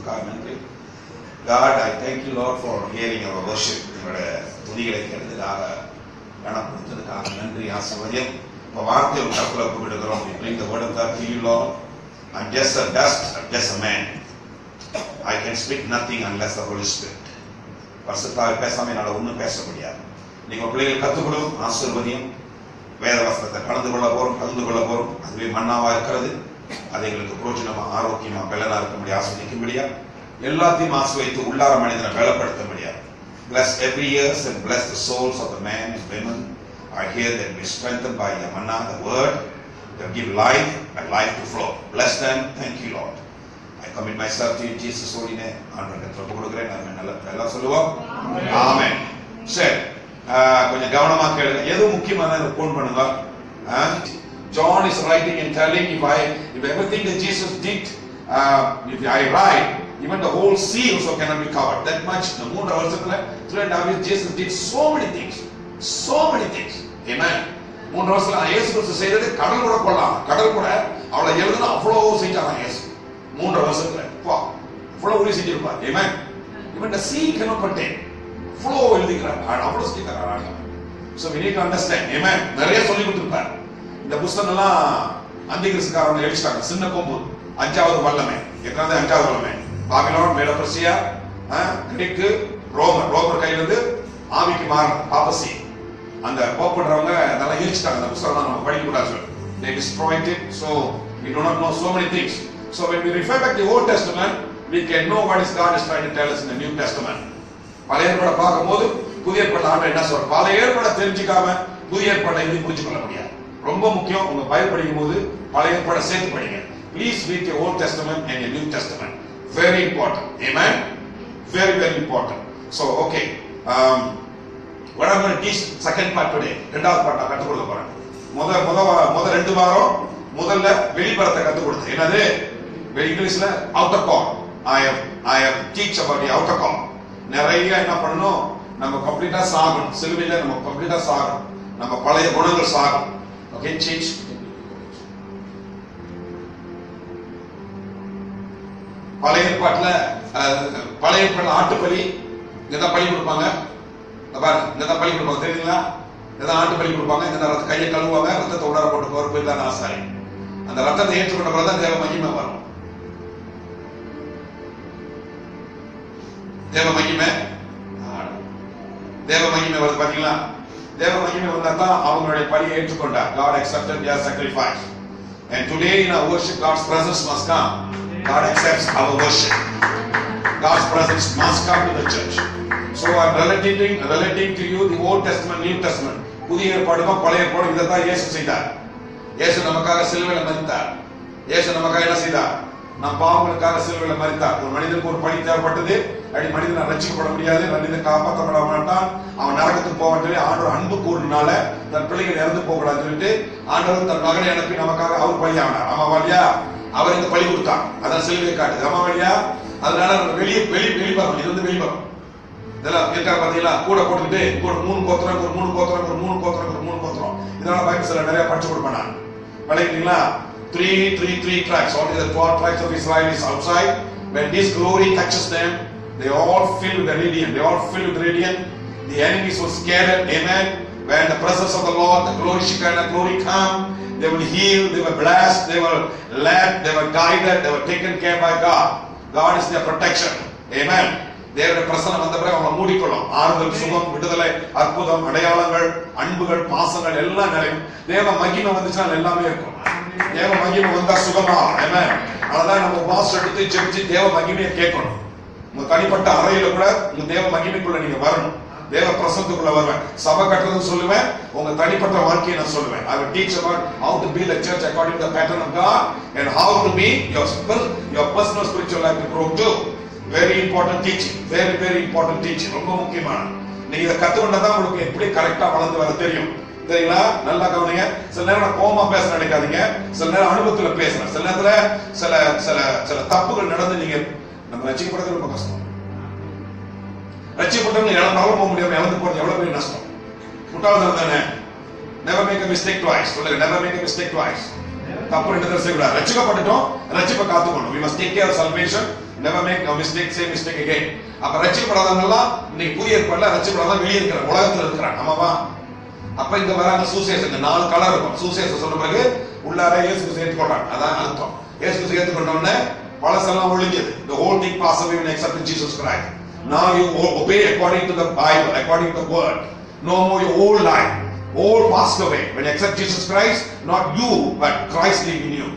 கொடுத்ததுக்காக நன்றி. God, I thank you, Lord, for hearing our worship. உங்களுடைய துதிகளை கேட்டதுக்காக கனம் கொடுத்ததுக்காக நன்றி. ஆசீர்வாதம். இப்போ வார்த்தை ஒரு கருத்துல ஒப்புவிடுகிறோம். We bring the word of God to you, Lord. I'm just a dust, I'm just a man. I can speak nothing unless the Holy Spirit. பரிசுத்தாவே பேசாம என்னால ஒன்றும் பேச முடியாது. நீங்க பிள்ளைகள் கற்றுக்கொள்ளும் ஆசீர்வாதம். வேத வசனத்தை கலந்து கொள்ள போறோம். அதுவே மன்னாவா இருக்கிறது. அது எங்களுக்கு பிரோஜனமா ஆரோக்கியமா பலனா இருக்க முடியாது. ஆஸ்வதிக்கும்படியா எல்லாத்தையும் ஆசிர்வதித்து உள்ளார மனிதனை பலப்படுத்த முடியாது. Bless every ears and bless the souls of the men and women are here that be strengthened by your manna, the word that give life and life to flow. Bless them. Thank you, Lord. I commit myself to you, Jesus' holy name. ஆண்டவருக்கு ஒப்பு கொடுக்கிறேன். நம்ம எல்லாம் சொல்லுவோம். ஆமென். சரி, கொஞ்சம் கவனமா கேளுங்க. எது முக்கியமான போன் பண்ணுங்க. John is writing and telling if everything that Jesus did, if I write, even the whole sea also cannot be covered. That much. The 3 வருஷத்துல 3.5 years Jesus did so many things. Amen. 3 வருஷத்துல இயேசு கிறிஸ்து செய்தது கடல் கூட கொள்ளலாம். கடல் கூட அவளை எழுதுனா அவ்வளவு செஞ்சாங்க இயேசு 3 வருஷத்துல. அவ்வளவு ஊழி செஞ்சிருப்பார். Amen. Even the sea cannot contain. flow எழுதிக்கிறார். அவ்வளவு செஞ்சிருக்காங்க. So we need to understand. Amen. நிறைய சொல்லி கொடுத்திருப்பார். இந்த புத்தகம் எல்லாம் அந்திகிறிஸ்துக்காரங்க எழுதிட்டாங்க. சின்ன கொம்பு 5வது வல்லமை. எத்தனாவது 5வது வல்லமை? பாபிலோன், மேட பெர்சியா, கிரீக்கு, ரோமர் கையிலிருந்து ஆவிக்கு மாறின பாப்பசி. அந்த போப்படுறவங்க நல்லா எழுதிட்டாங்க. அந்த புத்தகம் நம்ம படிக்க கூடாது. They destroyed it. So we do not know so many things. So when we refer back to the Old Testament, we can know what is God is trying to tell us in the New Testament. பழைய ஏற்பாடை பார்க்கும்போது புதிய ஏற்பாடு ஆண்டு என்ன சொல்ற? பழைய ஏற்பாடை தெரிஞ்சுக்காம புதிய ஏற்பாடை எதுவும் புரிஞ்சு கொள்ள முடியாது. ரொம்ப முக்கியம். உங்க பைபிள் படிக்கும் போது பழைய ஏற்பாடை சேர்த்து படிங்க. Please read the Old Testament and the New Testament. Very important. Amen. Very, very important. So, okay. What I'm going to teach second part today. ரெண்டாவது பார்ட் நான் கற்றுக் கொடுக்க போறேன். முதல் 2 வாரம் முதல்ல வெளிப்படத்தை கற்றுக் கொடுத்தேன். என்னது? இங்கிலீஷ்ல outer court. I have teach about the outer court. நிறைய என்ன பண்ணணும்? நம்ம கம்ப்ளீட்டா சாகணும். சிலுவையில நம்ம கம்ப்ளீட்டா சாகணும். நம்ம பழைய குணங்கள் சாகணும். Okay, change. பழைய ஏற்பாட்டுல ஆட்டுப்பலி இங்கதான் பலி கொடுப்பாங்க. இங்கதான் பலி கொடுப்பாங்க. தெரியுங்களா? இங்கதான் ஆட்டு பலி கொடுப்பாங்க. இங்கதான் கையை கழுவுவாங்க. ரத்தத்தை உடற போட்டு போற தான் ஆசாரி. அந்த ரத்தத்தை ஏற்றுக்கொண்ட பிறகுதான் தேவ மகிமை வரும். தேவ மகிமை வருது. பாத்தீங்களா? தேவ மகிமை வந்தா தான் அவங்களுடைய பலியை ஏற்றுக்கொண்டார். God accepted their sacrifice. And today in our worship, God's presence must come. God accepts our worship. God's presence must come to the church. So I'm relating to you the Old Testament, New Testament. புதிய ஏற்பாடுமா பழைய ஏற்பாடு இதைத்தான் இயேசு செய்தார். இயேசு நமக்காக சிலுவையில மரித்தார். இயேசு நமக்காக என்ன செய்தார்? நம் பாவங்களுக்காக சிலுவையில மரித்தார். ஒரு மனிதனுக்கு ஒரு பலி தேவைப்பட்டது. அப்படி மனிதனை ரட்சிக்கப்பட முடியாது. மனிதன் காப்பாற்றப்பட மாட்டான். அவன் நரகத்துக்கு போவான்னு சொல்லி ஆண்டவர் அன்பு கூறினால தன் பிள்ளைகள் இறந்து போகக்கூடாதுன்னு சொல்லிட்டு ஆண்டவர் தன் மகனை அனுப்பி நமக்காக அவர் பலியானார். ஆமா வழியா அவர் இந்த பலி கொடுத்தார். அதான் சிலுவை காட்டுது. ஆமா வழியா அதனால வெளிவரும். இது வந்து வெளிவரும். இதெல்லாம் இருக்காரு பாத்தீங்களா? கூட போட்டுக்கிட்டு ஒரு 3 கோத்திரம் ஒரு 3 கோத்திரம் ஒரு 3 கோத்திரம் ஒரு 3 கோத்திரம். இதனால பைபிள் சில நிறைய படிச்சு கொடுப்பேன் நான். படிக்கிறீங்களா? 3 tribes. Only the 12 tribes of Israel is outside. When this glory touches them, they all fill with the radiant. The enemies were scared. Amen. When the presence of the Lord, the glory Shekinah glory come, they were healed, they were blessed, they were led, they were guided, they were taken care by God. God is their protection. Amen. தேவனுடைய பிரசன்னம் வந்த பிறகு அவங்களை மூடிக்கொள்ளும். ஆறுதல், சுகம், விடுதலை, அற்புதம், அடையாளங்கள், அன்புகள், பாசங்கள் எல்லாம் நிறையும். தேவ மகிமை வந்துச்சுன்னா எல்லாமே இருக்கும். தேவ மகிமை வந்தா சுகமா. ஆமென். அதான் நம்ம வாசல் எடுத்து ஜெபிச்சு தேவ மகிமையை கேட்கணும். உங்க தனிப்பட்ட அறையில கூட உங்க தேவ மகிமைக்குள்ள நீங்க வரணும். தேவ பிரசன்னத்துக்குள்ள வருவேன். சபை கட்டுறது சொல்லுவேன். உங்க தனிப்பட்ட வாழ்க்கையை நான் சொல்லுவேன். I will teach about how to build a church according to the pattern of God and how to be your personal spiritual life to grow too. Very important teaching. Very, very important teaching. ரொம்ப முக்கியமான. நீங்க இதை கத்துக்கொண்டாதான் உங்களுக்கு எப்படி கரெக்டா வளர்ந்து வர தெரியும். சரிங்களா? நல்லா கவனிங்க. சில நேரம் கோமா பேச நினைக்காதீங்க. சில நேரம் அனுபவத்துல பேசுறேன். சில நேரத்துல சில தப்புகள் நடந்து நீங்க நம்ம ரட்சிக்கப்படுறது ரொம்ப கஷ்டம். ரட்சிக்கப்பட்டவங்க இழந்தாலும் போக முடியாம இழந்து போறது எவ்வளவு பெரிய நஷ்டம். முட்டாள்தனம் தானே. Never make a mistake twice. சொல்லுங்க, never make a mistake twice. தப்பு ரெண்டு தடவை செய்யக்கூடாது. ரட்சிக்கப்பட்டுட்டோம், ரட்சிப்பை காத்துக்கணும். We must take care of salvation never make a mistake, same mistake again. அப்ப ரட்சிக்கப்படாதவங்க எல்லாம் இன்னைக்கு புதிய ஏற்பாடுல ரட்சிக்கப்படாதவங்க வெளியே இருக்கிற உலகத்துல இருக்கிறாங்க. ஆமாவா? அப்ப இங்க வராங்க சூசேஷன் 4 கலர் இருக்கும். சூசேஷன் சொன்ன பிறகு உள்ளார இயேசு கிறிஸ்து ஏற்றுக்கொண்டாங்க. அதான் அர்த்தம். இயேசு கிறிஸ்து ஏற்றுக்கொண்ட உடனே பழசெல்லாம் ஒழிஞ்சது. The whole thing passed away when you accepted Jesus Christ. Now you obey according to the Bible, according to the word. No more your old life. Old passed away. When you accept Jesus Christ, not you, but Christ living in you.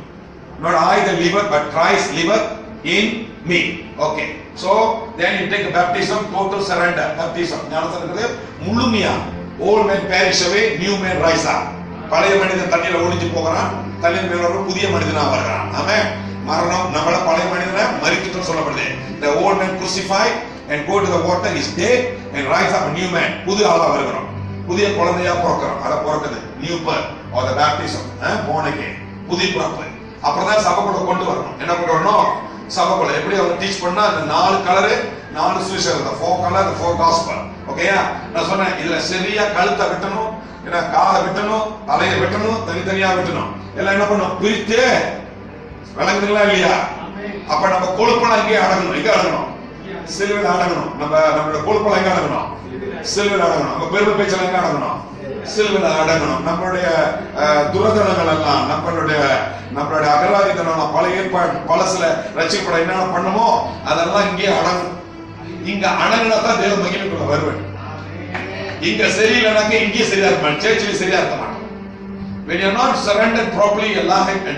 Not I that liveth, but Christ liveth in me. Okay. So then you take a baptism, total surrender. Baptism. ஞானஸ்நானங்கிறது முழுமையா. Old man perish away, new man rise up. பழைய மனிதன் தண்ணியில ஒளிஞ்சு போகிறான், தண்ணீர் மேல ஒரு புதிய மனிதனா வருகிறான். ஆமென். மரணம் நம்மள பழைய மனிதனை மரித்துன்னு சொல்லப்படுது. The old man crucified and go to the water is dead and rise up a new man. புது ஆளா வருகிறோம். புதிய குழந்தையா பிறக்கிறோம். அத பிறக்குது new birth or the baptism, born again. புதிய பிறப்பு. அப்புறம் சபைக்குள்ள கொண்டு வரணும். என்ன கொண்டு வரணும்? சபைக்குள்ள எப்படி அவங்க டீச் பண்ணா அந்த 4 கலர் 4 சுவிசேஷம், the 4 color, the 4 gospel. ஓகேயா? நான் சொன்னேன் இதுல சரியா கழுத்தை வெட்டணும், ஏன்னா காலை வெட்டணும், தலையை வெட்டணும், தனித்தனியா வெட்டணும். எல்லாம் என்ன பண்ணும்? பிரித்து விளங்குதுங்களா இல்லையா? அப்ப நம்ம கொழுப்பெல்லாம் எங்கே அடங்கணும்? எங்க அடங்கணும்? சிலுவையில் அடங்கணும். நம்மளோட கொழுப்பெல்லாம் எங்க அடங்கணும்? சிலுவையில் அடங்கணும். நம்ம பெருமை பேச்செல்லாம் எங்க அடங்கணும்? சிலுவையில் அடங்கணும். நம்மளுடைய துரதனங்கள் எல்லாம், நம்மளுடைய அகராதித்தனம், பல ஏற்பாடு பழசுல ரட்சிக்கப்பட என்னென்ன பண்ணுமோ அதெல்லாம் இங்கே அடங்கும். இங்க அடங்கினா தான் தேவ மகிமைக்குள்ள வருவேன். இங்க சரியில்லைனாக்க இங்கே சரியா இருக்க மாட்டேன், சேர்ச்சில சரியா இருக்க மாட்டேன். When you are not surrendered properly your life and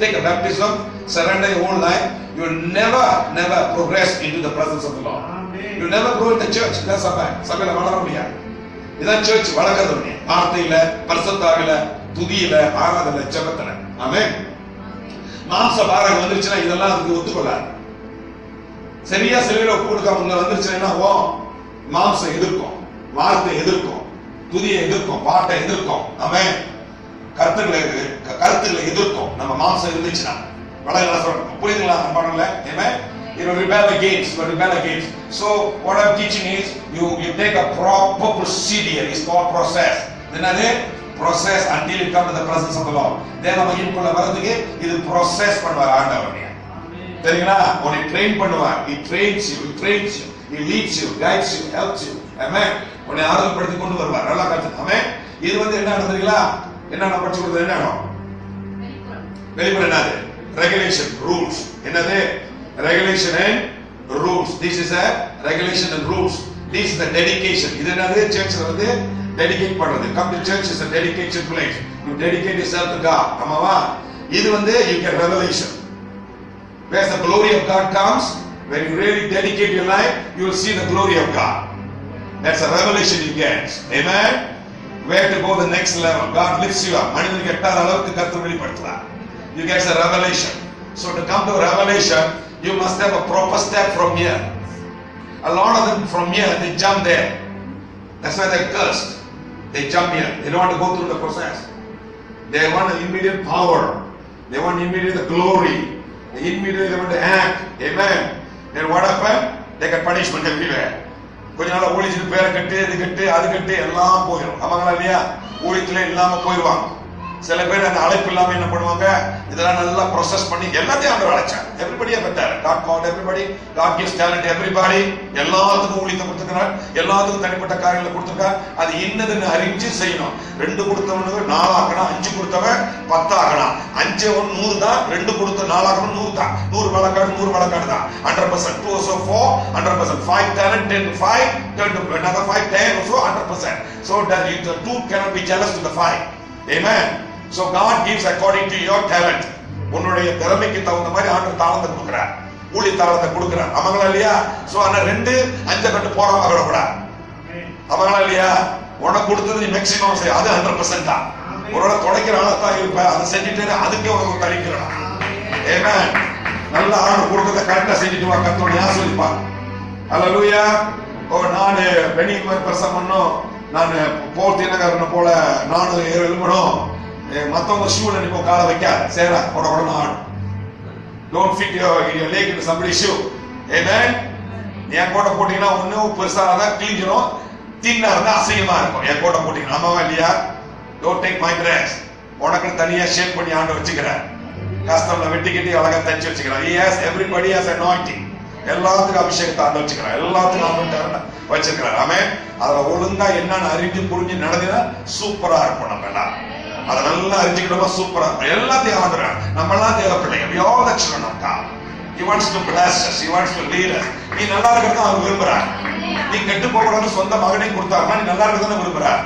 take a baptism, surrender your whole life, you will never progress into the presence of the Lord. You will never grow in the church. That's சபையில வளர முடியாது. இதான் search வளர்க்கறது முடியாது. வார்த்தையில, பரிசுத்தாவில, துதியில, ஆராதனை, ஜெபத்துல. ஆமென். மாம்ச பாரம் வந்துருச்சுன்னா இதெல்லாம் அதுக்கு ஒத்துக்கொள்ளாது. சரியா சிலுவையில கொடுக்காம வந்துருச்சுன்னா மாம்சம் எதிர்க்கும், வார்த்தை எதிர்க்கும், துதியை எதிர்க்கும், பாட்டை எதிர்க்கும். ஆமென். கருத்துக்களை எதிர்க்கும். நம்ம மாம்சம் இருந்துச்சுன்னா வளர்க்கலாம் சொல்றோம். புரியுதுங்களா? பாடல ஆமென். You will rebel against. So what I'm teaching is you take a proper procedure. It's called process. என்னது? Process until you come to the presence of the Lord. தேவ மகிமைக்குள்ள வரதுக்கு இது process பண்ணுவார் ஆண்டவர். தெரியுங்களா? உன்னை ட்ரெயின் பண்ணுவார். He trains you. He leads you, guides you, helps you. Amen. உன்னை ஆறுதல்படுத்தி கொண்டு வருவார். நல்லா கத்து. Amen. இது என்ன நடந்துங்களா? என்ன நான் படிச்சு கொடுத்தது என்ன? வெளிப்படை என்னது? Regulation, rules. என்னது? Regulation and rules. This is a regulation and rules. This is the dedication. இது என்னது? சர்ச்ல dedicate பண்றது. Come to church is a dedication place. You dedicate yourself to God. ஆமாவா? இது you get revelation. Where the glory of God comes, when you really dedicate your life, you will see the glory of God. That's a revelation you get. Amen. Where to go the next level? God lifts you up. மனிதனுக்கு எட்டாத அளவுக்கு கர்த்தர் வெளிப்படுத்துறார். You get a revelation. So to come to revelation, you must have a proper step from here. A lot of them from here, they jump there. That's why they're cursed. They jump here. They don't want to go through the process. They want an immediate power. They want immediate glory. They immediately want to act. Amen. Then what happened? They get punishment everywhere. கொஞ்ச நாள் ஊழியத்துக்கு பேரை கட்டு, இது கட்டு, அது கட்டு எல்லாம் போயிடும். ஆமாங்களா இல்லையா? ஊழியத்துல இல்லாம போயிடுவாங்க. சில பேர் அந்த அழைப்பு இல்லாம என்ன பண்ணுவாங்க? இதெல்லாம் நல்லா ப்ராசஸ் பண்ணி எல்லாத்தையும் ஆண்டவர் அழைச்சார். எவ்ரிபடியே பெற்றார். God called everybody. God gives talent to everybody. எல்லாத்துக்கும் ஊழியத்தை கொடுத்திருக்கிறார். எல்லாத்துக்கும் தனிப்பட்ட காரியங்களை கொடுத்திருக்கார். அது என்னதுன்னு அறிஞ்சு செய்யணும். 2 கொடுத்தவனுக்கு 4 ஆக்கணும், 5 கொடுத்தவன் 10 ஆக்கணும். 5 100 தான், 2 கொடுத்த 4 ஆக்கணும் 100 தான். 100 வழக்காடு தான். 100%. 2 also 4, 100%. 5 talent, 10 to 5, turn to another 5, 10 also 100%. So that the 2 cannot be jealous to the 5. Amen. So God gives according to your talent. உன்னுடைய திறமைக்கு தகுந்த மாதிரி ஆண்டவர் தாளத்தை கொடுக்கிறார். ஊழிய தாளத்தை கொடுக்கிறார். ஆமாங்களா இல்லையா? சோ அந்த 2 5 கட்டு போடாம வரக்கூடாது. ஆமாங்களா இல்லையா? உனக்கு கொடுத்தது நீ மேக்ஸிமம் செய். அது 100% தான். ஒருவேளை துடைக்கிற ஆளா தான் இருப்ப. அதை செஞ்சுட்டு அதுக்கே உனக்கு கழிக்கிறோம். ஆமென். நல்ல ஆண்டவர் கொடுத்ததை கரெக்டா செஞ்சுட்டு வா. கர்த்தருடைய ஆசீர்வாதம். ஹல்லேலூயா. நான் பெனிகுமார் பிரசங்கம் பண்ணோம். நான் போல் தினகரனை போல நானும் எழும்பணும். மத்தவங்க ஷூல நீ காலை வைக்காத. சேரா உடனே ஆடும். Don't fit your leg into somebody's shoe. Amen. என் கோட்டை போட்டீங்கன்னா ஒன்னும் பெருசா தான் கிழிஞ்சிடும். தின்னா இருந்தா அசிங்கமா இருக்கும். என் கோட்டை போட்டீங்கன்னா ஆமாவா இல்லையா? Don't take my dress. உனக்கு தனியா ஷேப் பண்ணி ஆண்டு வச்சுக்கிறேன். கஸ்டம்ல வெட்டி கட்டி அழகா தச்சு வச்சுக்கிறேன். He has everybody has anointing. எல்லாத்துக்கும் அபிஷேகத்தை ஆண்டு வச்சுக்கிறார், எல்லாத்துக்கும் ஆண்டு வச்சிருக்கிறார். ஆமென். அதுல ஒழுங்கா என்னன்னு அறிஞ்சு புரிஞ்சு நடந்தா சூப்பரா இருப்போம். நம்ம எல்லாம் அதை நல்லா அறிஞ்சுக்கிட்டோமா சூப்பரா இருக்கும். எல்லாத்தையும் ஆண்டுறாங்க. நம்ம எல்லாம் தேவ பிள்ளைங்க. We all the children of God. He wants to bless us. He wants to lead us. நீ நல்லா இருக்கிறது அவர் விரும்புறார். நீ கெட்டு போகக்கூடாது சொந்த மகனை கொடுத்தாருன்னா நீ நல்லா இருக்கிறது விரும்புறார்.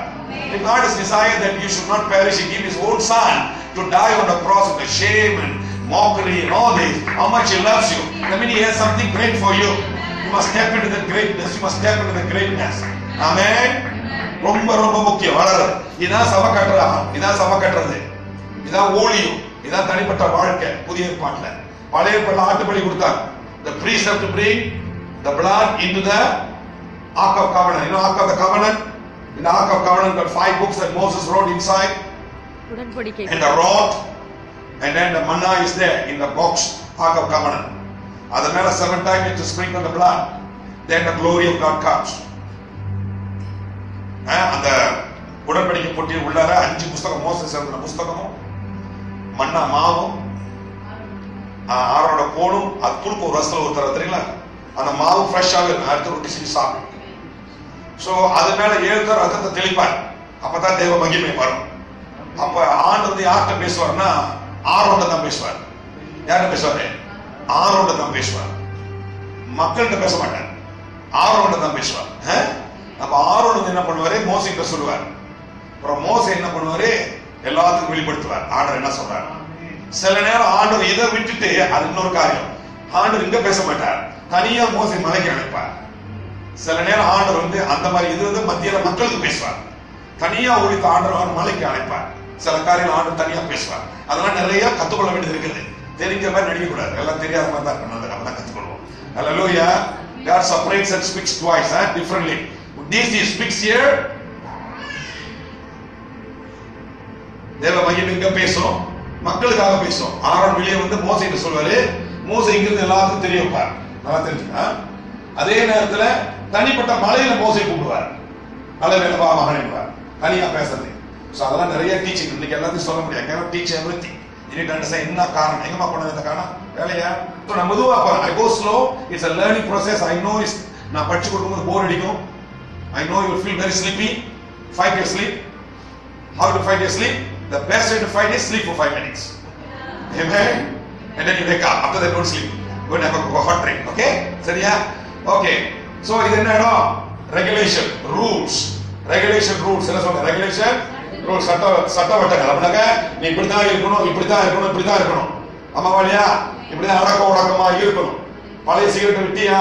If God is desired that you should not perish, He gave His own Son to die on the cross with the shame and mockery and all this. How much He loves you. I mean, He has something great for you. You must step into the greatness. You must step into the greatness. Amen. ரொம்ப ரொம்ப முக்கியம் வளர்றது. இதான் சபை கட்டுறாங்க, இதான் சபை கட்டுறது, இதான் ஊழியம், இதான் தனிப்பட்ட வாழ்க்கை. புதிய ஏற்பாட்டுல பழைய ஏற்பாட்டுல ஆட்டுப்பலி கொடுத்தாங்க. The priest have to bring the blood into the Ark of Covenant. You know Ark of the Covenant? In the Ark of Covenant got 5 books that Moses wrote inside. And the rod, and then the manna is there in the box, Ark of Covenant. Adha mela 7 times you have to sprinkle the blood. Then the glory of God comes. அந்த உடன்படிக்கை பொட்டியில் உள்ளார 5 புஸ்தகம், Moses எழுதின புஸ்தகமும் மன்னா மாவும் ஆரோட கோலும் அது துருப்பு ஒரு ரசத்துல ஊத்துற தெரியுங்களா? அந்த மாவு ஃப்ரெஷ்ஷாக இருக்கும். அடுத்த ரொட்டி செஞ்சு சாப்பிடும். ஸோ அது மேல 7 தடவை ரத்தத்தை தெளிப்பார். அப்பதான் தேவ மகிமை வரும். அப்ப ஆண்டு வந்து யார்கிட்ட பேசுவார்னா ஆரோட தான் பேசுவார். யார்கிட்ட பேசுவாரு? ஆரோட தான் பேசுவார். மக்கள்கிட்ட பேச மாட்டார், ஆரோட தான் பேசுவார். அப்ப ஆரோன் வந்து என்ன பண்ணுவாரு? மோசேகிட்ட சொல்லுவார். அப்புறம் மோசே என்ன பண்ணுவாரு? எல்லாத்துக்கும் வெளிப்படுத்துவார் ஆண்டவர் என்ன சொல்றாரு. சில நேரம் ஆண்டவர் இதை விட்டுட்டு அது இன்னொரு காரியம். ஆண்டவர் இங்க பேச மாட்டார், தனியா மோசே மலைக்கு அழைப்பார். சில நேரம் ஆண்டவர் வந்து அந்த மாதிரி இது வந்து மத்தியில மக்களுக்கு பேசுவார். தனியா ஒழித்து ஆண்டவர் மலைக்கு அழைப்பார். சில காரியம் ஆண்டவர் தனியா பேசுவார். அதெல்லாம் நிறைய கத்துக்கொள்ள வேண்டியது இருக்குது. தெரிஞ்ச மாதிரி நடிக்க கூடாது, எல்லாம் தெரியாத மாதிரி தான் இருக்கணும். அப்பதான் கத்துக்கொள்வோம். ஹல்லேலூயா. God separates and speaks twice, differently. This He speaks here. தேவ மகிமை இங்க பேசும், மக்களுக்காக பேசும். ஆரோன் வெளியே வந்து மோசேகிட்ட சொல்வாரு. மோசே இங்கிருந்து எல்லாத்துக்கும் தெரிய வைப்பார். நல்லா தெரிஞ்சுங்க. அதே நேரத்துல தனிப்பட்ட மலையில மோசே கூப்பிடுவார். மலை மேல வா மகன் தனியா பேசுறது. ஸோ அதெல்லாம் நிறைய டீச்சிங். இன்னைக்கு எல்லாத்தையும் சொல்ல முடியாது. Can teach everything. என்ன காரணம், எங்கம்மா போனது இந்த காரணம் வேலையா? நான் மெதுவா போறேன். I go slow. It's a learning process. I know it's நான் படிச்சு கொடுக்கும்போது போர் அடிக்கும். I know you will feel very sleepy. Fight your sleep. How to fight your sleep? The best way to fight is sleep for 5 minutes. Amen. And then you wake up. After that, don't sleep. Go and have a hot drink. Okay? சரியா? Okay. So இது என்ன இடம்? Regulation, rules. Regulation, rules. என்ன சொல்ற? Regulation, rules. சட்டவட்டங்கள். அப்படினாக்க நீ இப்படிதான் இருக்கணும், இப்படிதான் இருக்கணும், இப்படிதான் இருக்கணும். அம்மாவாலியா இப்படிதான் அடக்க உடக்கமா இருக்கணும். பழைய சிகரெட் விட்டியா,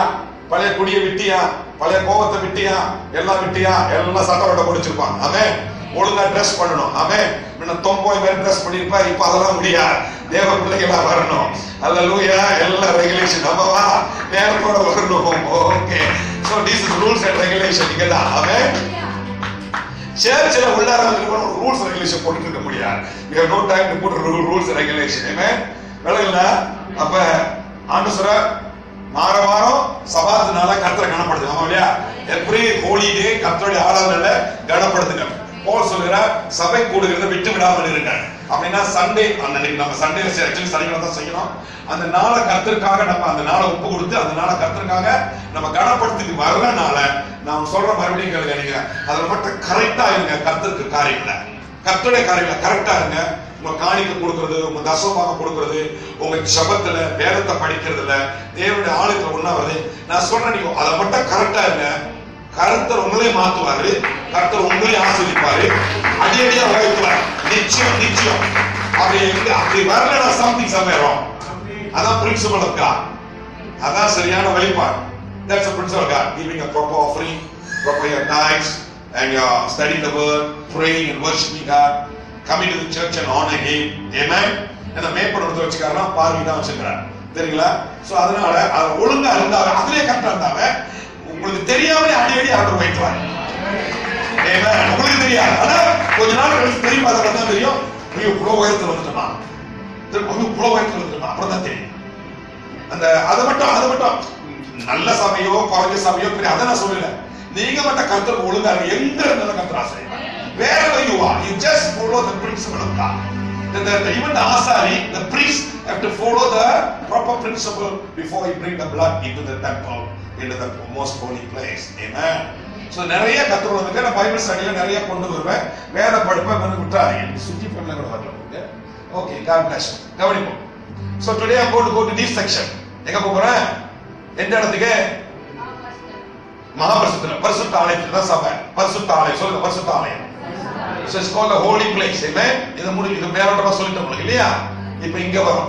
பழைய குடியை விட்டியா, பழைய கோபத்தை விட்டியா, எல்லாம் விட்டியா, எல்லாம் சட்டவட்ட முடிச்சிருப்பாங்க. ஆமென். ஒழுங்கா ட்ரெஸ் பண்ணணும். ஆமென். முன்ன தொம்போய் மாதிரி ட்ரெஸ் பண்ணிருப்பா, இப்ப அதெல்லாம் முடியாது. தேவ பிள்ளைகளா வரணும். ஹல்லேலூயா. எல்லாம் ரெகுலேஷன். அம்மாவா நேரத்தோட வரணும். Okay. So this is rules and regulation. இங்கதான். ஆமென். சர்ச்சில உள்ளார வந்து ரூல்ஸ் ரெகுலேஷன் போட்டுட்டு இருக்க முடியாது. We have no time to put rules and regulation. Amen. விளங்கல? அப்ப ஆண்டு சொல்ற வாரம் சபாத் நாளா கர்த்தரை கனப்படுது. ஆமா இல்லையா? எவ்ரி ஹோலிடே கர்த்தருடைய ஆராதனையில கனப்படுத்துங்க. போல் சொல்கிறார் சபை கூடுகிறத விட்டு விடாமல் இருங்க. அப்படின்னா சண்டே அன்னைக்கு நம்ம சண்டே ஆக்சுவலி சனிக்கிழமை தான் செய்யணும். அந்த நாளை கர்த்தருக்காக நம்ம அந்த நாளை ஒப்பு கொடுத்து அந்த நாளை கர்த்தருக்காக நம்ம கனப்படுத்திட்டு வர்றனால நான் சொல்ற மறுபடியும் கேளுங்க. நீங்க அதுல மட்டும் கரெக்டா இருங்க. கர்த்தருக்கு காரியங்கள கர்த்தருடைய காரியங்கள கரெக்டா இருங்க. உங்க காணிக்க கொடுக்கறது, உங்க தசமபாகம் கொடுக்கறது, உங்க ஜபத்துல வேதத்தை படிக்கிறதுல தேவனுடைய ஆலயத்துல உண்ணாவது நான் சொல்றேன். நீங்க அதை மட்டும் கரெக்டா இருங்க. கர்த்தர் உங்களையும் மாத்துவாரு, கர்த்தர் உங்களையும் ஆசீர்வதிப்பாரு, அடியடியா உயர்த்துவார். நிச்சயம் நிச்சயம். அப்படி வரல சம்திங் சமயம். அதான் பிரின்சிபல் ஆஃப் காட். அதான் சரியான வழிபாடு. That's the principle of God. Giving a proper offering, proper your tithes, and you're studying the word, praying and worshiping God, coming to the church and honor Him. Amen. அந்த மேற்படுத்த வச்சுக்காரனா பார்வை தான் வச்சுக்கிறார். தெரியுங்களா? So அதனால அது ஒழுங்கா இருந்தாவே அதுலயே கரெக்டா இருந்தாவே உங்களுக்கு தெரியாமலே அடிக்கடி ஆர்டர் வைத்துவார். Amen. உங்களுக்கு தெரியாது. ஆனா கொஞ்ச நாள் கழிச்சு தெரியும். அதை தான் தெரியும். ஐயோ புலோ உயரத்தில் வந்துட்டோமா, புலோ உயரத்தில் வந்துட்டோமா, அப்புறம் தான் தெரியும். அந்த அதை மட்டும் நல்ல சபையோ குறைஞ்ச சபையோ பெரிய அதை நான் சொல்லல. நீங்க மட்டும் கர்த்தர் ஒழுங்கா எங்க இருந்தாலும் கர்த்தர் ஆசீர்வதிப்பார். Wherever you are, you just follow the principle of God. Even the asari, the priest have to follow the proper principle before he bring the blood into the temple, into the most holy place. Amen. So நிறைய கத்துறதுக்கு நான் Bible ஸ்டடியில நிறைய கொண்டு வருவேன். வேத படிப்பை கொஞ்சம் விட்டுறாதீங்க. சுத்தி பண்ணல கூட வரல. Okay, God bless you. கவனிப்போம். So today I'm going to go to this section. எங்க போறேன்? எந்த இடத்துக்கு? மகாபரிசுத்த பரிசுத்த ஆலயத்துக்கு தான் சபை. பரிசுத்த ஆலயம் சொல்லுங்க, பரிசுத்த ஆலயம். So it's called the holy place. Amen. இது மேலோட்டமா சொல்லிட்டோம் உங்களுக்கு இல்லையா? இப்போ இங்க வரோம்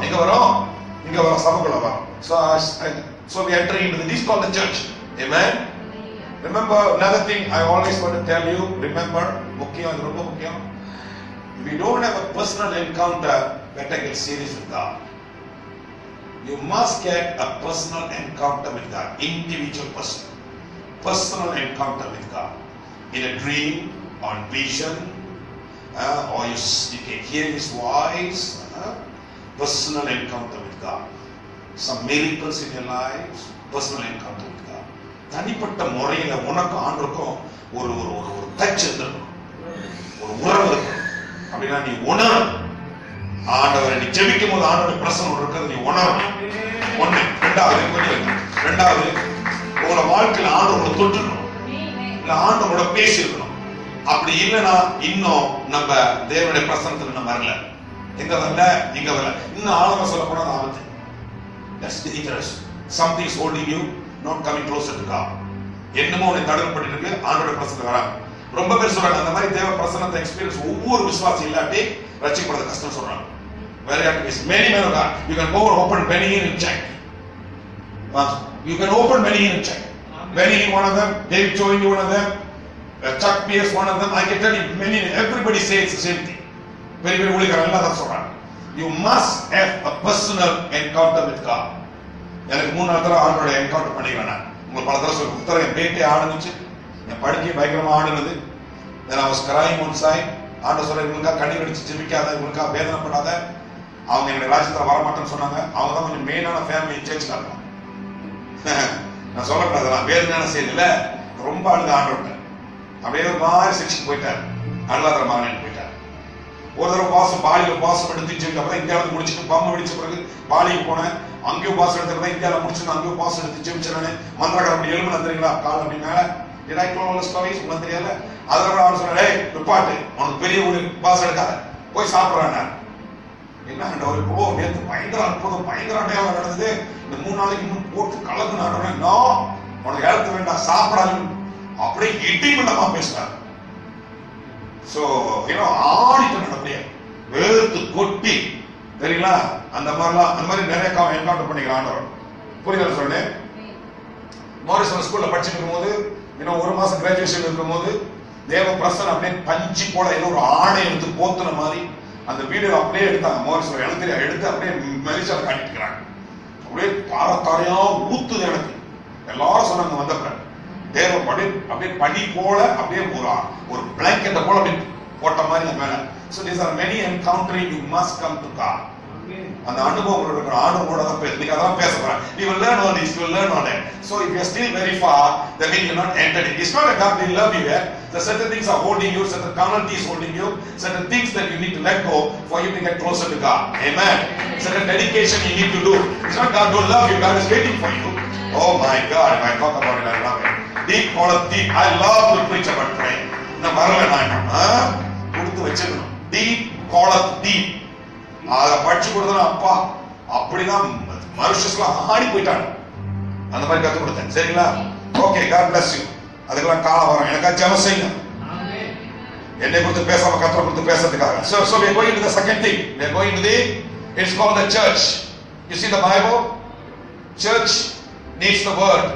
சபைக்குள்ள வரோம். So we enter into this called the church. Amen. Remember another thing I always want to tell you, remember, முக்கியம், இது ரொம்ப முக்கியம். If you don't have a personal encounter, better get serious with God. You must get a personal encounter with God, individual personal encounter with God. In a dream, on vision, or you can hear His voice, personal encounter with God. Some miracles in your lives, personal encounter with God. தனிப்பட்ட முறையில உனக்கு ஆண்டவருக்கும் ஒரு touch இருக்கணும், ஒரு உறவு இருக்கணும். அப்படின்னா நீ உணரணும், ஆண்டவரை நீ ஜெபிக்கும் போது ஆண்டவருடைய பிரசன்னம் இருக்கிறது நீ உணரணும். ஒண்ணு. ரெண்டாவது உங்களோட வாழ்க்கையில ஆண்டவரோட தொட்டுக்கணும், இல்ல ஆண்டவரோட பேசி இருக்கணும். அப்படி இல்லைன்னா இன்னும் நம்ம தேவனுடைய பிரசன்னத்துல நம்ம வரல. எங்க வரல? இன்னும் ஆழமா சொல்ல போனா ஆபத்து. That's dangerous. Something is holding you, not coming closer to God. என்னமோ உன்னை தடுப்பு பண்ணிட்டு இருக்கு, ஆண்டவருடைய பிரசன்னத்துல வராங்க. ரொம்ப பேர் சொல்றாங்க அந்த மாதிரி தேவ பிரசன்னத்தை எக்ஸ்பீரியன்ஸ் ஒவ்வொரு விசுவாசி இல்லாட்டி ரட்சிக்கப்படுறது கஷ்டம் சொல்றாங்க. Very active. Many men of God. You can go and open Benny and check. You can open Benny and check. Benny one of them, David Choing one of them, Chuck Pierce one of them. I can tell you everybody says the same thing. Very ஊழியக்காரங்க எல்லாம் தான் சொல்றாங்க. You must have a personal encounter with God. எனக்கு 3 நாள் தடவை ஆண்டோட encounter பண்ணிக்கிறேன். நான் உங்களுக்கு பல தடவை சொல்றேன். உத்தர என் பேட்டே ஆடுனுச்சு, என் படுக்கையை பயங்கரமா ஆடுனது. Then I was crying one side. ஆண்டவர் சொல்ற இவங்களுக்கா கண்ணீர் அடிச்சு ஜெபிக்காத, இவங்களுக்கா வேதனைப்படாத, அவங்க எங்களுடைய ராஜ்யத்துல வரமாட்டேன்னு சொன்னாங்க. அவங்க தான் கொஞ்சம் மெயினான ஃபேமிலி சேர்ச்சுல இருக்கும். நான் சொல்லக்கூடாது, நான் வேதனையான செய்தியில ரொம்ப அழுத ஆண்டவர்கிட்ட அப்படியே ஒரு மாதிரி செக்ஷன் போயிட்டாரு, அழுதாதர மகன் போயிட்டாரு. ஒரு தடவை பாலியில பாசம் எடுத்து ஜெபிக்க இந்தியாவில் முடிச்சுட்டு பம்பு வெடிச்ச பிறகு பாலிக்கு போனேன். அங்கேயும் பாசம் எடுத்துக்கிறேன், இந்தியாவில் முடிச்சுட்டு அங்கேயும் பாசம் எடுத்து ஜெபிச்சிடறேன். மந்திரக்கார அப்படி எலும்பு தெரியுங்களா, கால் அப்படி மேல ஸ்டோரிஸ் உங்களுக்கு தெரியல. அதோட அவன் சொன்ன ரிப்பாட்டு உனக்கு பெரிய ஒரு பாசம் எடுக்காத, போய் சாப்பிட்றான். என்ன ஆண்டவர் நேற்று பயங்கர அற்புதம், பயங்கர அடையாளம் நடந்தது, இந்த 3 நாளைக்கு இன்னும் போட்டு கலந்து நாடுறேன், உனக்கு எழுத்து வேண்டாம் சாப்பிடாது அப்படியே இடிமண்டமா பேசுறாரு. சோ ஆடிட்டு அப்படியே வேர்த்து கொட்டி தெரியுங்களா, அந்த மாதிரி நிறைய என்கவுண்டர் பண்ணிக்கிறான் ஆண்டவர். புரியுதா சொன்னேன். மாரிசன் ஸ்கூல்ல படிச்சுட்டு இருக்கும்போது இன்னும் 1 மாசம் கிராஜுவேஷன் இருக்கும்போது தேவ பிரசன்னம் அப்படியே பஞ்சு போல ஏதோ ஒரு ஆடை எடுத்து போத்துன மாதிரி அந்த வீடியோ அப்படியே எடுத்தாங்க. மாரிசன் எழுத்து எடுத்து அப்படியே மெலிசால காட்டிக்கிறாங்க. அப்படியே தாரையா ஊத்துது எனக்கு. எல்லாரும் சொன்னாங்க வந்தப்ப தேவ அப்படியே பனி போல அப்படியே ஒரு பிளாங்கெட்டை போல அப்படியே போட்ட மாதிரி மேல. So these are many encountering you must come to God. அந்த அனுபவம் இருக்கிற ஆண்டவரோட தான் நீங்க அதான் பேச போறேன். You will learn all this, you will learn all that. So if you are still very far, that means you are not entered in. It's not that God will love you yet. The certain things are holding you, certain carnality is holding you, certain things that you need to let go for you to get closer to God. Amen. Certain dedication you need to do. It's not God don't love you, God is waiting for you. Oh my God, if I talk about it, I love it. Deep call of deep. I love to preach about praying. நான் வரல நான் கொடுத்து வச்சிருக்கணும். Deep call of deep. அதை படிச்சு கொடுத்தா அப்பா அப்படிதான் மனுஷஸ்லாம் ஆடி போயிட்டாங்க. அந்த மாதிரி கத்து கொடுத்தேன். சரிங்களா? Okay, God bless you. அதுக்கெல்லாம் காலம் வரும். எனக்கா ஜெபம் செய்யுங்க. என்னை குறித்து பேசாம கத்தரை குறித்து பேசுறதுக்காக. So we are going to the second thing. We are going to it's called the church. You see the Bible? Church needs the word.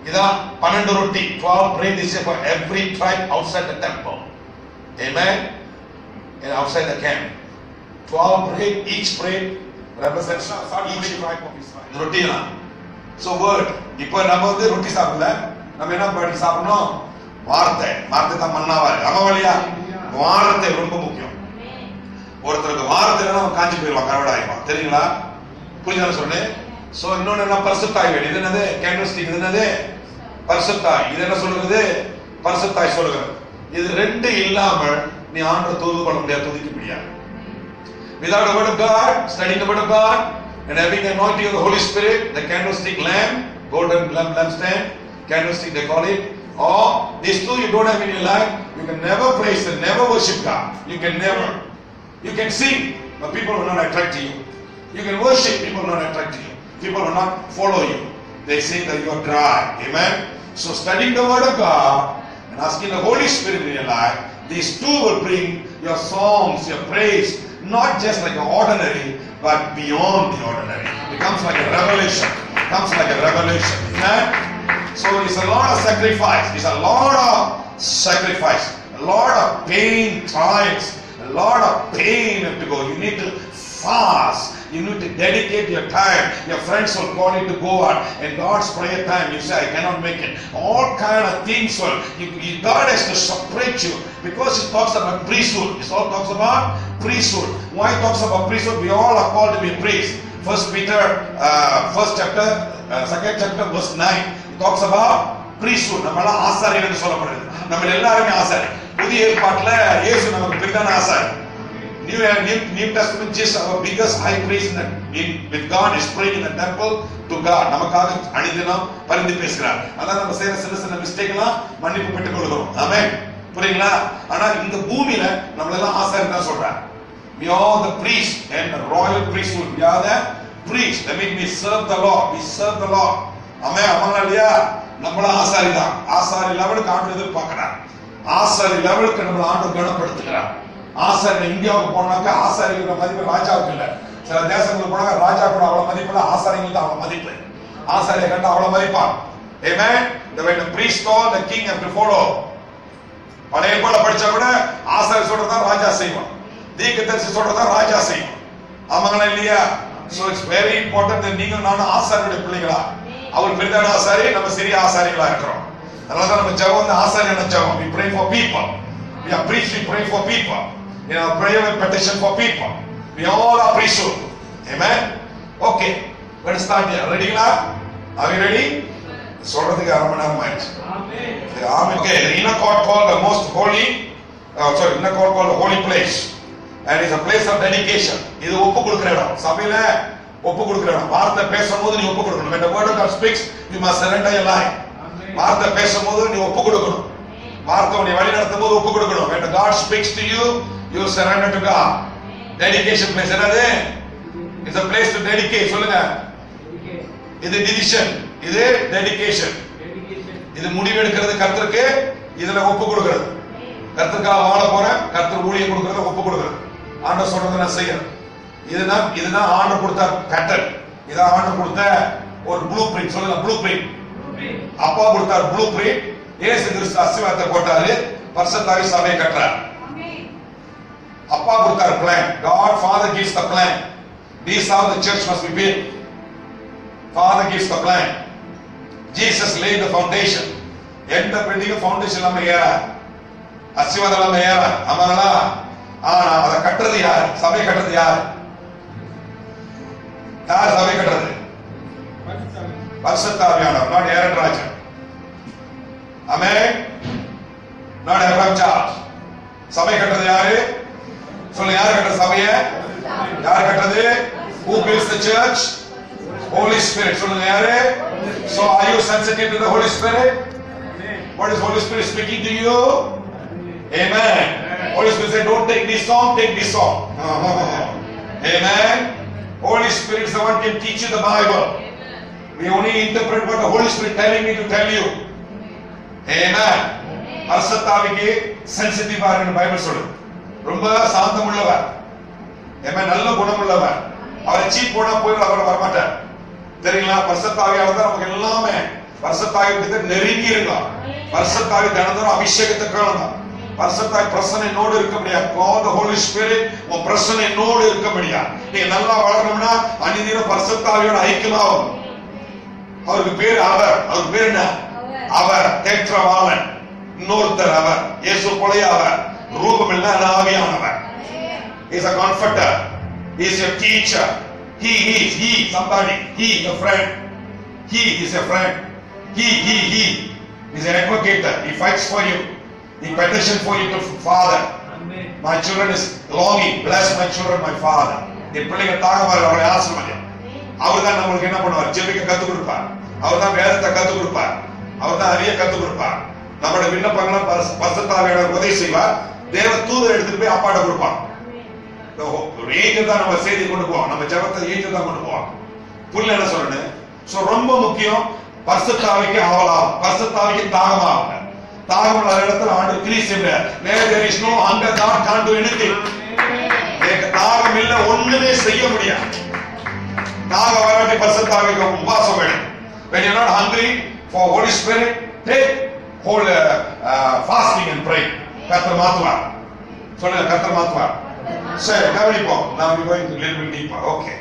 இதான் 12 ரொட்டி 12 bread is for every tribe outside the temple. Amen. And outside the camp 12 bread, each bread represents each tribe of Israel. ரொட்டினா so word. இப்போ நம்ம ரொட்டி சாப்பிடல, நம்ம என்ன பண்ணி சாப்பிடணும்? வார்த்தை தான் மன்னாவா அமவலியா. வார்த்தை ரொம்ப முக்கியம். ஒருத்தருக்கு வார்த்தை இல்லைன்னா அவன் காஞ்சி போயிடுவான், கரவடாயிடுவான். தெரியுங்களா? புரியுதா சொன்னேன். சோ இன்னொன்னு என்ன? பரிசுத்தாய் வேணும். இது என்னது? கேண்டில்ஸ்டிக். இது என்னது? பரிசுத்தாய். இது என்ன சொல்லுகிறது? பரிசுத்தாய் சொல்லுகிறது. இது ரெண்டு இல்லாமல் நீ ஆண்டவரை தொழுது பண்ண முடியாது, துதிக்க முடியாது. Without the word of God, studying the word of God, and having the anointing of the Holy Spirit, the candlestick lamp, golden lampstand, candlestick they call it, or these two you don't have in your life, you can never praise and never worship God. You can never. You can sing, but people will not attract to you. You can worship, people will not attract to you. People will not follow you. They say that you are dry. Amen. So studying the word of God and asking the Holy Spirit in your life, these two will bring your songs, your praise, not just like an ordinary, but beyond the ordinary. It becomes like a revelation. It comes like a revelation. Amen. So it's a lot of sacrifice. It's a lot of sacrifice. A lot of pain, trials. A lot of pain you have to go. You need to fast. You need to dedicate your time. Your friends will call you to go out. And God's prayer time, you say, I cannot make it. All kind of things will. God has to separate you. Because it talks about priesthood. It all talks about priesthood. Why it talks about priesthood? We all are called to be priests. First Peter, first chapter, second chapter, verse 9. It talks about priesthood. நம்மள ஆசாரியன்னு சொல்லப்படுது. நம்ம எல்லாரும் ஆசாரி. புதிய ஏற்பாட்டுல இயேசு நமக்கு பிரதான ஆசாரி. New Testament, Jesus, our biggest high priest with God is praying in the temple to God. நமக்காக அணிதினம் பரிந்து பேசுகிறார். அதான் நம்ம செய்யற சின்ன சின்ன மிஸ்டேக்லாம் மன்னிப்பு பெற்றுக் கொள்கிறோம். ஆமென். புரியுங்களா? ஆனா இந்த பூமியில நம்மள எல்லாம் ஆசாரி தான் சொல்றாங்க. We are the priest and the royal priesthood. We are the priest. That means we serve the Lord. We serve the Lord. ஆமென். ஆமாங்களா இல்லையா? நம்மள ஆசாரி தான். ஆசாரி லெவலுக்கு ஆண்டு எதிர்பார்க்கிறார். ஆசாரி லெவலுக்கு நம்மள ஆண்டு கனப்படுத்துகிறார். ஆசாரி இந்தியாவுக்கு போனாக்க ஆசாரியோட மதிப்பு ராஜாவுக்கு இல்ல. சில தேசங்களுக்கு போனாக்க ராஜா கூட அவ்வளவு மதிப்பு இல்ல, ஆசாரிகளுக்கு அவ்வளவு மதிப்பு. ஆசாரியை கண்டா அவ்வளவு மதிப்பான். Amen. When the priest told, the king have to follow. பழைய ஏற்பாடுல படிச்சா கூட ஆசாரி சொல்றதா ராஜா செய்வான், தீர்க்கதரிசி சொல்றதா ராஜா செய்வான். ஆமாங்களா இல்லையா? So it's very important that நீங்க நானும் ஆசாரியோட பிள்ளைகளா. அவர் பெரிதான ஆசாரி, நம்ம சிறிய ஆசாரிகளா இருக்கிறோம். அதனால நம்ம ஜெபம் ஆசாரியான ஜெபம். We pray for people. We are priests, we pray for people. You know, prayer and petition for people. We all are priesthood. Amen. Okay. Let's start here. Ready, la? Are we ready? சொல்றதுக்கு அரை மணி நேரம் ஆயிடுச்சு. Amen. Okay. The inner court called the most holy. Inner court called the holy place. And it's a place of dedication. இது ஒப்பு கொடுக்கிற இடம். சபையில ஒப்பு கொடுக்கிற இடம். வார்த்தை பேசும்போது நீ ஒப்பு கொடுக்கணும். When the word of God speaks, you must surrender your life. வார்த்தை பேசும்போது நீ ஒப்பு கொடுக்கணும். வார்த்தை உன்னை வழி நடத்தும் போது ஒப்பு கொடுக்கணும். When God speaks to you, you surrender to God. Dedication place என்னது? It's a place to dedicate. சொல்லுங்க. இது டிசிஷன், இது டெடிகேஷன். இது முடிவு எடுக்கிறது கர்த்தருக்கு, இதுல ஒப்பு கொடுக்கிறது. கர்த்தருக்காக வாழ போறேன், கர்த்தர் ஊழியம் கொடுக்கிறது, ஒப்பு கொடுக்கிறது. ஆண்டவர் சொல்றதை நான் செய்யறேன். இதுதான் ஆண்டவர் கொடுத்த பேட்டர்ன். இதான் ஆண்டவர் கொடுத்த ஒரு ப்ளூ பிரிண்ட். சொல்லுங்க, ப்ளூ பிரிண்ட். அப்பா கொடுத்தார் ப்ளூ பிரிண்ட். இயேசு கிறிஸ்து அஸ்திவாரத்தை போட்டாரு, பரிசுத்தாவி சபையை கட்டுறார். அப்பா கொடுத்தார் plan. God Father gives the plan. This is how the church must be built. Father gives the plan. Jesus laid the foundation. எந்த பில்டிங் ஃபவுண்டேஷன் நம்ம ஏற, அஸ்திவாரம் நம்ம ஏற. ஆமாங்களா? ஆனா அதை கட்டுறது யார்? சபை கட்டுறது யார்? யார் சபை கட்டுறது? பரிசுத்தாவியானவர். not Aaron Rajan. Amen. Not Abraham Charles. சபை கட்டுறது யாரு? சொல்லுங்க, யார் கட்டுறது சபையை? யார் கட்டுறது? Who builds the church? Holy Spirit. சொல்லுங்க, யாரு? So are you sensitive to the Holy Spirit? What is Holy Spirit speaking to you? Amen. Holy Spirit said, don't take this song, take this song. Amen. Holy Spirit is the one who can teach you the Bible. We only interpret what the Holy Spirit telling me to tell you. Amen. பரிசுத்தாவிக்கு சென்சிட்டிவா இருக்குன்னு Bible சொல்லுது. ரொம்ப சாந்தம் உள்ளவர். Amen. நல்ல குணம் உள்ளவர். அவரை cheap போனா போய் அவர் வரமாட்டார். தெரியுங்களா? பரிசுத்தாவியால தான் நமக்கு எல்லாமே. பரிசுத்தாவி கிட்ட நெருங்கி இருக்கலாம். பரிசுத்தாவி தினந்தோறும் அபிஷேகத்தை காணலாம். பரிசுத்தாவி பிரசன்ன என்னோடு இருக்க முடியாது. God the Holy Spirit உன் பிரசன்ன என்னோடு இருக்க முடியாது. நீ நல்லா வளரணும்னா அன்னிதினம் பரிசுத்தாவியோட ஐக்கியமாகும். அவருக்கு பேர் அவர். அவர் பேர் என்ன? அவர் தேற்றவாளன். இன்னொருத்தர் அவர். இயேசு போலயே அவர். ரூபமில்ல ஆவியானவர். He is a comforter. He is your teacher. He somebody. He a friend. He is a friend. He is an advocate. He fights for you. He petitions for you to Father. Amen. My children is longing. Bless my children, my Father. என் பிள்ளைகள் தாகமாக அவரை ஆசீர்வதியும். அவர் தான் நம்மளுக்கு என்ன பண்ணுவார்? ஜெபிக்க கத்துக் கொடுப்பார். அவர் தான் வேதத்தை கத்துக் கொடுப்பார். அவர் தான் அறிய கத்துக் கொடுப்பார். நம்மளுடைய விண்ணப்பங்களை பரிசுத்த ஆவியானவர் உதவி செய்வார். தேவ தூதர் எடுத்துட்டு போய் அப்பாட்ட கொடுப்பான். ஒரு ஏஞ்சல் தான் நம்ம செய்தி கொண்டு போவோம். நம்ம ஜெபத்தை ஏஞ்சல் தான் கொண்டு போவோம். புரியல என்ன சொல்லணும்? சோ ரொம்ப முக்கியம். பரிசுத்த ஆவிக்கு ஆவலாகும், பரிசுத்த ஆவிக்கு தாகமாகும். தாகம் உள்ள இடத்துல ஆண்டவர் கிரியை செய்வார். Where there is no hunger, God can't do anything. தாகம் இல்ல ஒண்ணுமே செய்ய முடியாது. தாகம் வராட்டி பரிசுத்த ஆவிக்கு உபவாசம் வேணும். When you are not hungry for Holy Spirit, take whole fasting and pray. கர்த்தர் மாத்துவார். சொல்லுங்க, கர்த்தர் மாத்துவார். சரி, கவனிப்போம். Now we going to little bit deeper. Okay.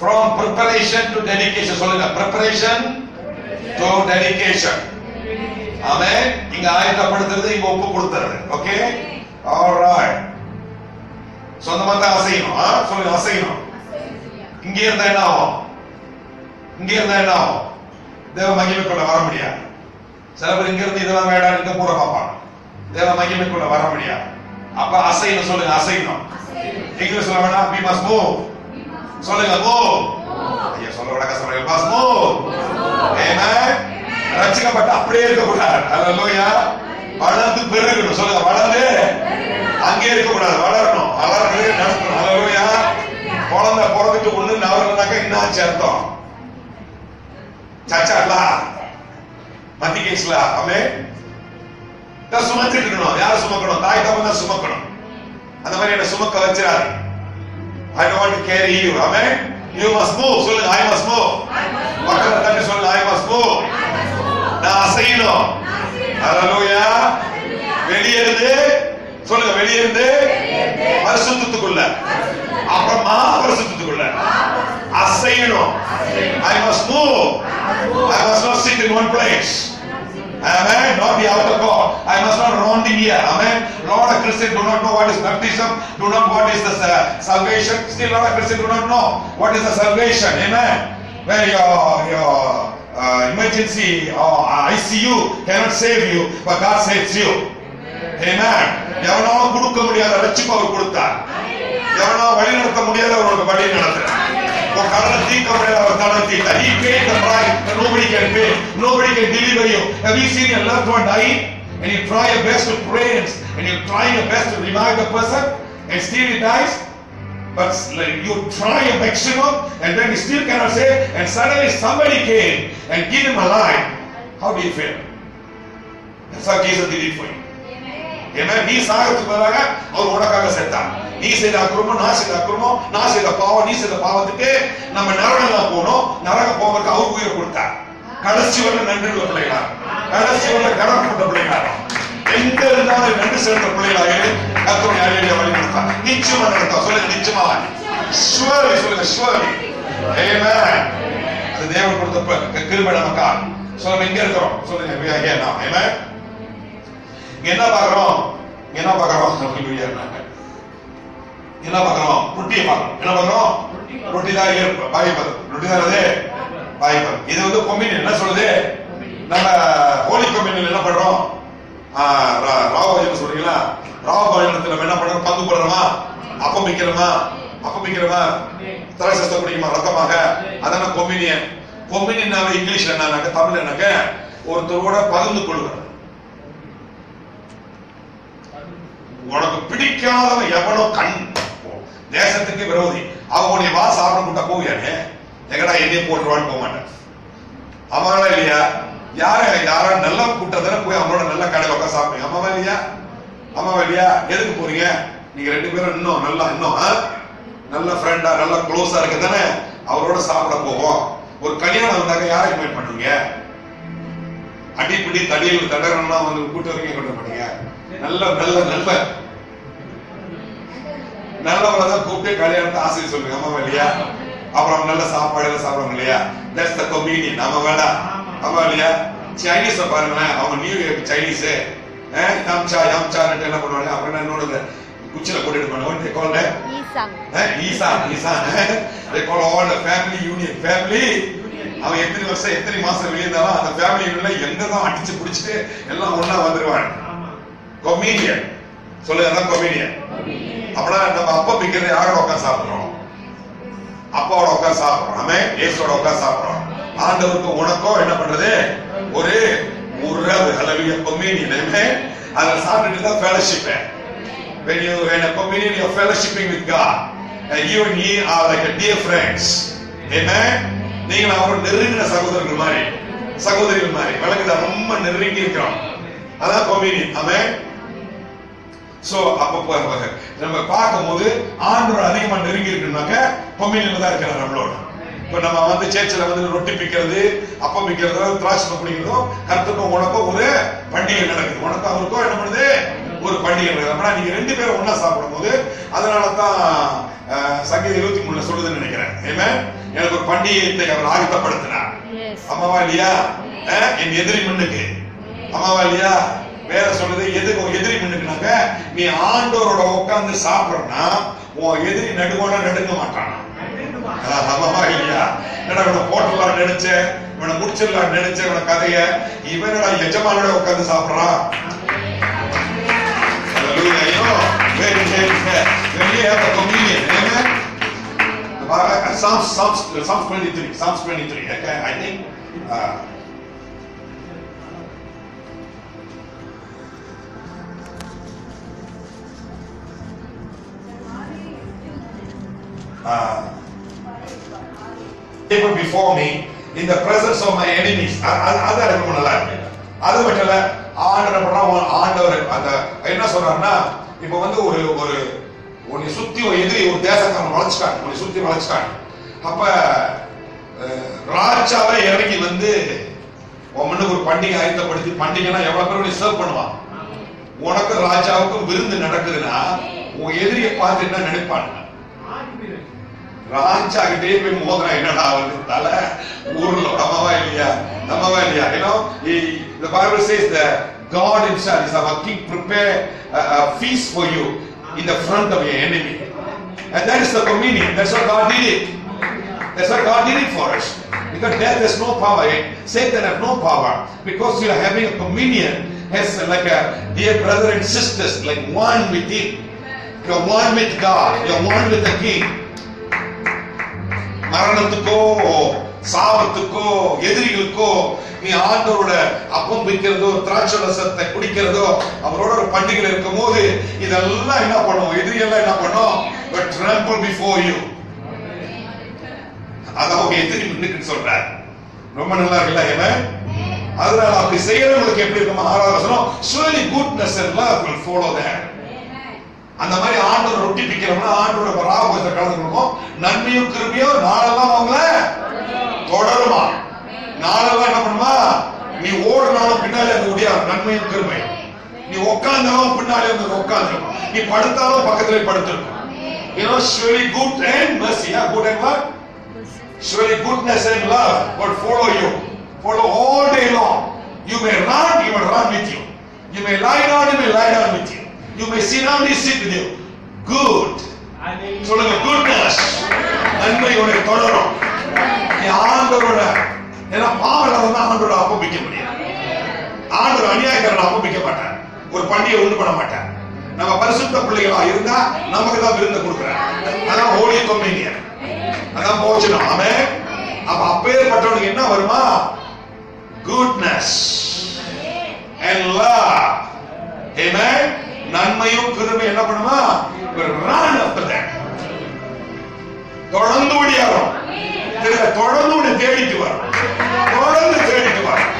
From preparation to dedication. சொல்லுங்க, preparation to dedication. ஆமென். இங்க ஆயத்தப்படுத்துறது, இங்க ஒப்பு கொடுத்துறது. Okay, all right. சொந்தமா தான் அசையணும். சொல்லுங்க, அசையணும். இங்க இருந்தா என்ன ஆகும்? இங்க இருந்தா என்ன ஆகும்? தேவ மகிமைக்குள்ள வர முடியாது. சில பேர் இங்க இருந்து இதெல்லாம் வேண்டாம் இங்க பூரா பார்ப்பாங்க. தேவ மகிமைக்குள்ள வர முடியாது. அப்ப அசையணும். சொல்லுங்க, அசையணும். இங்கிலீஷ் சொல்ல வேண்டாம். we must move. சொல்லுங்க, move. ஐயா சொல்ல விட கஷ்டமா must move. ஆமென். ரட்சிக்கப்பட்ட அப்படியே இருக்க கூடாது. ஹalleluya. வளர்ந்து பெருகணும். சொல்லுங்க, வளர்ந்து அங்கே இருக்க கூடாது. வளரணும், வளர்ந்து நடக்கணும். ஹalleluya. குழந்தை பிறந்துட்டு ஒண்ணு நவரனாக்க என்ன ஆச்சு அர்த்தம்? சச்சாலா மத்திகேஸ்ல. ஆமென். தான் சுமந்துட்டு இருக்கணும். யார் சுமக்கணும்? தாய் தகப்பன் தான் சுமக்கணும். அந்த மாதிரி என்ன சுமக்க வச்சிராரு. I don't want to carry you. Amen. You must move. சொல்லுங்க, I must move. பக்கத்துல தட்டி சொல்லுங்க, I must move. நான் அசையணும். ஹalleluya. வெளியிருந்து சொல்லுங்க, வெளியிருந்து பரிசுத்தத்துக்குள்ள, அப்புறமா பரிசுத்தத்துக்குள்ள அசையணும். I must move. I must not sit in one place. Amen. Not be out of God. I must not roam in here. Amen. Lot of Christians do not know what is baptism, do not what is the salvation. Still lot of Christians do not know what is the salvation. Amen. Where your emergency or ICU cannot save you, but God saves you. Amen. எவனாலும் கொடுக்க முடியாத ரட்சிப்பு அவர் கொடுத்தார். எவனாலும் வழி நடத்த முடியாத அவருக்கு வழி நடத்துறார். ஒரு கடனை தீர்க்க முடியாத அவர் கடனை தீர்த்தார். He paid the price that nobody can pay. Nobody can deliver you. Have you seen your loved one dying and you try your best to pray and you try your best to revive the person and still he dies? But you try your maximum and then you still cannot save, and suddenly somebody came and give him a life. How do you feel? That's how Jesus did it for you. Amen. நீ சாகிறதுக்கு பதிலாக அவர் உனக்காக செத்தார். நீ செய்த அக்கிரமம், நான் செய்த அக்கிரமம், நான் செய்த பாவம், நீ செய்த பாவத்துக்கு நம்ம நரகம் போனோம். நரகம் போவதற்கு அவர் உயிரை கொடுத்தார். கடைசி வரை நன்றி உள்ள பிள்ளைகளா, கடைசி வரை கடன் கொண்ட பிள்ளைகளா, எங்க இருந்தாலும் நன்றி செலுத்த பிள்ளைகளாக கர்த்தருடைய அடியை வழி நடத்தார். நிச்சயமா நடத்தா. சொல்லுங்க, நிச்சயமா. surely. சொல்லுங்க, surely. Amen. அது தேவன் கொடுத்த கிருபை நமக்கா. சொல்லுங்க, எங்க இருக்கிறோம்? சொல்லுங்க, we are here now. Amen. என்ன பார்க்கிறோம்? என்ன பார்க்கிறோம்? என்ன பார்க்கிறோம்? ரொட்டியை பார்க்கிறோம். என்ன பார்க்கிறோம்? ரொட்டி தான் பைபிள். ரொட்டி தான் அது பைபிள். இது வந்து கொம்யூனியன். என்ன சொல்லுது? நம்ம ஹோலி கொம்யூனியன் என்ன பண்றோம்? ராவபோஜனம் சொல்றீங்களா? ராவபோஜனத்துல நம்ம என்ன பண்றோம்? பங்கு போடுறோமா? அப்பம் வைக்கிறோமா? அப்பம் வைக்கிறோமா? திராட்சை குடிக்குமா ரத்தமாக? அதான கொம்யூனியன். கொம்யூனியன் இங்கிலீஷ்ல என்னன்னாக்க, தமிழ் என்னக்க, ஒருத்தரோட பகிர்ந்து கொள்வது. உனக்கு பிடிக்காதவன் எவனோ தேசத்துக்கு விரோதி, அவனுடைய வா சாப்பிட கூட்ட போவியானே, எங்கடா என்னைய போட்டுருவான்னு போக மாட்டேன். அவங்களா இல்லையா? யாரா நல்ல கூட்டத்துல போய் அவங்களோட நல்ல கடையில் உட்காந்து சாப்பிடுங்க. அம்மாவா இல்லையா? அம்மாவா இல்லையா? எதுக்கு போறீங்க? நீங்க ரெண்டு பேரும் இன்னும் நல்ல ஃப்ரெண்டா, நல்ல க்ளோஸா இருக்கு தானே, அவரோட சாப்பிட போவோம். ஒரு கல்யாணம் வந்தாக்க யாரை இன்வைட் பண்ணுவீங்க? அடிப்பிடி தடியில் தடரம்னா வந்து கூட்ட வரைக்கும் கொண்டு மாட்டீங்க. நல்லவங்களதான் கூப்பிட்டு கல்யாணத்தை ஆசை சொல்லுங்க. அம்மா இல்லையா? அப்புறம் நல்ல சாப்பாடு எல்லாம் சாப்பிடுவாங்க இல்லையா? That's the communion. நம்ம வேண்டாம். அம்மா இல்லையா? சைனீஸ் பாருங்களேன், அவங்க நியூ இயர் சைனீஸ் யாம்சா என்ன பண்ணுவாங்க? அப்புறம் என்னோட குச்சில போட்டுட்டு பண்ணுவாங்க. they call that Eshan. they call all the family union. அவன் எத்தனை வருஷம் எத்தனை மாசம் வெளியே இருந்தாலும் அந்த ஃபேமிலி யூனியன்ல எங்கதான் அடிச்சு பிடிச்சிட்டு எல்லாம் ஒண்ணா வந்துருவாங்க. communion. சொல்லுங்க என்ன communion? அப்பனா நம்ம அப்பம் பிக்கிறது யாரோட உட்கார்ந்து சாப்பிடுறோம்? அப்பாவோட உட்கார்ந்து சாப்பிடுறோம். ஆமென். இயேசுவோட உட்கார்ந்து சாப்பிடுறோம். ஆண்டவருக்கு உனக்கோ என்ன பண்றது? ஒரு உறவு. ஹalleluya, communion. ஆமென். அத சாப்பிட்டுட்டு தான் fellowship. When a communion, you are fellowshipping with God. And you and he are like a dear friends. Amen. நீங்க அவரோட நெருங்கின சகோதரர்கள் மாதிரி, சகோதரிகள் மாதிரி. வழக்குல ரொம்ப நெருங்கி இருக்கிறோம். அதான் communion. ஆமென். சோ அப்ப நம்ம பார்க்கும்போது ஆண்டவர் அதிகமா நெருங்கி இருக்குனாக்க communionல தான் இருக்கிறார் நம்மளோட. இப்ப நம்ம வந்து சர்ச்சில் வந்து ரொட்டி பிக்கிறது, அப்பம் பிக்கிறது, திராட்சை குடிக்கிறதோ கர்த்தருக்கும் உனக்கும் ஒரு பண்டிகை நடக்குது. உனக்கும் அவருக்கும் என்ன பண்ணுது? ஒரு பண்டிகை நடக்குது. அப்படின்னா நீங்க ரெண்டு பேரும் ஒன்னா சாப்பிடும் போது அதனாலதான் சங்கீதம் 23 சொல்லுதுன்னு நினைக்கிறேன். ஆமென். எனக்கு ஒரு பண்டிகையை அவர் ஆயத்தப்படுத்தினார். அம்மாவா இல்லையா? என் எதிரி மண்ணுக்கு அம்மாவா இல்லையா? வேற சொல்லுது எதிரி மண்ணுக்குனாக்க நீ ஆண்டவரோட உட்கார்ந்து சாப்பிடறனா உன் எதிரி நடுவோட நடுங்க மாட்டானா? அம்மாவா இல்லையா? இவனை போட்டலாம் நினைச்சேன், இவனை முடிச்சிடலாம் நினைச்சேன், இவனை கதைய இவனோட எஜமானோட உட்கார்ந்து சாப்பிடறான். Psalms 23. Okay, I think table before me in the presence of my enemies. அது ரொம்ப நல்லா இருக்கு. அது மட்டும் இல்ல, ஆண்டவர் அந்த என்ன சொல்றாருன்னா, இப்ப வந்து ஒரு உன்னை சுத்தி ஒரு எதிரி ஒரு தேசக்காரன் வளைச்சுட்டாங்க, உன்னை சுத்தி வளைச்சுட்டாங்க. அப்ப ராஜாவை இறங்கி வந்து உன் ஒரு பண்டிகை ஆயத்தப்படுத்தி, பண்டிகைனா எவ்வளவு பேர் உன்னை சர்வ் பண்ணுவான். உனக்கு ராஜாவுக்கும் விருந்து நடக்குதுன்னா உன் எதிரியை பார்த்து என்ன நினைப்பாங்க? ராஜா கிட்டே போய் மோதிரா என்னடா அவருக்கு தலை ஊர்ல. நம்மவா இல்லையா? நம்மவா இல்லையா? You know, the Bible says that God himself is our king, prepare a feast for you in the front of your enemy. And that is the communion. That's what God did it. That's what God did it for us. Because death has no power, Satan has no power. Because you are having a communion as like a dear brother and sisters, like one with him. You are one with God. You are one with the king. மரணத்துக்கோ சாவத்துக்கோ எதிரிகளுக்கோ நீ ஆண்டவரோட அப்பம் பிக்கிறதோ திராட்சை ரசத்தை குடிக்கிறதோ அவரோட ஒரு பண்டிகையில் இருக்கும் போது இதெல்லாம் என்ன பண்ணும்? எதிரி எல்லாம் என்ன பண்ணும்? But tremble before you. அதான் எதிரி முன்னுக்கு சொல்றார். ரொம்ப நல்லா இருக்குல்ல? அதனால அப்படி செய்யறவங்களுக்கு எப்படி இருக்கும்? 6வது வசனம், surely goodness and love will follow them. அந்த மாதிரி ஆண்டவர் ரொட்டி பிக்கிறோம்னா ஆண்டோட ராபத்தை கலந்துக்கணும். நன்மையும் கிருபையும் நாளெல்லாம் அவங்கள தொடருமா? நாளெல்லாம் என்ன பண்ணுமா? நீ ஓடுனாலும் பின்னாலே அந்த ஓடியா நன்மையும் கிருபை. நீ உட்கார்ந்தாலும் பின்னாலே வந்து உட்கார்ந்துருக்கும். நீ படுத்தாலும் பக்கத்திலே படுத்திருக்கும். You know, surely good and mercy. Yeah, good and what? Surely goodness and love will follow you. Follow all day long. You may run, he will run with you. You may lie down, he may lie down with you. You may sit down, he sit with you. Good. சொல்லுங்க, goodness. நன்மை உனக்கு தொடரும். நீ ஆண்டவரோட, ஏன்னா பாவல வந்து ஆண்டவரோட அப்பம்பிக்க முடியாது. ஆண்டவர் அநியாயக்காரன் அப்பம்பிக்க மாட்டார். ஒரு பண்டிகை உண்டு பண்ண மாட்டார். நம்ம பரிசுத்த பிள்ளைகளா இருந்தா நமக்கு தான் விருந்து கொடுக்கிறார். அதான் ஹோலி கம்யூனியன். அதான் போஜனம். ஆமென். அப்ப அப்பேற்பட்டவனுக்கு என்ன வருமா? Goodness and love. Amen. நன்மையும் கிருபை என்ன பண்ணுமா? run after that. தொடர்ந்து ஓடியாரும். தொடர்ந்து தேடிட்டு வரும். தொடர்ந்து தேடிட்டு வரும்.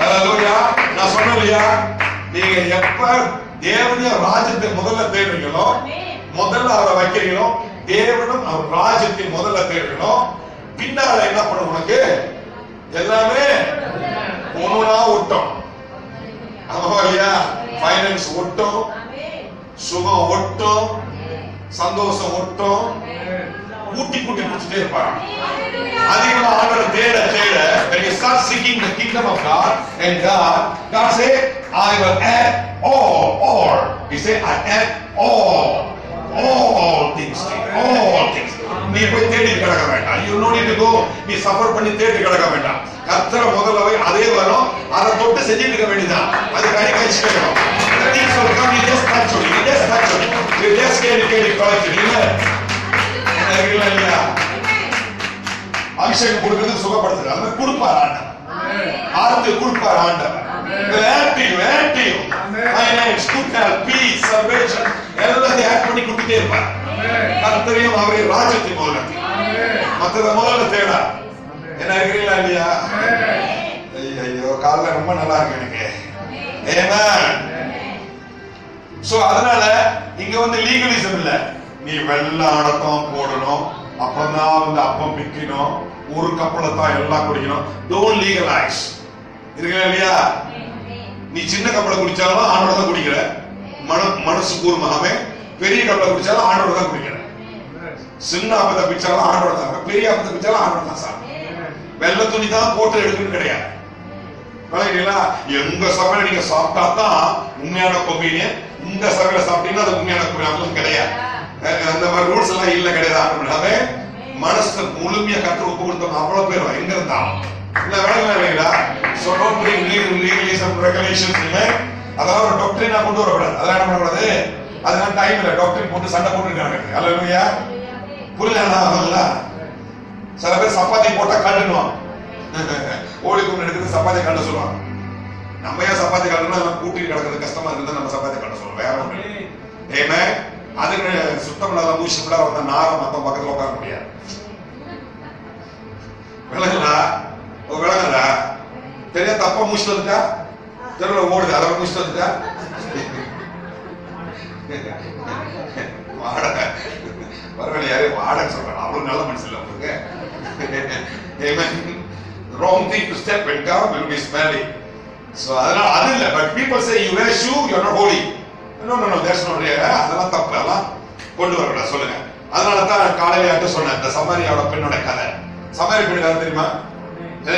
ஹalleluya. நான் சொன்னலையா, நீங்க எப்ப தேவனுடைய ராஜ்யத்தை முதல்ல தேடுறீங்களோ, முதல்ல அவரை வைக்கிறீங்களோ, தேவனும் அவர் ராஜ்யத்தை முதல்ல தேடுறீங்களோ, பின்னால என்ன பண்ணும்? உனக்கு எல்லாமே ஒண்ணுனா ஒட்டும். ஆமா இல்லையா? ஃபைனான்ஸ் ஒட்டும், சுகம் ஒட்டும், சந்தோஷம் ஒட்டும், கூட்டி கூட்டி பிடிச்சிட்டே இருப்பாங்க. அதிகமா ஆண்டவரை தேட தேட, when you start seeking the kingdom of God and God say, I will add all. He say, I add all things to you, all things. நீ போய் தேடி கிடக்க வேண்டாம். you no need to go. நீ சஃபர் பண்ணி தேடி கிடக்க வேண்டாம். கர்த்தரை முதல்ல அதே வரும், அதை தொட்டு செஞ்சுட்டு இருக்க வேண்டியதான். அது கை கழிச்சு வைக்கணும். The things will come, you just touch it. You just touch it. You just get it correct. இல்லையா? அபிஷேகம் கொடுக்கிறது சுகப்படுத்துறது. அது கொடுப்பார் ஆண்டவர். ஆர்த்தி கொடுப்பார் ஆண்டவர். Finance, good health, peace, salvation, எல்லாத்தையும் ஆட் பண்ணி கொடுத்துட்டே இருப்பார். கர்த்தரையும் அவரை ராஜ்யத்தையும் முதல்ல மற்றத முதல்ல தேடா. என்ன இருக்கிறீங்களா இல்லையா? ஐயோ காலைல ரொம்ப நல்லா இருக்கு எனக்கு. ஏன்னா சோ அதனால இங்க வந்து லீகலிசம் இல்ல. நீ வெள்ள அடக்கம் போடணும், அப்பதான் அப்பம் பிக்கணும், ஒரு கப்பலை தான் எல்லாம் குடிக்கணும். Don't legalise. இருக்கா இல்லையா? நீ சின்ன கப்பலை குடிச்சாலும் ஆண்டோட தான் குடிக்கிற. மனசு கூர்மாவே பெரிய கப்பலை குடிச்சாலும் ஆண்டோட தான் குடிக்கிற. சின்ன அப்பத்தை பிச்சாலும் ஆண்டோட தான், பெரிய அப்பத்தை பிச்சாலும் ஆண்டோட தான் சாப்பிடும். வெள்ளை துணி தான் போட்டு எடுக்கணும் கிடையாது. எங்க சபையில நீங்க சாப்பிட்டா தான் உண்மையான கொம்பீனியன், இந்த சபையில சாப்பிட்டீங்கன்னா அது உண்மையான கொம்பீனியன் கிடையாது. அந்த மாதிரி ரூல்ஸ் எல்லாம் இல்ல கிடையாது. மனசு முழுமையா கற்று ஒப்பு கொடுத்தோம் அவ்வளவு பேரும் எங்க இருந்தாலும் இல்ல வேலைங்களா. So don't bring legalism regulations. அதாவது ஒரு டாக்டரினா கொண்டு வரக்கூடாது. அதெல்லாம் என்ன பண்ணக்கூடாது. அதனால டைம் இல்ல. டாக்டரின் போட்டு சண்டை போட்டுருக்காங்க. அல்லேலூயா. புரியல. சில பேர் சப்பாத்தி போட்டா கட்டணும். ஓடிக்கு எடுக்கிறது சப்பாத்தி கட்ட சொல்லுவாங்க. நம்ம ஏன் சப்பாத்தி கட்டணும்? கூட்டி கிடக்கிறது கஷ்டமா இருந்தா நம்ம சப்பாத்தி கட்ட சொல்லுவோம். வேற ஒண்ணு ஏமே அதுக்கு சுத்தம் இல்லாத மூச்சு கூட வந்த நார மத்த பக்கத்துல உட்கார முடியாது. விளங்குதா? விளங்குதா? பெரிய தப்பா மூச்சு வந்துட்டா தெருவில் ஓடுது. அதை மூச்சு வந்துட்டா வாடகை பரவாயில்ல. யாரையும் வாடகை சொல்றாங்க. அவ்வளவு நல்ல மனுஷன் இல்ல உங்களுக்கு. Wrong thing to step when God will be smelling. So அதனால அது இல்ல. But people say you wear shoe, you are not holy. No, that's not real. அதெல்லாம் தப்பு. எல்லாம் கொண்டு வரக்கூட சொல்லுங்க. அதனால தான் காலையில யார்ட்ட சொன்னேன், இந்த சமாரியோட பெண்ணோட கதை. சமாரி பெண்ணு கதை தெரியுமா?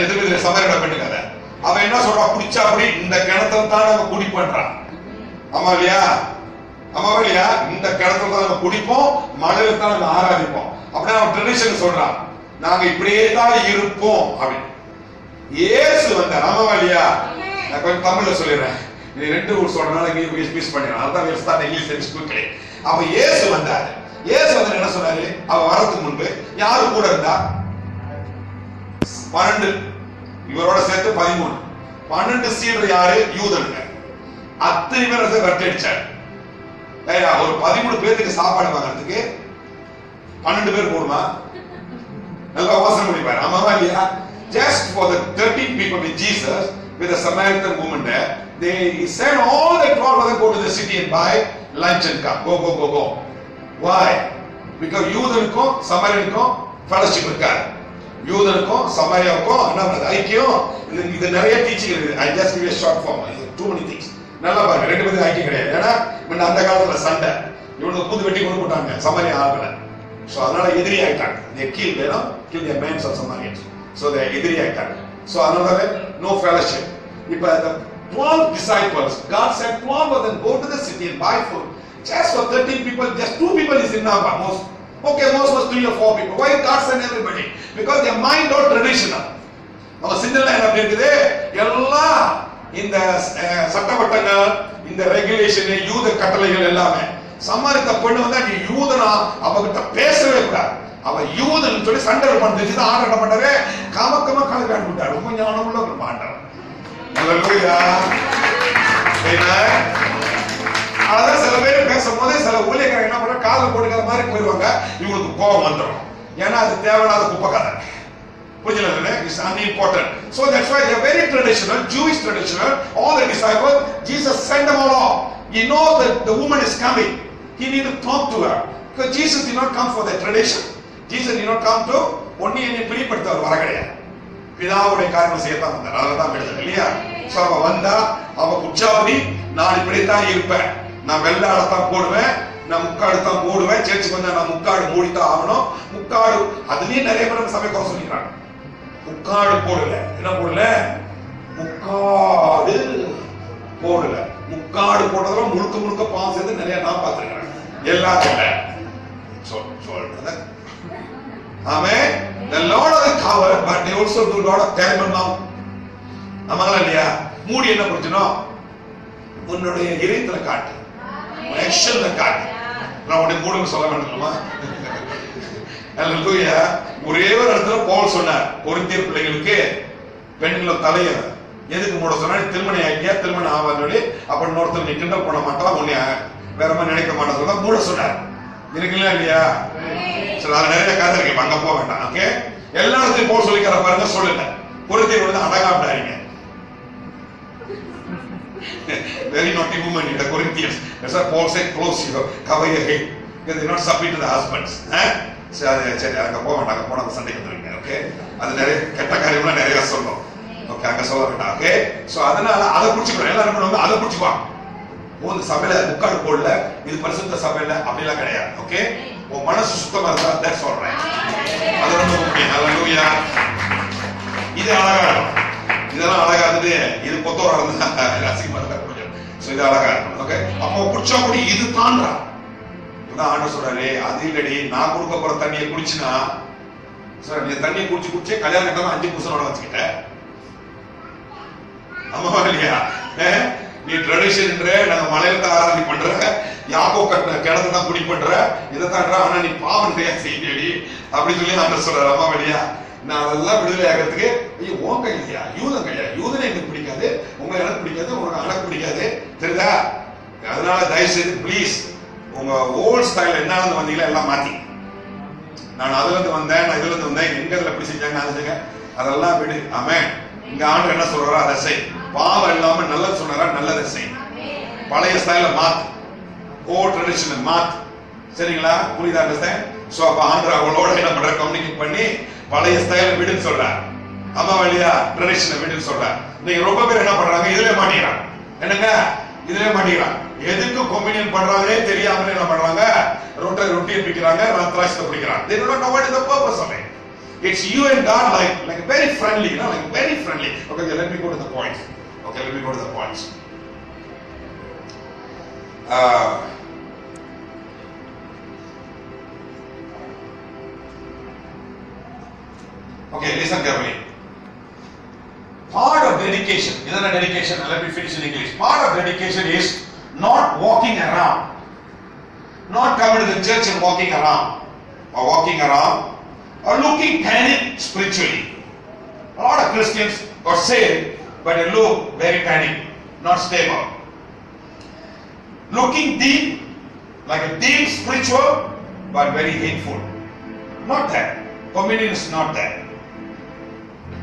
எதுக்கு சமாரியோட பெண்ணு கதை? அவன் என்ன சொல்றா? குடிச்சா அப்படி இந்த கிணத்துல தான் நம்ம குடிப்போன்றான். ஆமா இல்லையா? ஆமா இல்லையா? இந்த கிணத்துல தான் நம்ம குடிப்போம், மழையில தான் நம்ம ஆராதிப்போம். அப்படின்னா அவன் ட்ரெடிஷன் சொல்றான், நாங்க இப்படியே தான் இருப்போம் அப்படின்னு. இயேசு வந்தார். ஆமா இல்லையா? நான் கொஞ்சம் தமிழ்ல சொல்லிடுறேன். இது ரெண்டு ஊர் சொல்றதுனால இங்கிலீஷ் மிஸ் பண்ணிடுறேன். அதான் இங்கிலீஷ் தெரிஞ்சு குயிக்லி. அப்ப இயேசு வந்தார். இயேசு வந்து என்ன சொன்னாரு? அவ வரதுக்கு முன்பு யாரு கூட இருந்தா? 12. இவரோட சேர்த்து 13. 12 சீடர் யாரு? யூதனுங்க. அத்தனை பேர் வெட்டடிச்சார். ஒரு 13 பேருக்கு சாப்பாடு வாங்குறதுக்கு 12 பேர் போடுமா? நல்லா யோசனை பண்ணி பாரு. ஆமாவா இல்லையா? Just for the 13 people with Jesus, with a Samaritan woman there, they said all the 12 of them go to the city and buy lunch and come. Go. Why? Because யூதனுக்கும் சமாரியனுக்கும் fellowship இருக்காது. யூதனுக்கும் சமாரியாவுக்கும் என்ன ஐக்கியம். இது நிறைய டீச்சிங் இருக்குது. I just give you a short form. Too many things. நல்லா பாருங்க. ரெண்டு பேருக்கு ஐக்கியம் கிடையாது. ஏன்னா அந்த காலத்துல சண்டை. இவனுக்கு புது வெட்டி கொண்டு போட்டாங்க சமாரியா ஆளுங்களை. So அதனால எதிரி ஆயிட்டாங்க. They killed, kill their men of Samaritans. So they எதிரி ஆயிட்டாங்க. So அதனால no fellowship. இப்ப the 12 disciples, God said 12 of them go to the city and buy food. Just for 13 people, just 2 people is enough. Most was 3 or 4 people. Why God send everybody? Because their mind are traditional. நம்ம சிந்தனை என்ன இருக்குது? எல்லாம் இந்த சட்டவட்டங்கள், இந்த regulation, யூத கட்டளைகள் எல்லாமே. சமாரித்த பெண்ணு வந்தா நீ யூதனா அவகிட்ட பேசவே கூடாது. அவ யூதன் சொல்லி சண்டை பண்ணிச்சு தான் ஆர்டர் பண்ணவே காமக்கமா கலக்க அனுப்பிட்டார். ரொம்ப ஞானம் உள்ள ஒரு பாண்டவர். அதான் சில பேர் பேசும்போது சில ஊழியர்கள் என்ன பண்ற கால போடுக்கிற மாதிரி போயிடுவாங்க. இவங்களுக்கு கோபம் வந்துடும். ஏன்னா அது தேவையில்லாத குப்பை கதை. புரியல? It's unimportant. So that's why they are very traditional, Jewish traditional. All the disciples, Jesus sent them all off. He knows that the woman is coming. He need to talk to her. Because Jesus did not come for the tradition. Jesus did not come to only any பிரியப்படுத்தவர் வர கிடையாது. பிதாவுடைய காரியம் செய்யத்தான் வந்தார். அதெல்லாம் எழுதுது இல்லையா? So அவ வந்தா அவ உச்சாபடி நான் இப்படித்தான் இருப்பேன், நான் வெள்ளாடத்தான் போடுவேன், நான் முக்காடு தான் போடுவேன், சேர்ச்சுக்கு வந்தா நான் முக்காடு மூடித்தான் ஆகணும். முக்காடு அதுலயும் நிறைய பேர் சபை குறை சொல்லிக்கிறாங்க. முக்காடு போடல. என்ன போடல? முக்காடு போடல. முக்காடு போட்டதுல முழுக்க பாவம் சேர்ந்து நிறைய நான் பார்த்திருக்கிறேன். எல்லாத்தையும் சொல்றது Amen. The Lord of the cover, but they also do Lord of terrible now. ஆமாங்களா இல்லையா? மூடி என்ன புரிஞ்சுனோம்? உன்னுடைய இதயத்துல காட்டு, ஆக்ஷன்ல காட்டு. நான் உன்னை மூடுன்னு சொல்ல வேண்டாமா? அல்லேலூயா. ஒரே ஒரு இடத்துல பவுல் சொன்னார், கொரிந்தியர் பிள்ளைகளுக்கு பெண்களோட தலையை எதுக்கு மூட சொன்னா, திருமணம் ஆகியா திருமணம் ஆவாது, அப்ப இன்னொருத்தர் நீ கிண்டல் பண்ண மாட்டான், உன்னை வேற மாதிரி நினைக்க மாட்டான் சொல்ல மூட சொன்னார். இருக்குங்களா இல்லையா? சரி, அதுல நிறைய கதை இருக்கு, அங்க போக வேண்டாம். ஓகே, எல்லா இடத்துலயும் போக சொல்லிக்கிற பாருங்க, சொல்லுங்க. கொரிந்தியர் வந்து அடங்காமடாதீங்க. Very naughty woman in the Corinthians. That's why Paul said, close your cover your head, because they not submit to the husbands. சரி, அங்க போக வேண்டாம், அங்க போன சண்டைக்கு வந்துருங்க. ஓகே, அது நிறைய கெட்ட காரியம்லாம் நிறைய சொல்லும். ஓகே, அங்க சொல்ல வேண்டாம். ஓகே, சோ அதனால அதை புடிச்சுக்கணும். எல்லாரும் பண்ணுவாங்க, அதை புடிச்சுக்குவாங்க. இந்த சபையில முக்காடு போடல, இது பரிசுத்த சபையில அப்படிலாம் கிடையாது. ஓகே, உன் மனசு சுத்தமா இருந்தா that's all right. அது ரொம்ப முக்கியம். ஹல்லேலூயா. இது அழகா இருக்கும், இதெல்லாம் அழகா இருந்தது. இது பொத்தோரா இருந்தா அசிங்கமா இருந்தா கொஞ்சம். சோ இது அழகா இருக்கும். ஓகே, அப்போ குடிச்சா கூட இது தாண்டா. இதான் ஆண்டவர் சொல்றாரு, அது இல்லடி, நான் கொடுக்க போற தண்ணியை குடிச்சினா, சார் நீ தண்ணியை குடிச்சே கல்யாணம் கட்டலாம் 5 புருஷனோட வச்சுக்கிட்ட. ஆமா இல்லையா? நீ ட்ரெடிஷன்ன்ற, நாங்க மலையில ஆராதனை பண்ற, யாக்கோ கட்டின கிணத்து தான் குடி பண்ற, இதை தாண்டா. ஆனா நீ பாவம் நிறைய செய்யடி அப்படின்னு சொல்லி ஆண்டவர் சொல்றாரு. அம்மா இல்லையா? நான் அதெல்லாம் விடுதலை ஆகிறதுக்கு ஐயோ உன் கையிலையா? யூதன் கையா? யூதனை எனக்கு பிடிக்காது, உங்களை எனக்கு பிடிக்காது, உனக்கு எனக்கு பிடிக்காது, தெரியுதா? அதனால தயவு செய்து ப்ளீஸ் உங்க ஓல்ட் ஸ்டைல் என்ன வந்தீங்களா எல்லாம் மாத்தி. நான் அதுல இருந்து வந்தேன், நான் இதுல இருந்து வந்தேன், எங்க இதுல எப்படி செஞ்சாங்க அதுங்க அதெல்லாம் விடு. ஆமென். இங்க ஆண்டவர் என்ன சொல்றாரோ அதை செய். பாவம் இல்லாம நல்லது சொன்னாரா நல்லதை செய். பழைய ஸ்டைல மாத்து, ஓல்ட் ட்ரெடிஷனை மாத்து. சரிங்களா? புரியுதா? அண்டர்ஸ்டாண்ட்? சோ அப்ப ஆண்டவர் அவங்களோட என்ன பண்ற, கம்யூனிகேட் பண்ணி பழைய ஸ்டைல விடுன்னு சொல்றார். ஆமா இல்லையா? ட்ரெடிஷனை விடுன்னு சொல்றார். நீங்க ரொம்ப பேர் என்ன பண்றாங்க, இதுல மாட்டிக்கிறாங்க. என்னங்க, இதுல மாட்டிக்கிறாங்க. எதுக்கு கம்யூனியன் பண்றாங்கன்னே தெரியாமலே என்ன பண்றாங்க, ரொட்டியை பிடிக்கிறாங்க, திராட்சை பிடிக்கிறாங்க. They do not know what is the purpose of it. It's you and God like very friendly, you know, like very friendly. Okay, let me go to the point. Okay, let me go to the points. Okay, listen carefully. Part of dedication, isn't a dedication? Let me finish in English. Part of dedication is not walking around, not coming to the church and walking around, or looking panic spiritually. A lot of Christians are saved, but they look very panic, not stable. Looking deep, like a deep spiritual, but very hateful. Not that. Communion is not that.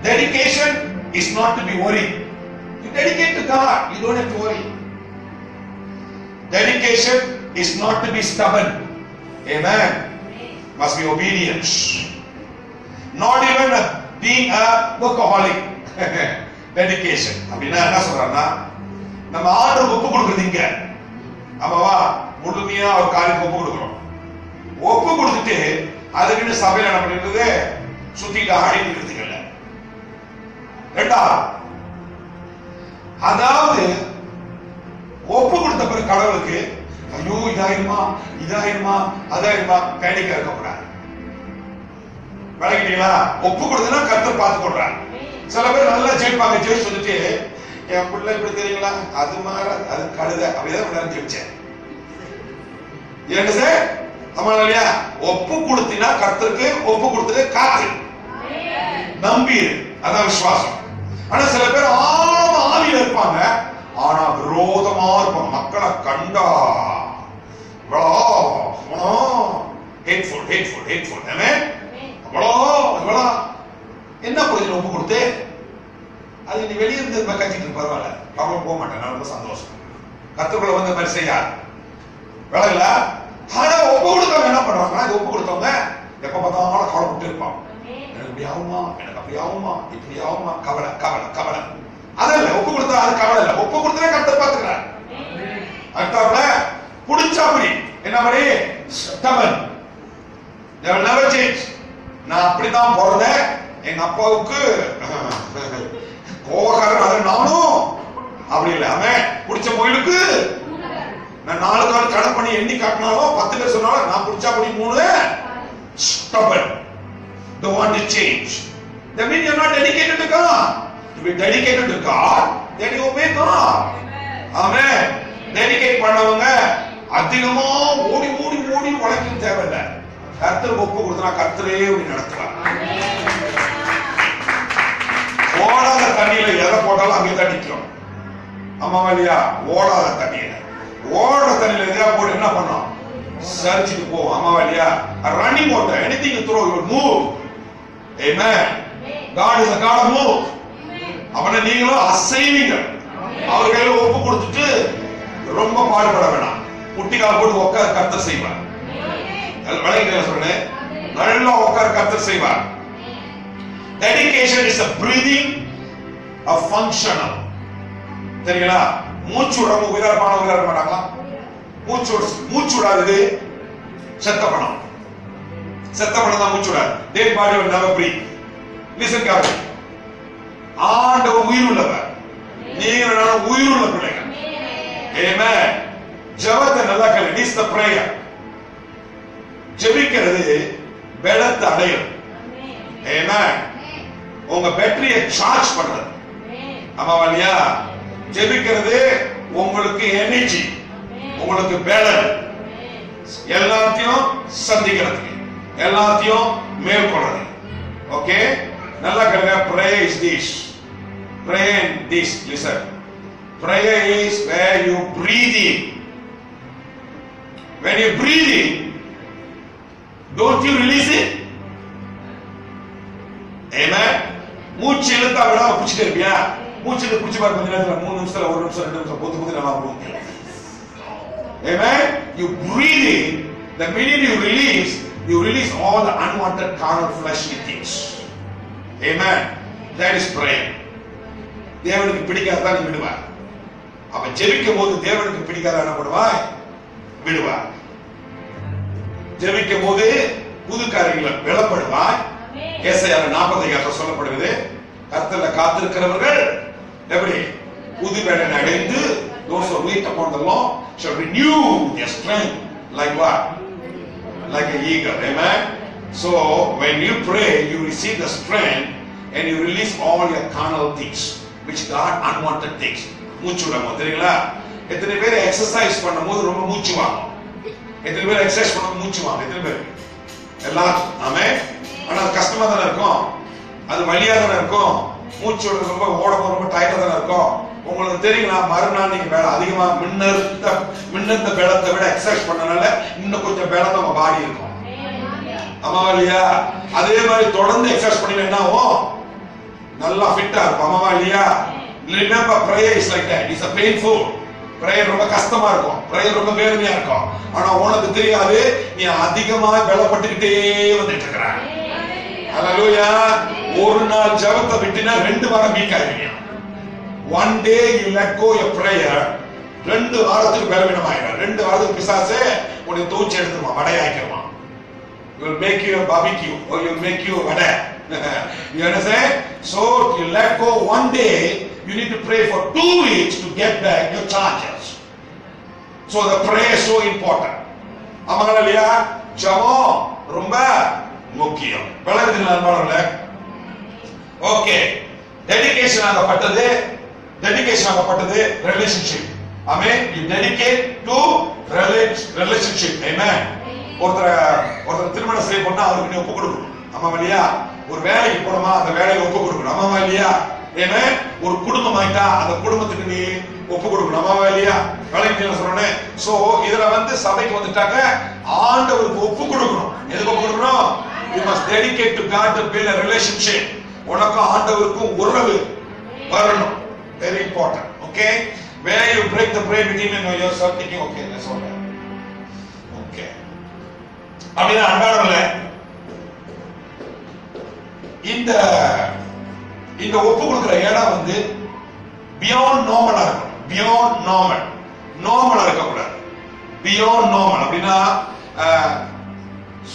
Dedication is not to be worried. You dedicate to God, you don't have to worry. Dedication is not to be stubborn. Amen. Must be obedience. Not even being a workaholic. Dedication. அப்படின்னா என்ன சொல்றாருன்னா, நம்ம ஆண்டவருக்கு ஒப்பு கொடுக்குறது இங்க. ஆமாவா? முழுமையா ஒரு காரியத்துக்கு ஒப்பு கொடுக்குறோம். ஒப்பு கொடுத்துட்டு அதுக்குன்னு சபையில என்ன பண்ணிருக்குது, சுத்திட்டு ஆடிட்டு இருக்கிறதுக்கு இல்லை. ரெண்டாவது, அதாவது ஒப்பு கொடுத்த பிறகு கடவுளுக்கு ஐயோ இதாயிருமா அதாயிருமா கணிக்க இருக்கக்கூடாது. விளங்கிட்டீங்களா? ஒப்பு கொடுத்தா கர்த்தர் பார்த்து கொள்றாரு. சில பேர் நல்லா ஜெயிப்பாங்க, ஜெயிச்சு வந்துட்டு என் பிள்ளை இப்படி தெரியுங்களா, அது மாற அது கழுத அப்படிதான் ஜெயிச்சேன். ஏன்னு சார் இல்லையா? ஒப்பு கொடுத்தினா கர்த்தருக்கு ஒப்பு கொடுத்தது காத்து நம்பிடு, அதான் விசுவாசம். ஆனா சில பேர் ஆழமா ஆவியில இருப்பாங்க, ஆனா விரோதமா இருப்பாங்க. மக்களை கண்டா என்ன புரிஞ்சு ஒப்பு கொடுத்து அது நீ வெளியே இருந்து கத்திட்டு பரவாயில்ல, அவங்க போக மாட்டேன், நான் ரொம்ப சந்தோஷம். கத்துக்குள்ள வந்து மாதிரி செய்யாது விளங்கல. ஆனா ஒப்பு கொடுத்தவங்க என்ன பண்றாங்கன்னா, ஒப்பு கொடுத்தவங்க எப்ப பார்த்தாலும் கவலைப்பட்டு இருப்பாங்க. எனக்கு இப்படி ஆகுமா, எனக்கு அப்படி ஆகுமா, இப்படி ஆகுமா, கவலை கவலை கவலை. அதல்ல ஒப்பு கொடுத்தா அது கவலை இல்லை. ஒப்பு கொடுத்தா கர்த்தர் பார்த்துக்கிறார். அடுத்தாப்புல புடிச்சா அப்படி என்ன மாதிரி stubborn, they will never change. நான் அப்படிதான் போறேன். எங்க அப்பாவுக்கு கோவக்காரன், அது நானும் அப்படி இல்லை. அவன் பிடிச்ச கோயிலுக்கு நான் 4 கால் கடன் பண்ணி எண்ணி காட்டினாலும் 10 பேர் சொன்னாலும் நான் பிடிச்சா அப்படி 3 stubborn. don't want to change. That means you're not dedicated to God. To be dedicated to God, then you obey God. Amen. Dedicate பண்ணவங்க அதிகமா ஓடி ஓடி ஓடி உழைக்கும் தேவையில்லை. கர்த்தர் ஒப்பு கொடுத்தா கர்த்தரே அப்படி நடத்துவார். ஓடாத தண்ணியில எதை போட்டாலும் அங்கே தான் நிற்கும். ஆமாவா இல்லையா? ஓடாத தண்ணியில ஓடுற தண்ணியில எதையா போட்டு என்ன பண்ணோம்? சரிச்சுட்டு போவோம். ஆமாவா இல்லையா? Running water, anything you throw, you will move. Amen. God is a God of move. அவனை நீங்களும் அசைவீங்க. அவர் கையில ஒப்பு கொடுத்துட்டு ரொம்ப பாடுபட வேணாம். முட்டிக்கால் போட்டு உட்கார கர்த்தர் செய்வார். வளைக்க சொல்றேன், நல்லா உட்கார கர்த்தர் செய்வார். Dedication is a breathing, a functional. தெரியுங்களா? மூச்சு விடாம உயிராக மாட்டாங்களா? மூச்சு விடாது செத்த பணம். செத்த பணம் தான் மூச்சு விடாது. Dead body will never breathe. Listen carefully. ஆண்டவர் உயிர் உள்ளவர். நீங்க நானும் உயிர் உள்ள பிள்ளைங்க. Amen. ஜெபத்தை நல்லா கேளு. This is the prayer. ஜெபிக்கிறது பலத்தை அடையும். Amen. உங்க பேட்டரியை சார்ஜ் பண்றது. ஆமாவா இல்லையா? ஜெபிக்கிறது உங்களுக்கு எனர்ஜி, உங்களுக்கு பலம், எல்லாத்தையும் சந்திக்கிறதுக்கு, எல்லாத்தையும் மேற்கொள்றது. ஓகே, நல்லா கேளுங்க. prayer is this. prayer in this, listen. prayer is where you breathe in. when you breathe in, don't you release it? Amen. மூச்சு இழுத்தா விடாம பிடிச்சிட்டே இருப்பியா? மூச்சு பிடிச்சி பாரு. கொஞ்ச நேரத்துல 3 நிமிஷத்துல 1 நிமிஷம் 2 நிமிஷம் பொத்து பொத்து நல்லா போகும். Amen. You breathe in, the minute you release all the unwanted carnal fleshly things. Amen. That is prayer. தேவனுக்கு பிடிக்காததா நீ விடுவாய். அப்ப ஜெபிக்கும் போது தேவனுக்கு பிடிக்காத என்ன பண்ணுவாய்? விடுவாய். ஜெபிக்கும் போது புது காரியங்களை வெளிப்படுவாய். ஏசாயா 40:8 சொல்லப்படுகிறது, கர்த்தர்ல காத்திருக்கிறவர்கள் எப்படி புது பலன் அடைந்து, those who wait upon the Lord shall renew their strength like what? Like an eagle. Amen. So when you pray, you receive the strength and you release all your carnal things, which God unwanted things. மூச்சு விடாம தெரியுங்களா? எத்தனை பேர் exercise பண்ணும்போது ரொம்ப மூச்சு வாங்கும்? எத்தனை பேர் எக்ஸசைஸ் பண்ணும்போது மூச்சு வாங்கும்? எத்தனை பேர்? எல்லாரும். ஆமென். ஆனா அது கஷ்டமா தானே இருக்கும், அது வலியா தானே இருக்கும், மூச்சு ரொம்ப ஓட ரொம்ப டயர்டா தானே இருக்கும். உங்களுக்கு தெரியுங்களா? மறுநாள் நீங்க அதிகமா மின்னந்த பலத்தை விட எக்ஸசைஸ் பண்ணனால இன்னும் கொஞ்சம் பலம் நம்ம பாடி இருக்கும். ஆமாவா இல்லையா? அதே மாதிரி தொடர்ந்து எக்ஸசைஸ் பண்ணீங்கன்னா என்ன ஆகும்? நல்லா ஃபிட்டா இருக்கும். ஆமாவா இல்லையா? Remember, prayer is like that. It's a painful. prayer ரொம்ப கஷ்டமா இருக்கும், prayer ரொம்ப வேதனையா இருக்கும். ஆனா உனக்கு தெரியாது, நீ அதிகமா பலப்பட்டுக்கிட்டே வந்துட்டு இருக்கற. ஹalleluya. ஒரு நாள் ஜெபத்தை விட்டினா 2 வாரம் வீக் ஆயிடுவீங்க. One day you let go your prayer, 2 வாரத்துக்கு பலவீனமாயிடும். 2 வாரத்துக்கு பிசாசே உன்னை தூச்சி எடுத்துருவான், வடையாக்கிடுவான். Will make you a barbecue or will make you a vada. You understand? So you let go one day, you need to pray for 2 weeks to get back your charges. So the prayer is so important. ஆமாங்களா இல்லையா? ஜெபம் ரொம்ப முக்கியம். பலவிதமான நண்பர்களே, okay, dedication ஆகப்பட்டது relationship. Amen. You dedicate to relationship. Amen. ஒருத்தர் திருமணம் செய்ய போனா அவருக்கு நீ ஒப்பு கொடுக்கணும். ஆமாவா இல்லையா? ஒரு வேலைக்கு போனோமா அந்த வேலையை ஒப்பு கொடுக்கணும். ஆமாவா இல்லையா? ஏன்னா ஒரு குடும்பம் ஆயிட்டா அந்த குடும்பத்துக்கு நீ ஒப்பு கொடுக்கணும். ஆமாவா இல்லையா? வேலைக்கு சொல்றேன். சோ இதுல சபைக்கு வந்துட்டாக்க ஆண்டவருக்கு ஒப்பு கொடுக்கணும். எதுக்கு ஒப்பு கொடுக்கணும்? You must dedicate to God to build a relationship. உனக்கும் ஆண்டவருக்கும் உறவு வரணும். Very important. Okay? Where you break the bread with him and you are thinking, okay, that's all right. Okay. அப்படின்னா அன்பானவர்களே, இந்த ஒப்பு கொடுக்கிற இடம் பியாண்ட் நார்மலா இருக்கும். பியாண்ட் நார்மலா இருக்கக்கூடாது. பியாண்ட் நார்மல் அப்படின்னா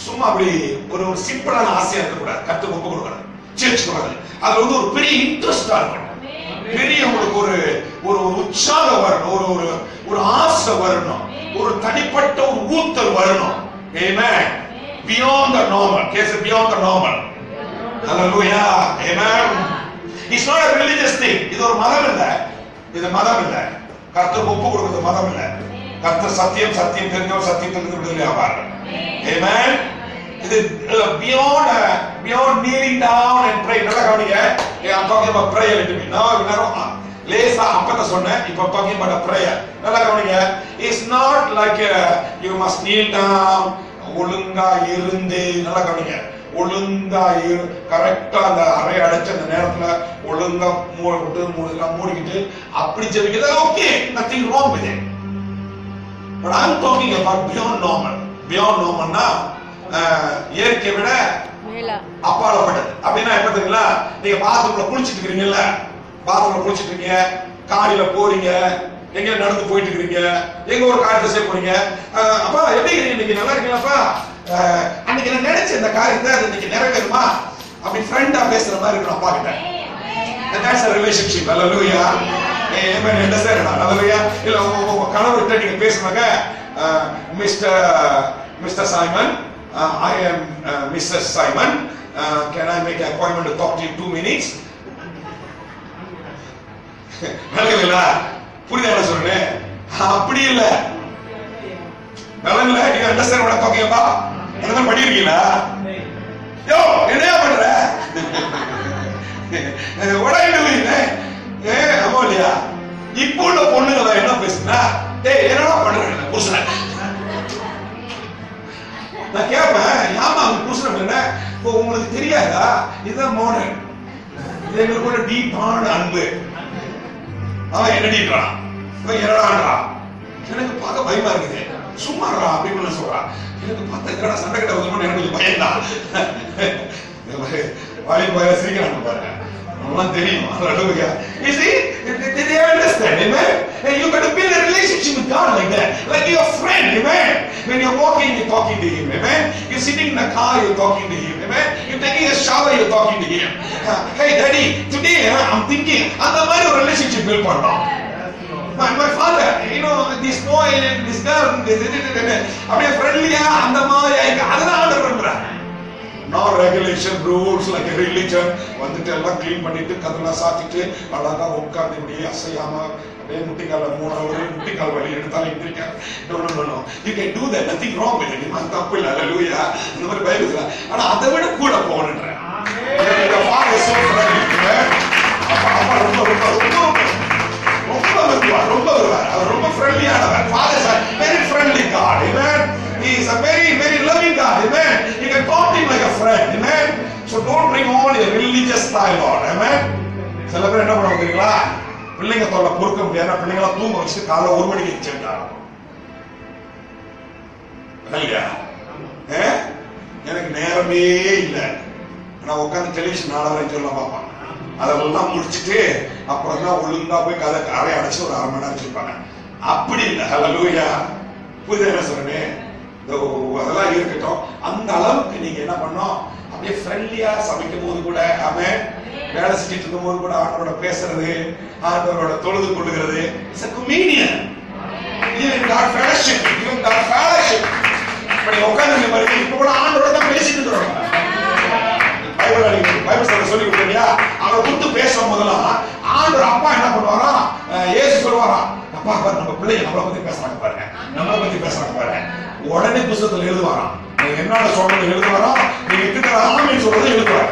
சும்மா அப்படி ஒரு சிம்பிளான ஆசையா இருக்கக்கூடாது. கர்த்தருக்கு ஒப்பு கொடுக்கணும், சேர்ச்சுக்கூடாது. அதுல ஒரு பெரிய இன்ட்ரெஸ்டா இருக்கணும். பெரிய உங்களுக்கு ஒரு உற்சாகம் வரணும், ஒரு ஆசை வரணும், ஒரு தனிப்பட்ட ஒரு ஊத்தல் வரணும். Amen. Beyond the normal. Case beyond the normal. Hallelujah. Amen. It's not a religious thing. இது ஒரு மதம் இல்ல. இது மதம் இல்ல. கர்த்தருக்கு ஒப்பு கொடுக்கிறது மதம் இல்ல. கர்த்தர் சத்தியம் சத்தியம் தெரிஞ்சவர் சத்தியத்திலிருந்து விடுதலை ஆவார். Amen. இது beyond kneeling down and pray. நல்லா கவனிங்க. I'm talking about prayer to me. Now லேசா அப்பத சொன்னேன். இப்போ talking about a prayer. நல்லா கவனிங்க. It's not like you must kneel down. ஒழுங்கா இருந்து நல்லா கவனிங்க. ஒழுங்கா கரெக்டா அந்த அறை அடைச்ச அந்த நேரத்துல ஒழுங்கா மூடிக்கிட்டு அப்படி ஜெபிக்கிறது okay, nothing wrong with it. But I'm talking about beyond normal. Beyond normalனா இயற்கை விட அப்பாற்பட்டது. அப்படின்னா எப்ப தெரியுங்களா, நீங்க பாத்ரூம்ல குளிச்சிட்டு இருக்கீங்கல்ல, பாத்ரூம்ல குளிச்சிட்டு இருக்கீங்க, காலையில போறீங்க, எங்க நடந்து போயிட்டு இருக்கீங்க, எங்க ஒரு காரியத்தை செய்ய போறீங்க, அப்பா எப்படி இருக்கீங்க, இன்னைக்கு நல்லா இருக்கீங்களாப்பா, அன்னைக்கு நான் நினைச்ச இந்த காரியத்தை அது இன்னைக்கு நிறைவேறுமா அப்படி ஃப்ரெண்டா பேசுற மாதிரி இருக்கணும் அப்பா கிட்ட. That's a relationship. Hallelujah. Amen. Understand? Hallelujah. இல்ல உங்க கணவர்கிட்ட நீங்க பேசுனாங்க, Mr. Simon, I am Mrs. Simon. Can I make an appointment to talk to you 2 minutes? நல்லதுங்களா? புரியுதா சொல்றேன்? அப்படி இல்ல. நல்லதுங்களா? நீங்க understand what I'm talking about? என்ன படிக்கிறீங்களா? யோ என்னையா பண்ற? what are you doing? அமோலியா இப்போ உள்ள பொண்ணுங்க என்ன பேசுனா, டேய் என்னடா பண்றீங்க புருஷன்? நான் கேட்பேன், ஏமா அவங்க புருஷன் என்ன? உங்களுக்கு தெரியாதா? இதுதான் மோனன். இது எங்களுக்குள்ள டீப்பான அன்பு. அவன் என்னடின்றான், இவன் என்னடான்றான். எனக்கு பார்க்க பயமா இருக்குது. சும்மாறா அப்படின்னு சொல்றான். எனக்கு பார்த்தா என்னடா சண்டை கிட்ட வந்து எனக்கு பயம்தான். வாலிப பையன் சிரிக்கிறான் பாருங்க, அவன் தெரியும். You see, they understand, amen? And you got to build a relationship with God like that, like your friend, amen? When you're walking, you're talking to Him, amen? You're sitting in the car, you're talking to Him, amen? You're taking a shower, you're talking to Him. Hey, Daddy, today I'm thinking, அந்த மாதிரி ஒரு relationship build பண்ணோம். My father, you know, this boy and this girl, அப்படியே ஃப்ரெண்ட்லியா அந்த மாதிரி அதெல்லாம் order பண்றாங்க. No regulation rules like a religion. வந்துட்டு எல்லாம் க்ளீன் பண்ணிட்டு கதெல்லாம் சாத்திட்டு அழகா உட்கார்ந்து இப்படியே அசையாம அப்படியே முட்டிக்கால 3 hours முட்டிக்கால் வலி எடுத்தாலும் எந்திரிக்க. No. You can do that. Nothing wrong with it. அது தப்பு இல்ல. Hallelujah. இந்த மாதிரி பைபிள்ல. ஆனா அதை விட கூட போகணும்ன்றேன். The father is so friendly. அப்பா ரொம்ப அவர் ரொம்ப ஃப்ரெண்ட்லியானவர். Father is a very friendly God. Amen. He is a very loving God. Amen. You can talk to him like a friend. Amen. So don't bring all your religious style on. Amen. சில பேர் என்ன பண்ணுவாங்க தெரியுங்களா, பிள்ளைங்க தொல்லை பொறுக்க முடியாது, பிள்ளைங்களா தூங்க வச்சுட்டு காலைல 1 மணிக்கு எந்திரிச்சாங்க. இல்லையா? எனக்கு நேரமே இல்லை, நான் உட்காந்து டெலிவிஷன் 4 hours சொல்லலாம் பார்ப்பேன். அதெல்லாம் முடிச்சுட்டு அப்புறம் தான் ஒழுங்கா போய் கதை அறை அடைச்சு ஒரு 1/2 மணி நேரம் வச்சிருப்பாங்க. அப்படி இல்லை. ஹல்லேலூயா. புரியுதா என்ன சொல்றேன்? அதெல்லாம் இருக்கட்டும். அந்த அளவுக்கு நீங்க என்ன பண்ணோம், அப்படியே ஃப்ரெண்ட்லியா சமைக்கும் போது கூட, ஆமென், வேலை செஞ்சுட்டு இருக்கும் போது கூட ஆண்டவரோட பேசுறது, ஆண்டவரோட தொழுது கொள்ளுகிறது. It's a communion. Even God fellowship. இப்படி உட்கார்ந்து பாருங்க, இப்ப கூட ஆண்டவரோட தான் பேசிட்டு இருக்கோம். பைபிள் சொல்லி கொடுத்தீங்க. அவரை கூப்பிட்டு பேசும் போதெல்லாம் ஆண்டவர் அப்பா என்ன பண்ணுவாரா, இயேசு சொல்லுவாரா, அப்பா நம்ம பிள்ளைங்க நம்மளை பத்தி பேசுறாங்க பாருங்க. உடனே புத்தகத்துல எழுதுவாராம், என்னோட சொல்றது எழுதுவாராம், நீங்க இருக்கிற ஆமென் சொல்றது எழுதுவாரு.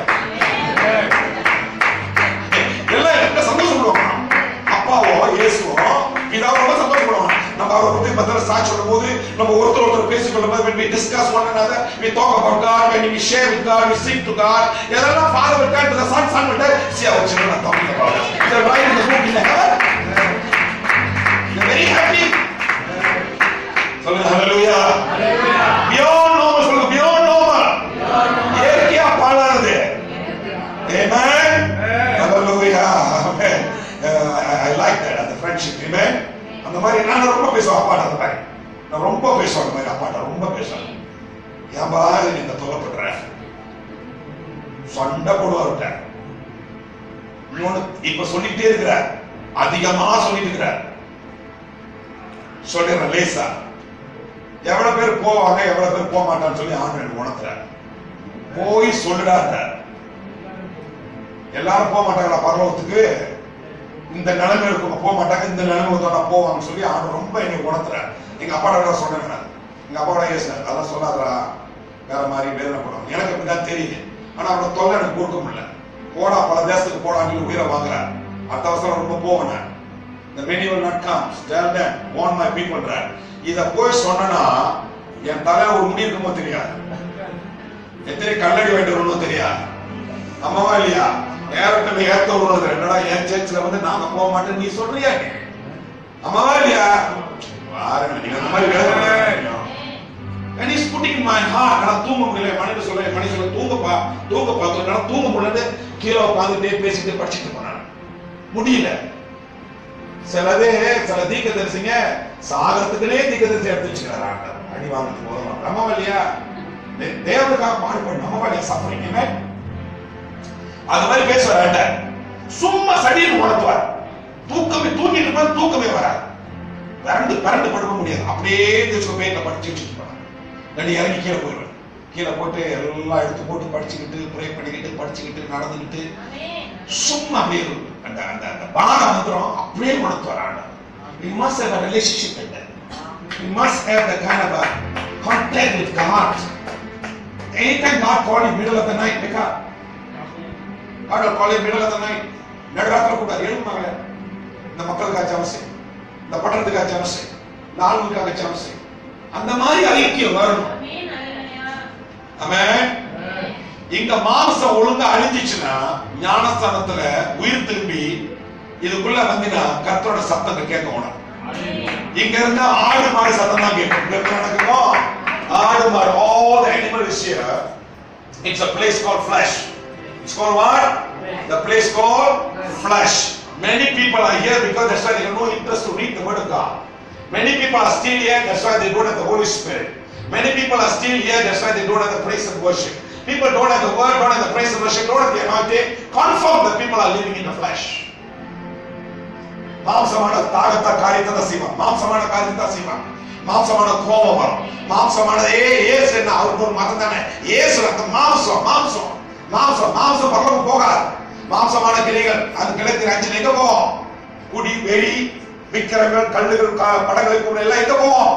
எல்லாம் என்ன சந்தோஷப்படுவாங்க. அப்பாவோ இயேசுவோ இதாவ ரொம்ப சந்தோஷப்படுவாங்க. நம்ம அவரை பத்தி பத்திர சாட்சி சொல்லும் போது நம்ம ஒருத்தர் பேசிக்கொள்ளும் போது when we discuss one another, we talk about God, when we share with God, we sing to God. இதெல்லாம் father will turn to the son will turn, see our children are talking about us. They're writing the book in the heaven. They're very happy. சொல்லுங்க hallelujah. Beyond normal, சொல்லுங்க beyond normal. இயற்கையா பாழானது. Amen. Hallelujah. Amen. I like that, the friendship. Amen. அந்த மாதிரி நான் ரொம்ப பேசுவேன் அப்பாட்ட. அந்த மாதிரி நான் ரொம்ப பேசுவேன். அந்த மாதிரி அப்பாட்ட ரொம்ப பேசுவேன். ஏன்பா இந்த தொலைப்படுற சண்டை போடுவார்கிட்ட. இன்னொன்னு இப்ப சொல்லிட்டே இருக்கிறார், அதிகமா சொல்லிட்டு இருக்கிறார். சொல்லிடுற லேசா எவ்வளவு பேர் போவாங்க எவ்வளவு பேர் போக மாட்டான்னு சொல்லி ஆண்டு உணர்த்துறார். போய் சொல்லுடார். எல்லாரும் போக மாட்டாங்களா பரலோகத்துக்கு? இந்த நிலைமை இருக்கும் போக மாட்டாங்க, இந்த நிலைமை போவாங்கன்னு சொல்லி ஆண்டு ரொம்ப என்னை உணர்த்துறாரு. எங்க அப்பாட சொன்னேன், எங்க அப்பாவோட ஏசினார், அதெல்லாம் சொல்லாதரா, வேற மாதிரி வேதனை பண்ணுவாங்க. எனக்கு அப்படிதான் தெரியுது. ஆனா அவரோட தொல்லை எனக்கு கொடுக்க முடியல. போடா, பல தேசத்துக்கு போடான்னு உயிரை வாங்குறாரு. அடுத்த வருஷம் ரொம்ப போவேன். The many will not come. Tell them, warn my people. இத போய் சொன்னா என் தலையில ஒரு முடி இருக்குமோ தெரியாது, எத்தனை கல்லடி வாங்கிட்டு வரணும் தெரியாது. அம்மாவா இல்லையா? ஏறத்துல ஏத்த விடுறது. என்னடா என் சேர்ச்சில வந்து நாங்க போக மாட்டேன் நீ சொல்றியா? அம்மாவா இல்லையா? பாருங்க, நீங்க அந்த மாதிரி வேதனை. And he's putting in my heart. நான் தூங்க முடியல. மனைவி சொல்ல தூங்கப்பா தூங்க தூங்க முடியல. கீழே உட்காந்துட்டே பேசிட்டு படிச்சுட்டு போனாங்க. முடியல. சில தீர்க்கதரிசிங்க சாகரத்துக்குனே தீர்க்கதரிசி எடுத்து வச்சுக்கிறாங்க. அடி வாங்கிட்டு போதும். அம்மாவா இல்லையா? தேவனுக்காக பாடுபடும். அம்மாவா இல்லையா? சாப்பிடுறீங்க அது மாதிரி பேசுவார். சும்மா சடின்னு உணர்த்துவார். தூங்கிட்டு தூக்கமே வராது. பரண்டு படுக்க முடியாது. அப்படியே பேர்ல படிச்சு வச்சுட்டு போனாங்க. இறங்கி கீழே போயிடுவேன். கீழே போட்டு எல்லாம் எடுத்து போட்டு படிச்சுக்கிட்டு ப்ரே பண்ணிக்கிட்டு படிச்சுக்கிட்டு நடந்துக்கிட்டு சும்மா அப்படியே அந்த அந்த பாட மந்திரம் அப்படியே உணர்த்துவார். We must have a relationship with that. We must have the kind of a contact with God. Anytime God call you middle of the night, wake up. God will call you middle of the night. நடுராத்திரி கூப்பிட்டாரு, எழுப்புமாங்க. இந்த மக்களுக்காக ஜெபம் செய், இந்த பட்டணத்துக்காக ஜெபம் செய், இந்த ஆளுங்களுக்காக ஜெபம் செய். அந்த மாதிரி ஐக்கியம் வரணும். ஆமென். இங்க மாம்சம் ஒழுங்கா அழிஞ்சிச்சுன்னா ஞானஸ்தானத்துல உயிர் திரும்பி இதுக்குள்ள வந்தினா கர்த்தரோட சத்தம் கேட்கணும். இங்க இருந்தா ஆடு மாடு சத்தம் தான் கேட்கும். நடக்கும் ஆடு மாடு. All the animal is here. It's a place called flesh. It's called what? The place called flesh. Many people are here because that's why they have no interest to read the word of God. Many people are still here, that's why they don't have the Holy Spirit. Many people are still here, that's why they don't have the praise and worship. People don't have the word, don't have the praise and worship, don't have the anointing. Confirm that people are living in the flesh. மாம்சமான தாகத்தை காரியத்தை செய்வான். மாம்சமான காரியத்தை செய்வான். மாம்சமான கோபம் வரும். மாம்சமான ஏசு என்ன அவருக்கு ஒரு மதம் தானே. ஏசு அந்த மாம்சம் மாம்சம் மாம்சம் மாம்சம் பக்கம் போகாது. மாம்சமான கிளைகள் அது கிளைத்தின் அஞ்சு எங்க போகும்? குடி வெறி விக்கிரங்கள் கல்லுகள் படங்களுக்கு எல்லாம் எங்க போகும்?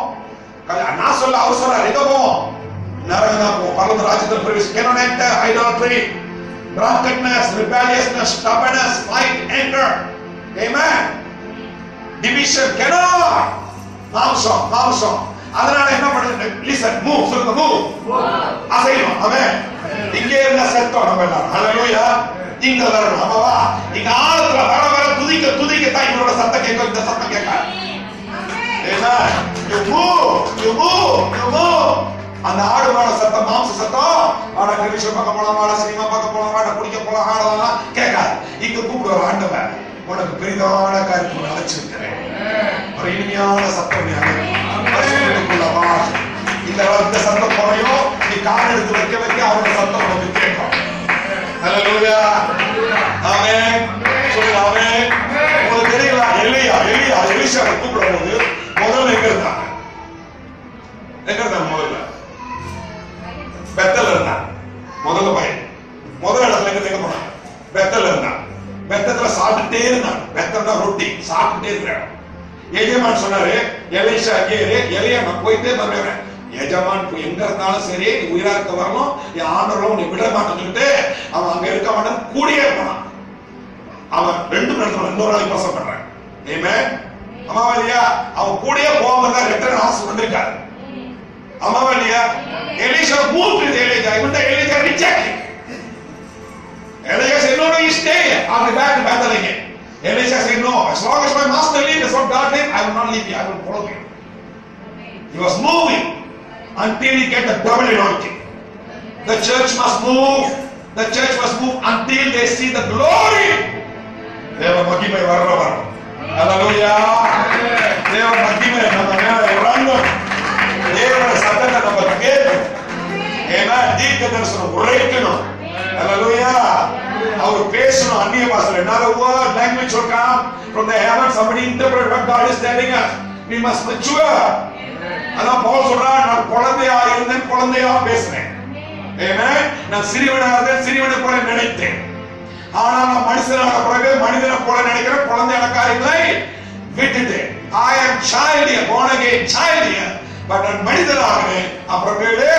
நான் சொல்ல அவசரம் எங்க போகும்? நரகம் போகும். பரலோக ராஜ்யத்தில் பிரவேசி. cannot enter idolatry, drunkenness, rebelliousness, stubbornness, fight, anger. Amen. Division cannot. மாம்சம் மாம்சம். அதனால என்ன பண்ணுது? listen, move, சொல்லுங்க move. அசையும். ஆமென். இங்கே இருந்த சத்தம் நம்ம எல்லாம். ஹalleluya. இங்க வரணும். அம்மாவா இங்க ஆளத்துல வர வர துதிக்க தான் இவரோட சத்தம் கேட்கும். இந்த சத்தம் கேட்காது. Amen. You move. அந்த ஆடுவான சத்தம் மாம்ச சத்தம் ஆட டெலிவிஷன் பார்க்க போலாம், ஆட சினிமா பார்க்க போலாம், ஆட குடிக்க போலாம், ஆடலாம் கேட்காது. இங்க கூப்பிடுவார் ஆண்டவர், உனக்கு பெரிதான காரியத்தை அழைச்சிருக்கிறேன். ஒரு இனிமையான சத்தம் இந்த சத்தம் குறையும். நீ கால் எடுத்து வைக்க அவரோட சத்தம் உனக்கு கேட்கும். ஹல்லேலூயா. ஆமென். சொல்லுங்க ஆமென். உங்களுக்கு தெரியல எலிஷாவை கூப்பிடும் போது முதல்ல எங்க இருந்தாங்க? முதல்ல பெத்தல இருந்தாங்க. முதல்ல பையன் முதல் இடத்துல எங்க போனாங்க? பெத்தல இருந்தாங்க. பெத்தத்துல சாப்பிட்டுட்டே இருந்தாங்க. பெத்தல்னா ரொட்டி சாப்பிட்டுட்டே இருக்கிறாங்க. எஜமான் சொன்னாரு, எலிஷா எலியா நான் போயிட்டே வருவேன். எஜமான் எங்க இருந்தாலும் சரி உயிரா இருக்க வரணும், என் ஆண்டவரும் உன்னை விட மாட்டேன்னு சொல்லிட்டு அவன் அங்க இருக்க மாட்டான், கூடியே போனான். அவன் 2 மணி நேரத்துல இன்னொரு நாளைக்கு பிரசவம் பண்றான். ஆமென். அம்மாவா இல்லையா? அவன் கூடியே போகாம தான் ரெட்டர் ஹாஸ் வந்திருக்காரு. அம்மாவா இல்லையா? Elisha moved with Elijah. Even the Elijah rejected. Elijah said, no, you stay. I'll be back to Bethel again. Elisha said, no, as long as my master leaves, as what God did, I will not leave you, I will follow you. He was moving until he get the double anointing. The church must move. The church must move until they see the glory. Deva Mahimai Varavaram. Hallelujah. Deva Mahimai Namana Rangam. Deva Satana Namaketu. Amen. Dika Darsanam Urekkanum. Hallelujah. Our பேசணும் அந்நிய பாஷையில. Another word, language will come from the heaven. Somebody interpret what God is telling us. We must mature. அதான் பவுல் சொல்றார், நான் குழந்தையா இருந்தேன், குழந்தையா பேசினேன். ஆமென். நான் சிறுவனா இருந்தேன், சிறுவனை போல நினைத்தேன். ஆனா நான் மனுஷனான பிறகு மனிதனை போல நினைக்கிற குழந்தையான காரியங்களை விட்டுட்டு I am child here, born again child here. But நான் மனிதனாகிறேன். அப்புறமேலே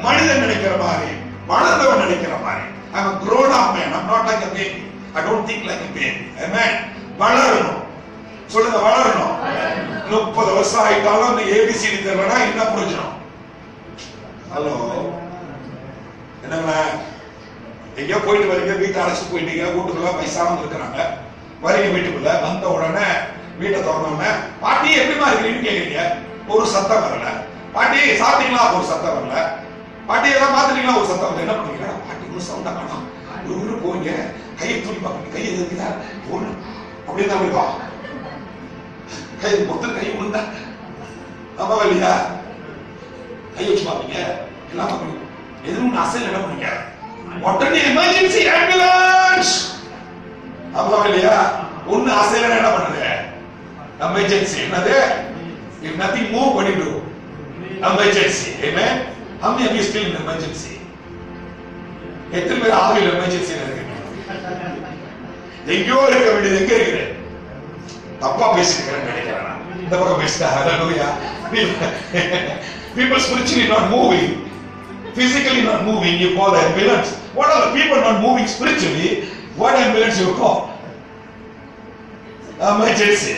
மனிதன் நினைக்கிற மாதிரி, வளர்ந்தவன் நினைக்கிற மாதிரி. I am a grown up man. I am not like a baby. I don't think like a baby. Amen. வளரணும். சொல்லுங்க, வளரணும். 30 வருஷம் ஆயிட்டாலும் இந்த ஏபிசிடி தெரியலனா என்ன பிரயோஜனம்? ஹலோ, என்னங்க எங்க போயிட்டு வரீங்க? வீட்டை அழைச்சு போயிட்டீங்க, வீட்டுக்குள்ள வயசானவங்க இருக்கிறாங்க, வரீங்க வீட்டுக்குள்ள, வந்த உடனே வீட்டை திறந்தோடனே பாட்டி எப்படிமா இருக்கிறீங்கன்னு கேக்குறீங்க, ஒரு சத்தம் வரல. பாட்டி சாப்பிட்டீங்களா? ஒரு சத்தம் வரல. பாட்டி எல்லாம் பாத்துட்டீங்களா? ஒரு சத்தம் வரல. என்ன பண்ணீங்க? பாட்டி ஒரு சவுண்டா காணோம். ஒரு போங்க கையை துணி பார்க்க, கையை இருக்குதா ஒண்ணு அப்படின்னு தான் இருக்கா, கை மொத்தம் கை உண்டா ஆமா இல்லையா? கை வச்சு பாப்பீங்க, எல்லாம் பாப்பீங்க, எதுவும் அசைல் என்ன பண்ணீங்க? உடனே எமர்ஜென்சி ஆம்புலன்ஸ் ஆமா இல்லையா? ஒண்ணு அசைல என்ன பண்ணுது? எமர்ஜென்சி. என்னது? if nothing more, what do you do? Emergency. Amen. How many of you still in emergency? எத்தனை பேர் ஆவியில் எமர்ஜென்சில இருக்கீங்க? எங்கேயோ இருக்க வேண்டியது எங்க இருக்குது? தப்பா பேசிக்கிறேன்னு நினைக்கிறேன். இந்த பக்கம் பேசிட்டா. ஹalleluya. People spiritually not moving, physically not moving, you call the ambulance. What are the people not moving spiritually? What ambulance you call? Emergency.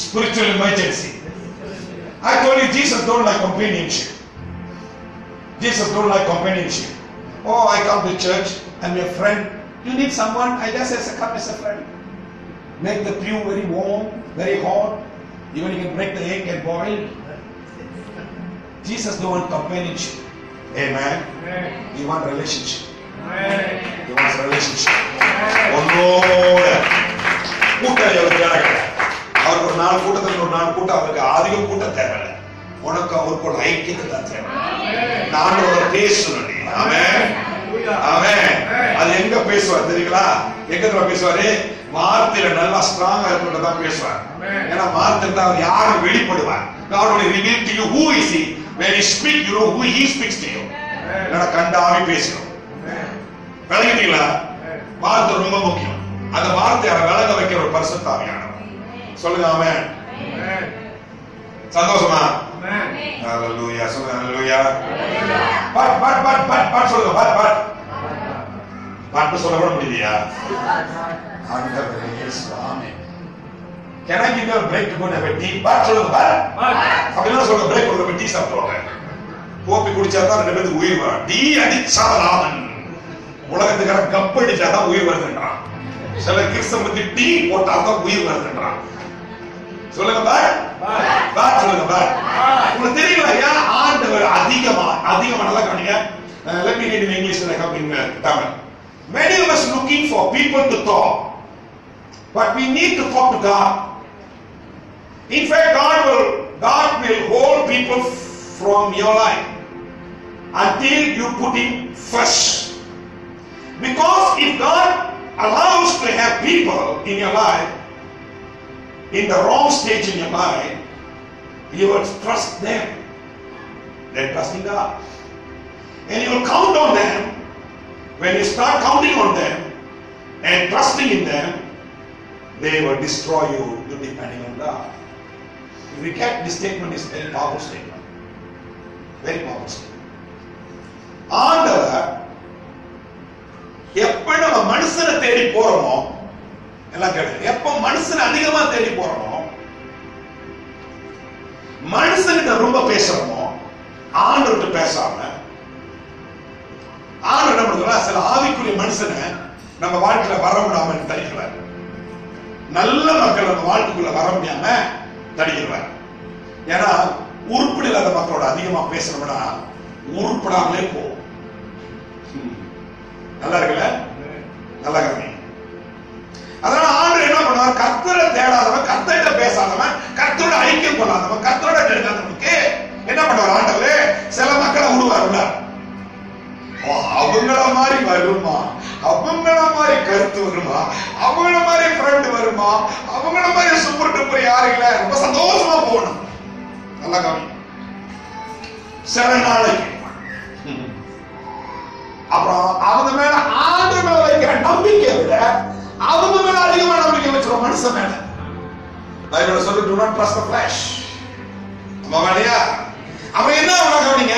Spiritual emergency. I told you Jesus don't like companionship. Jesus don't like companionship. Oh, I come to church, I'm your friend. You need someone? I just come as a friend. Make the pew very warm, very hot. Even you can break the egg and boil. Jesus don't want companionship. Amen. He wants relationship. He wants relationship. ஒன்னோட கூட்டம் எவ்வளவு தேவை? அவருக்கு ஒரு 4 கூட்டத்துக்கு ஒரு 4 கூட்டம், அவருக்கு அதிகம் கூட்டம் தேவையில்லை. உனக்கு அவருக்கு ஒரு ஐக்கியத்தை தான் தேவை. நான் ஒரு பேசணும். ஆமென். ஆமென். அது எங்க பேசுவார் தெரியுங்களா? எங்க பேசுவாரு? வார்த்தையில நல்லா ஸ்ட்ராங்கா இருக்கிறத தான் பேசுவார். ஏன்னா வார்த்தை தான் அவர் யாரு வெளிப்படுவார். God will reveal to you who is he. When he speak, you know who he speaks to you. என்னடா கண்டாவே பேசணும். விளங்கிட்டீங்களா? வார்த்தை ரொம்ப முக்கியம். அந்த வார்த்தையை விளங்க வைக்கிற ஒரு பரிசுத்த ஆவியானவர். சொல்லுங்க ஆமென். சந்தோஷமா? ஹalleluya. சொல்லுங்க ஹalleluya. பட் சொல்லுங்க பட் சொல்ல கூட முடியலையா? ஆண்டவரே இயேசுவே. Can I give you a break to go and have a tea? But சொல்லுங்க பட். அப்படினா சொல்லுங்க பிரேக் கொடுங்க, டீ சாப்பிடுவாங்க. கோபி குடிச்சா தான் 2 பேருக்கு உயிர் வரும். டீ அடிச்சாதான் உலகத்துக்கார கப் அடிச்சா தான் உயிர் வருதுன்றான். சில கிறிஸ்தவனுக்கு டீ போட்டா தான் உயிர் வருதுன்றான். சொல்லுங்க பட் சொல்லுங்க பட். உங்களுக்கு தெரியுமா ஐயா? ஆண்டவர் அதிகமா நல்லா கவனிங்க. Let me read in English and I come in Tamil. Many of us looking for people to talk, but we need to talk to God. In fact, God will hold people from your life until you put him first. Because if God allows to have people in your life in the wrong stage in your life, you will trust them. Then trusting God. And you will count on them. When you start counting on them and trusting in them, they will destroy you. You're depending on God. If you get this statement, is very powerful statement. Very powerful statement. ஆண்டவர் எப்ப நம்ம மனுஷனை தேடி போறோமோ, எல்லாம் கேட்டு, எப்ப மனுஷனை அதிகமா தேடி போறோமோ, மனுஷன்கிட்ட ரொம்ப பேசுறோமோ, ஆண்டவர்கிட்ட பேசாம, ஆண்டவர் என்ன பண்ணுவார்? சில ஆவிக்குரிய மனுஷனை நம்ம வாழ்க்கையில வர விடாம தடுக்கிறார். நல்ல மக்கள் நம்ம வாழ்க்கைக்குள்ள வர முடியாம தடுக்கிறார். ஏன்னா உருப்படி இல்லாத மக்களோட அதிகமா பேசணும்னா உருப்படாமலே போகும். நல்லா இருக்குல்ல? நல்லா கவனி. அதனால ஆண்டவர் என்ன பண்ணுவார்? கர்த்தரை தேடாதவன், கர்த்தர்கிட்ட பேசாதவன், கர்த்தரோட ஐக்கியம் கொள்ளாதவன், கர்த்தரோட நெருங்காதவனுக்கு என்ன பண்ணுவார்? ஆண்டவரே சில மக்களை விடுவார். அவங்கள மாதிரி வருமா, அவங்கள மாதிரி கருத்து வருமா, அவங்கள மாதிரி ஃப்ரெண்ட் வருமா, அவங்கள மாதிரி சூப்பர் டூப்பர் யாரும் இல்ல, ரொம்ப சந்தோஷமா போகணும். நல்லா கவனி. சில நாளைக்கு அப்புறம் அவங்க மேல ஆண்டு மேல வைக்கிற நம்பிக்கை விட அவங்க மேல அதிகமா நம்பிக்கை வச்சிருக்க மனுஷன் மேல. பைபிள்ல சொல்லு, do not trust the flesh. அம்மாடியா அவன் என்ன கவனிங்க,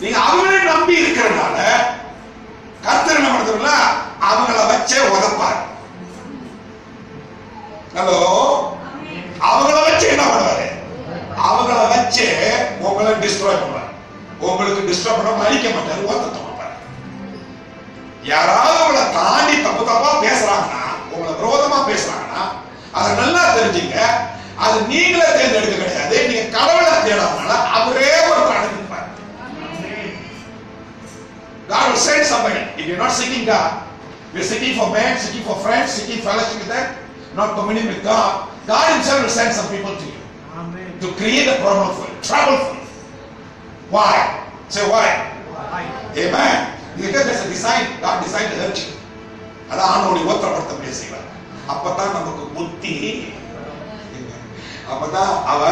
நீங்க அவங்களே நம்பி இருக்கிறதுனால கர்த்தர் என்ன பண்றதுல அவங்கள வச்சே உதப்பார். ஹலோ, அவங்கள வச்சு என்ன பண்ணுவாரு? அவங்கள வச்சு உங்களை டிஸ்ட்ராய் பண்ணுவார். உங்களுக்கு டிஸ்டர்ப் பண்ண அழிக்க மாட்டாரு, ஓத்தத்தை மாட்டாரு. யாராவது உங்களை தாண்டி தப்பு தப்பா பேசுறாங்கன்னா, உங்களை விரோதமா பேசுறாங்கன்னா அதை நல்லா தெரிஞ்சுங்க. அது நீங்களே தேர்ந்தெடுக்க கிடையாது, நீங்க கடவுளை தேடாதனால அவரே ஒரு அனுப்பிப்பார். God will send somebody. If you're not seeking God, you're seeking for men, seeking for friends, seeking fellowship with them, not communing with God, God himself will send some people to you. Amen. To create a problem for you, trouble for you. Why? Say why? Why? Amen. Because there's a design. God designed to hurt you. அதான் ஆண்டவருடைய ஓத்திரப்படுத்த முடிய செய்வார். அப்பதான் நமக்கு புத்தி, அப்பதான் our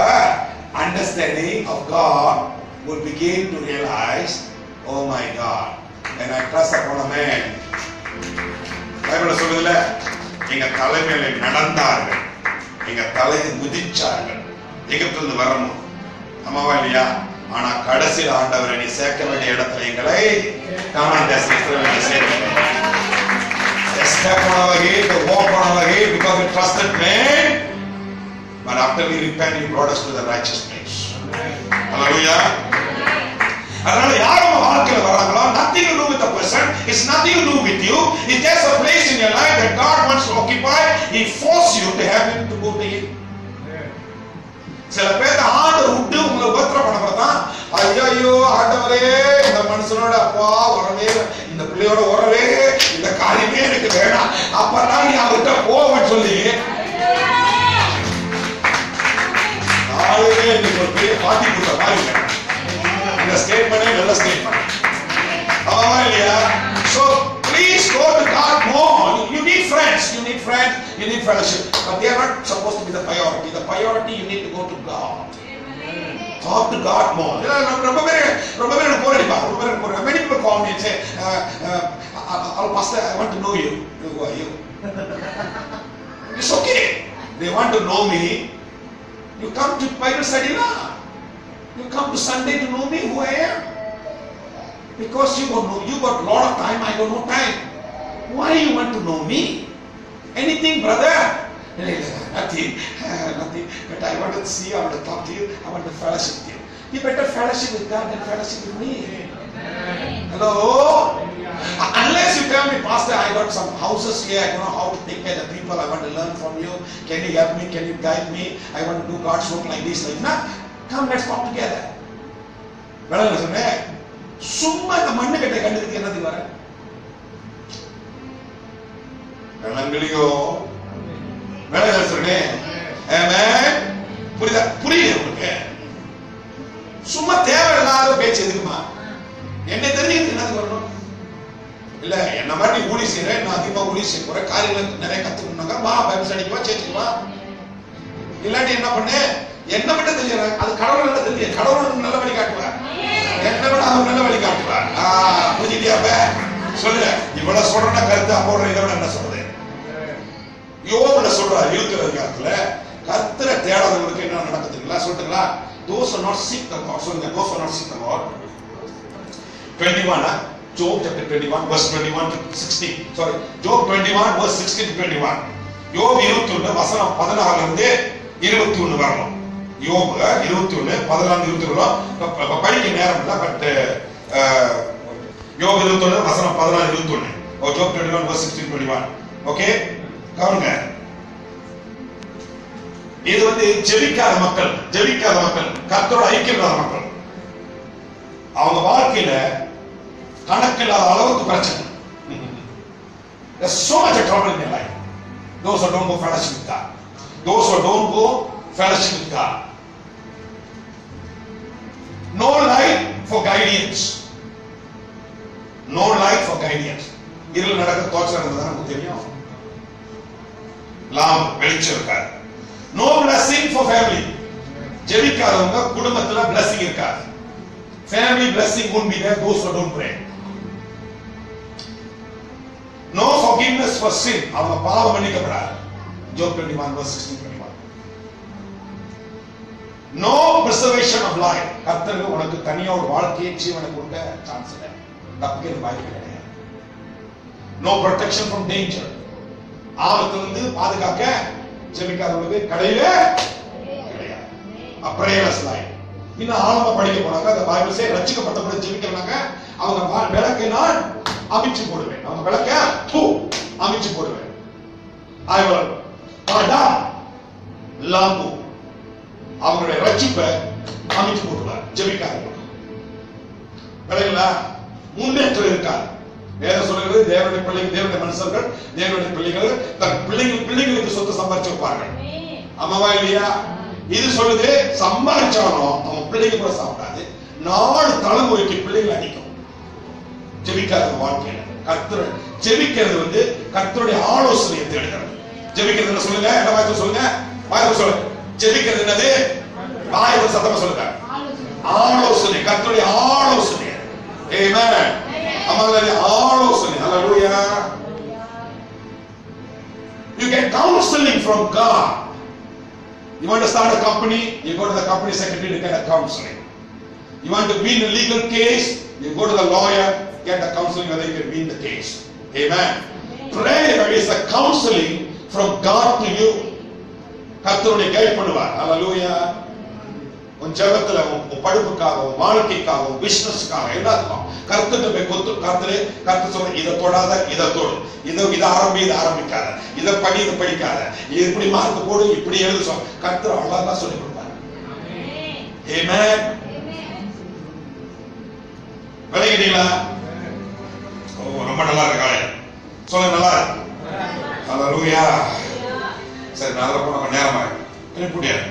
understanding of God will begin to realize, oh my God, when I trust upon a man. பைபிள்ல சொல்லுதுல, எங்க தலைமையில நடந்தார்கள், எங்க தலையை மிதிச்சார்கள், எகிப்திலிருந்து வரணும். அம்மாவா இல்லையா? ஆனா கடைசியில் ஆண்டவரை நீ சேர்க்க வேண்டிய இடத்துல எங்களை கானான் தேசத்தில் சேர்க்க. Step on our head, to walk on our head because we trusted man. But after we repent, he brought us to the righteous place. Hallelujah. அதனால யார் உங்க வாழ்க்கையில வராங்களோ, nothing to do with the person, it's nothing to do with you. It's just a place in your life that God wants to occupy. He forces you to have him to go to him. சில பேர் ஆண்டவர் விட்டு உங்களை உபத்திரம் பண்ணப்பதான், ஐயோ ஆண்டவரே இந்த மனுஷனோட அப்பா வரவே, இந்த பிள்ளையோட வரவே, இந்த காரியமே எனக்கு வேணாம், அப்பதான் நீ அவர்கிட்ட போவன்னு சொல்லி நாளையே இன்னைக்கு ஒரு பெரிய பாட்டி கொடுத்த மாதிரி இந்த ஸ்டேட்மெண்ட் நல்ல ஸ்டேட்மெண்ட். ஆமா இல்லையா? So please go to God more. You need friends, you need friends, you need fellowship, but they are not supposed to be the priority. The priority, you need to go to God. Amen. Talk to God more. ரொம்ப பேர் போறடிப்பா, ரொம்ப பேர் போற. Many people call me and say, pastor, I want to know you. Who are you? It's okay. They want to know me. You come to Bible study now. You come to Sunday to know me, who I am. Because you got a lot of time, I got no time. Why you want to know me? Anything, brother? Nothing. But I want to see you, I want to talk to you, I want to fellowship with you. You better fellowship with God than fellowship with me. Hello? Unless you tell me, pastor, I got some houses here, I don't know how to take care of the people, I want to learn from you. Can you help me? Can you guide me? I want to do God's work like this, like that. Come, let's talk together. Brother, சொன்னேன், சும்மா இந்த மண்ணு கட்டை கண்டுக்கு என்னது வர வெள்ளங்களையோ வேலை சொன்னேன். புரியுதா? புரியுது உங்களுக்கு? சும்மா தேவையில்லாத பேச்சு எதுக்குமா? என்ன தெரிஞ்சுக்கிட்டு என்னது வரணும்? இல்ல என்ன மாதிரி நீ ஊழி செய்யறேன், நான் அதிகமா ஊழி செய்ய போறேன், காரியங்கள் நிறைய கத்துக்கணும்னாங்க வா, பைபிள் ஸ்டடிக்கு சேர்த்துக்குவா. இல்லாட்டி என்ன பண்ணு, என்ன மட்டும் தெரிஞ்சுறேன், அது கடவுள் என்ன தெரிஞ்சு, கடவுள் நல்ல வழி காட்டுவார், என்ன விட அவர் நல்ல வழி காட்டுவார். புரிஞ்சுட்டியா? சொல்லுங்க, இவ்வளவு சொல்றேன்னா கருத்து அப்போட இதை விட என்ன சொல்றது? யோபுல சொல்றாரு 20 அதிகாரத்துல, கர்த்தரை தேடாதவங்களுக்கு என்ன நடக்குதுங்களா சொல்லுங்களா? Those who not seek the Lord, சொல்லுங்க, those who not seek the Lord. 21, Job chapter 21 verse 21 to 16. Sorry, Job 21 verse 16 to 21. யோபு 21 வசனம் 16ல இருந்து 21 வரணும். யோபு 21 14 21 படிக்க நேரம் இல்ல, பட் யோபு 21 வசனம் 14 21. Job 21 verse 16 to 21. ஓகே, கவனிங்க. இது ஜெபிக்காத மக்கள், கர்த்தரோட ஐக்கியம் இல்லாத மக்கள், அவங்க வாழ்க்கையில கணக்கில்லாத அளவுக்கு பிரச்சனை. There's so much trouble in their life. Those who don't go fellowship with God. Those who don't go fellowship with God. No light for guidance. No light for guidance. இருள் நடக்க தோற்றம் நடந்தது நமக்கு தெரியும். லாம் வெளிச்சம் இருக்காது. No blessing for family. ஜெபிக்காதவங்க குடும்பத்துல blessing இருக்காது. Family blessing won't be there, those who don't pray. No for forgiveness for sin. அவங்க பாவம் மன்னிக்கப்படாது. Job 21 verse 16-21. No preservation of life. கர்த்தர் உனக்கு தனியா ஒரு வாழ்க்கையை ஜீவனை கொடுக்க சான்ஸ் இல்லை. தப்பிக்கிறது வாய்ப்பு கிடையாது. No protection from danger. ஆபத்திலிருந்து பாதுகாக்க ஜெபிக்காதவங்களுக்கு கிடையவே கிடையாது. A prayerless life. இன்னும் ஆழமா படிக்க போனாங்க அந்த பைபிள் சே ரட்சிக்கப்பட்டவங்க ஜெபிக்கறாங்க அவங்க விளக்கை நான் அமிச்சு போடுவேன். அவங்க விளக்கை அமிச்சு போடுவேன். I will pada lampu அவங்களுடைய ரட்சிப்பை அமிச்சு போடுவார் ஜெபிக்காதவங்க. விளங்குங்களா? முன்னேற்றம் இருக்காது. வேதம் சொல்கிறது தேவனுடைய பிள்ளைகள் தேவனுடைய மனுஷர்கள் தேவனுடைய பிள்ளைகள் தன் பிள்ளைகளுக்கு சொத்து சம்பாதிச்சு வைப்பார்கள். ஆமாவா இல்லையா? இது சொல்லுது சம்பாதிச்சாலும் அவன் பிள்ளைங்க கூட சாப்பிடாது. 4 தலைமுறைக்கு பிள்ளைகள் அடிக்கும். ஜெபிக்காத வாழ்க்கையில கர்த்தர் ஜெபிக்கிறது கர்த்தருடைய ஆலோசனையை தேடுகிறது. ஜெபிக்கிறது என்ன சொல்லுங்க? என்ன வார்த்தை சொல்லுங்க? வார்த்தை சொல்லுங்க. ஜெபிக்கிறது என்னது? வாயை சத்தமா சொல்லுங்க. ஆலோசனை. கர்த்தருடைய ஆலோசனை. ஆமென். அம்மாவுடைய ஆலோசனை. ஹalleluya. You get counseling from God. You want to start a company, you go to the company secretary to get a counseling. You want to win a legal case, you go to the lawyer, get the counseling whether you can win the case. Amen. Prayer is a counseling from God to you. கர்த்தருடைய guide பண்ணுவார். ஹalleluya. உன் ஜெபத்துல உன் படிப்புக்காக உன் வாழ்க்கைக்காக உன் பிசினஸ்க்காக எல்லாத்துக்கும் கர்த்தர்ட்ட போய் கர்த்தர் சொல்ற இதை தொடாத இதை தொடு இதை ஆரம்பிக்காத இதை படி இதை படிக்காத இப்படி மார்க் போடு இப்படி எழுது சொல்ல கர்த்தர் அழகா சொல்லி கொடுப்பாரு. ஆமென். விளங்கிட்டீங்களா? ரொம்ப நல்லா இருக்கு காலையில சொல்ல நல்லா இருக்கு. ஹalleluya. சரி நல்லா போன நேரமா இருக்கு முடியாது.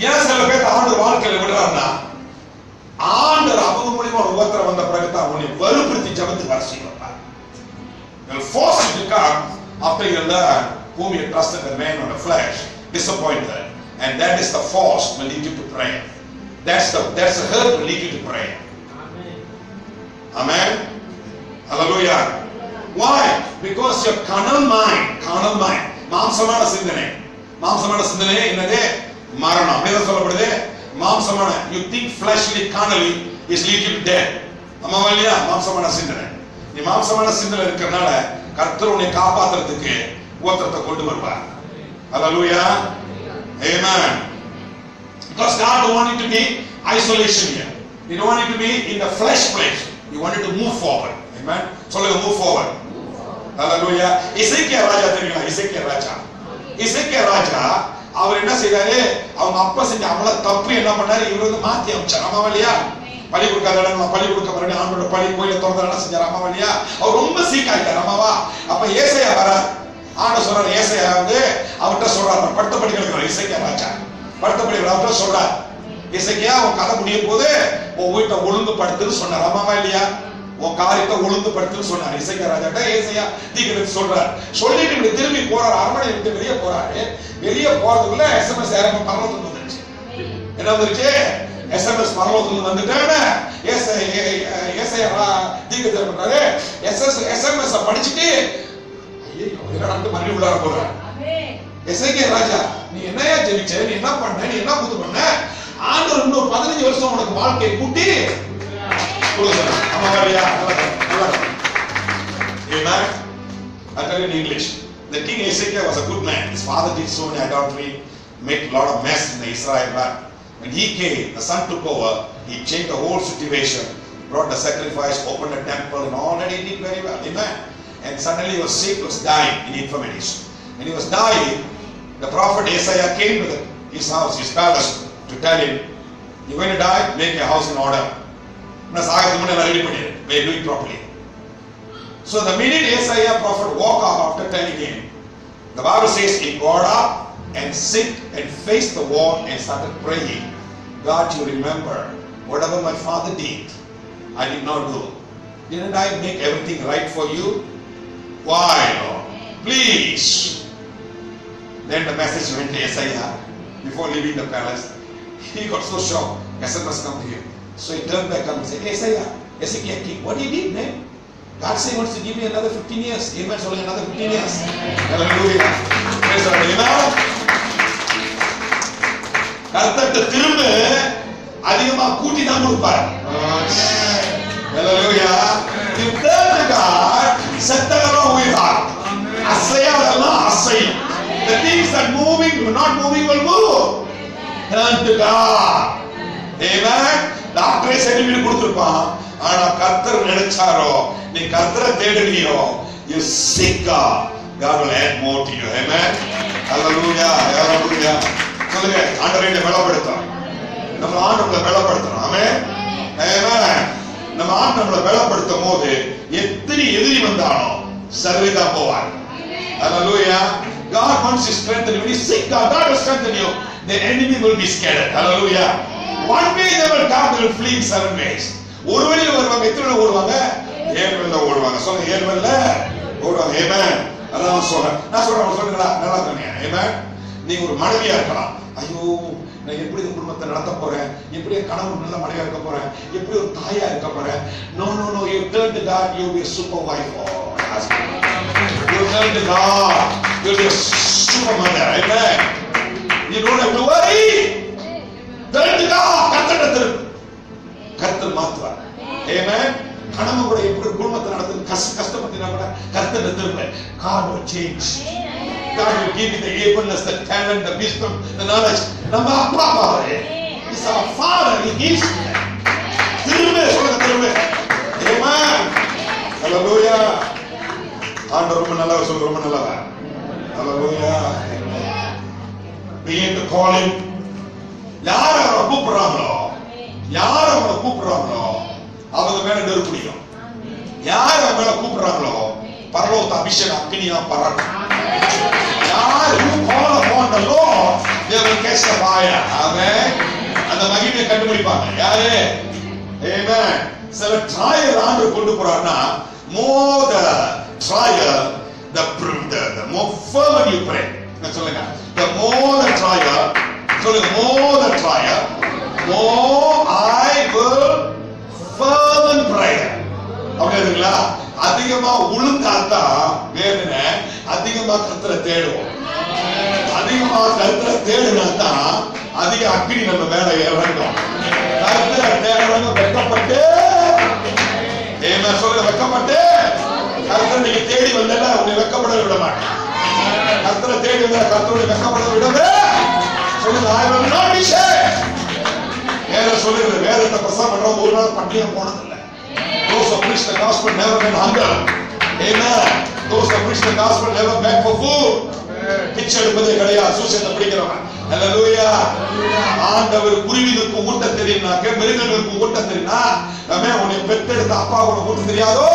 ஏன் சில பேர் ஆண்டவர் வாழ்க்கையில விடுறாருன்னா ஆண்டவர் அவங்க மூலமா ஒரு உபத்திரம் வந்த பிறகு தான் உன்னை வலுப்படுத்தி ஜெபத்துக்கு வர செய்வார். You'll force you to come after you learn whom you trusted the man on the flesh, disappointed, and that is the force will lead you to pray. That's the hurt will lead you to pray. Amen. Hallelujah. Why? Because your carnal mind, மாம்சமான சிந்தனை என்னது? மரணம். அப்படியே சொல்லப்படுது. மாம்சமான you think fleshly carnally is lead you to death. ஆமாவா இல்லையா? மாம்சமான சிந்தனை. நீ மாம்சமான சிந்தனை இருக்கறனால கர்த்தர் உன்னை காப்பாத்துறதுக்கு உபத்திரத்தை கொண்டு வருவார். Hallelujah. Amen. Because God don't want you to be isolation here. He don't want you to be in the flesh place. He wanted to move forward. Amen. சொல்லுங்க move forward. Hallelujah. இசைக்கியா ராஜா தெரியுமா? இசைக்கியா ராஜா அவர் என்ன செய்தாரு? அவங்க அப்பா செஞ்ச அவ்வளவு தப்பு என்ன பண்ணாரு? இவரு மாத்தி அமைச்சார். ஆமாவா இல்லையா? பலி கொடுக்காத பலி கொடுக்க மறுபடியும் ஆண்டோட பலி கோயில திறந்த என்ன செஞ்சார்? ஆமாவா இல்லையா? அவர் ரொம்ப சீக் ஆயிட்டார். ஆமாவா? அப்ப ஏசாயா வர ஆண்ட சொல்றாரு. ஏசாயா அவர்கிட்ட சொல்றாரு படுத்த படிக்கிறார். இசைக்கியா ராஜா படுத்த படிக்கிற அவர்கிட்ட சொல்றாரு இசைக்கியா உன் கதை முடியும் போது உன் வீட்டை ஒழுங்குபடுத்துன்னு சொன்னார். ஆமாவா இல்லையா? உன் காரியத்தை ஒழுங்குபடுத்துன்னு சொன்னார். இசைக்கியா ராஜாட்ட ஏசாயா தீர்க்கதரிசி சொல்றாரு. சொல்லிட்டு இப்படி திரும்பி போறாரு. அரண்மனை விட்டு வெளியே போறாரு. வெளியே போறதுக்குள்ள SMS பரலோகத்துல வந்துருச்சு. என்ன வந்துருச்சு? SMS பரலோகத்துல வந்துட்டானே ஏசாயா தீர்க்கதரிசி பண்றாரு. SMS படிச்சுட்டு ஐயோ என்னடா மறுபடியும் உள்ளார போறாரு. இசைக்கியா ராஜா நீ என்னையா ஜெபிச்ச? நீ என்ன பண்ண? நீ என்ன புது பண்ண? ஆண்டவர் இன்னும் 15 வருஷம் உனக்கு வாழ்க்கையை கூட்டி கொடுக்கிறார். ஆமாவா இல்லையா? Amen. I tell you in English. The king Hezekiah was a good man. His father did so many adultery, made a lot of mess in the Israel land. When he came, the son took over. He changed the whole situation, brought the sacrifice, opened the temple, and all that he did very well. Amen. And suddenly he was sick, was dying in infirmities. When he was dying, the prophet Isaiah came to his house, his palace, to tell him, "You're going to die. Make your house in order." Do it properly. So the minute Isaiah prophet woke up after telling him, the Bible says he got up and sit and faced the wall and started praying. God, you remember whatever my father did, I did not do. Didn't I make everything right for you? Why, Lord? Please. Then the message went to Isaiah before leaving the palace. He got so shocked. SMS come to him. So he turned back and said, Hezekiah king, what did he do, man? God said he wants to give me another 15 years. Amen. So another 15 years. Hallelujah. Praise the Lord. Amen. கர்த்தர்ட்ட திரும்ப அதிகமா கூட்டி தான் கொடுப்பார். Hallelujah. You turn to God, சத்தமெல்லாம் உயிரார். அசையாதெல்லாம் அசையும். The things that moving, not moving will move. Turn to God. Amen. டாக்டரே certificate கொடுத்திருப்பான். ஆனா கர்த்தர் நினைச்சாரோ, நீ கர்த்தரை தேடுறியோ, you seek God, God will add more to you. Amen. Hallelujah. Hallelujah. சொல்லுங்க, ஆண்டவரை பலப்படுத்தணும். நம்ம ஆண்டவரை பலப்படுத்தணும். ஆமென். ஆமென். நம்ம ஆண்டவரை பலப்படுத்தும் போது எத்தனை எதிரி வந்தாலும் சர்வதா போவார். Hallelujah. God wants to strengthen you. When you seek God, God will strengthen you. The enemy will be scared. Hallelujah. One way they will come, they will flee in 7 ways. ஒரு வழியில வருவாங்க, எத்தனை ஓடுவாங்க? 7 வழியில ஓடுவாங்க. சொல்லுங்க, 7 வழியில ஓடுவாங்க. ஆமென். அதான் சொல்றேன். நான் சொல்றேன், நல்லா சொன்னீங்க. ஆமென். நீங்க ஒரு மனைவியா இருக்கலாம். ஐயோ, நான் எப்படி இந்த குடும்பத்தை நடத்த போறேன், எப்படி கணவன் நல்ல மனைவியா இருக்க போறேன், எப்படி ஒரு தாயா இருக்க போறேன். No, you turn to God, you'll be a super wife or husband. You turn to God, you'll be a super mother. Amen. You don't have to worry. Turn to God. கர்த்தர் மாத்துவார். Amen. கணவன் கூட எப்படி குடும்பத்தை நடத்து கஷ்டப்பட்டினா கூட கர்த்தர் திரும்ப. God will change. God will give you the ableness, the talent, the wisdom, the knowledge. நம்ம அப்பா பாரு. He's our father. He gives you that. திரும்ப. Amen. Hallelujah. ஆண்டவர் ரொம்ப நல்லவர், சொல்லுங்க, ரொம்ப நல்லவர். Hallelujah. Begin to call him. யார் அவரை கூப்பிடுறாங்களோ அவங்க மேல நெருப்பு பிடிக்கும். யார் அவரை மேல கூப்பிடுறாங்களோ பரலோக அபிஷேகம் அக்னியா பறக்கும். யார் who call upon the Lord, they will catch the fire. Amen. அந்த மகிமையை கண்டுபிடிப்பாங்க. யாரு? Amen. சில ட்ரையல் ஆண்டவர் கொண்டு போறாருன்னா, more the trial, the more fervent you pray. சொல்லுங்க, the more the trial, சொல்லுங்க, more the trial, more I will fervent prayer. அப்படிங்களா? அதிகமா உளுந்தாத்தான் வேணுன அதிகமா கர்த்தரை தேடுவோம். அதிகமா கர்த்தரை தேடுனாதான் அதிக அக்னி நம்ம மேல இறங்கும். கர்த்தரை தேடுறவங்க வெட்கப்பட்டு, சொல்லுங்க, வெட்கப்பட்டு கர்த்தரை நீங்க தேடி வந்தா உன்னை வெட்கப்பட விட மாட்டேன். கர்த்தரை தேடி வந்தா கர்த்தரை வெட்கப்பட விடவே சொல்லுங்க, I will not be shamed. சொல்லுங்க, வேதத்தை பிரசங்கம் பண்றவங்க ஒரு நாள் பட்டியம் போனதில்லை. Those who preach the gospel never been hunger. Amen. Those who preach the gospel never beg for food. பிச்சை எடுப்பதே கிடையாது சுவிசேஷத்தை படிக்கிறவன். Hallelujah. ஆண்டவர் குருவிகளுக்கு ஊட்ட தெரியும்னாக்க, மிருகங்களுக்கு ஊட்ட தெரியும்னா, நம்ம உன்னை பெத்தெடுத்த அப்பா உனக்கு ஊட்ட தெரியாதோ?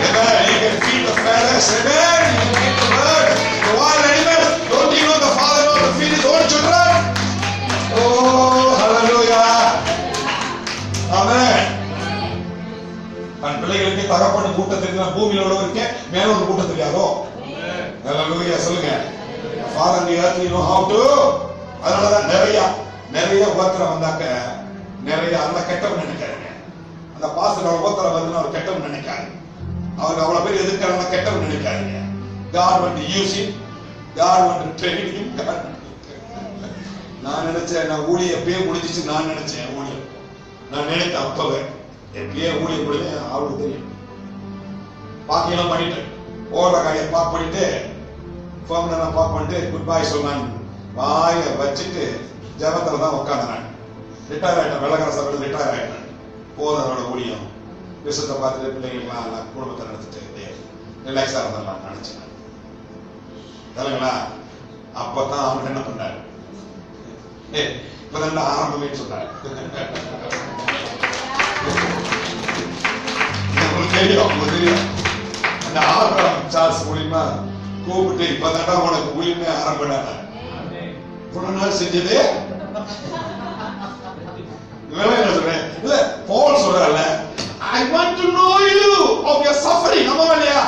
Amen. You can feed the feathers. Amen. You can feed the bird, the wild animals. Don't you know the father knows to feed his own children? Oh, hallelujah. Amen. நான் பிள்ளைகளுக்கு தகப்பன கூட்ட தெரியுமா? பூமியில உள்ளவருக்கு மேல ஒரு கூட்ட தெரியாதோ? Hallelujah. சொல்லுங்க, Father in the earth, you know how to. அதனாலதான் நிறைய உபத்திரம் வந்தாக்க நிறைய அந்த கெட்டவன் நினைக்காருங்க. அந்த பாஸ்டர் உபத்திரம் வருதுன்னு அவர் கெட்டவன் நினைக்காரு. அவருக்கு அவ்வளவு பேர் எதிர்க்கிறாங்க, கெட்டவன் நினைக்காருங்க. God want to use him. God want to train him. நான் நினைச்சேன், நான் ஊழிய எப்பயே முடிஞ்சிச்சு. நான் நினைச்சேன் ஊழியம், நான் நினைத்தேன் அப்பவே எப்பயே ஊழிய முடியும். அவருக்கு தெரியும், பாக்கியெல்லாம் பண்ணிட்டு ஓடுற காரியம் பாக் பண்ணிட்டு பாக் பண்ணிட்டு குட் பாய் சொன்னாங்க. வாய வச்சுட்டு ஜபத்துல தான் உட்காந்துனாங்க. ரிட்டையர் ஆயிட்டேன், வெள்ளக்கார சபையில் ரிட்டையர் ஆயிட்டேன். போதனோட ஊழியம் விஷயத்தை பார்த்துட்டு பிள்ளைங்கள்லாம் குடும்பத்தை நடத்திட்டு ரிலாக்ஸா இருந்தலாம் நினைச்சேன். சரிங்களா? அப்பதான் அவன் என்ன பண்ணாரு, இப்பதான் ஆரம்பமே சொன்னாரு. தெரியும் அந்த ஆபிரகாம் சார்ஸ் மூலியமா கூப்பிட்டு இப்பதான் உனக்கு ஊழியமே ஆரம்பினாங்க. இவ்வளவு நாள் செஞ்சது என்ன சொல்றேன் இல்ல, Pavul சொல்றாருல, I want to know you of your suffering. நம்ம இல்லையா,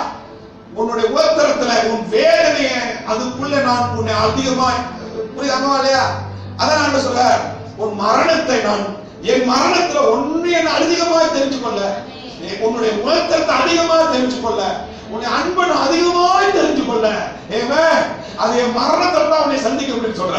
உன்னுடைய உத்தரத்துல உன் வேதனைய அதுக்குள்ள நான் உன்னை அதிகமா புரியாம இல்லையா, அதான் நான் சொல்ற உன் மரணத்தை நான் என் மரணத்துல ஒன்னு என்ன அதிகமா தெரிஞ்சு கொள்ள, உன்னுடைய உணர்த்தத்தை அதிகமா தெரிஞ்சு கொள்ள, உன்னை அன்பை அதிகமாய் தெரிஞ்சு கொள்ள. ஆமென். அது என் மரணத்துல தான் உன்னை சந்திக்க முடியும் சொல்ற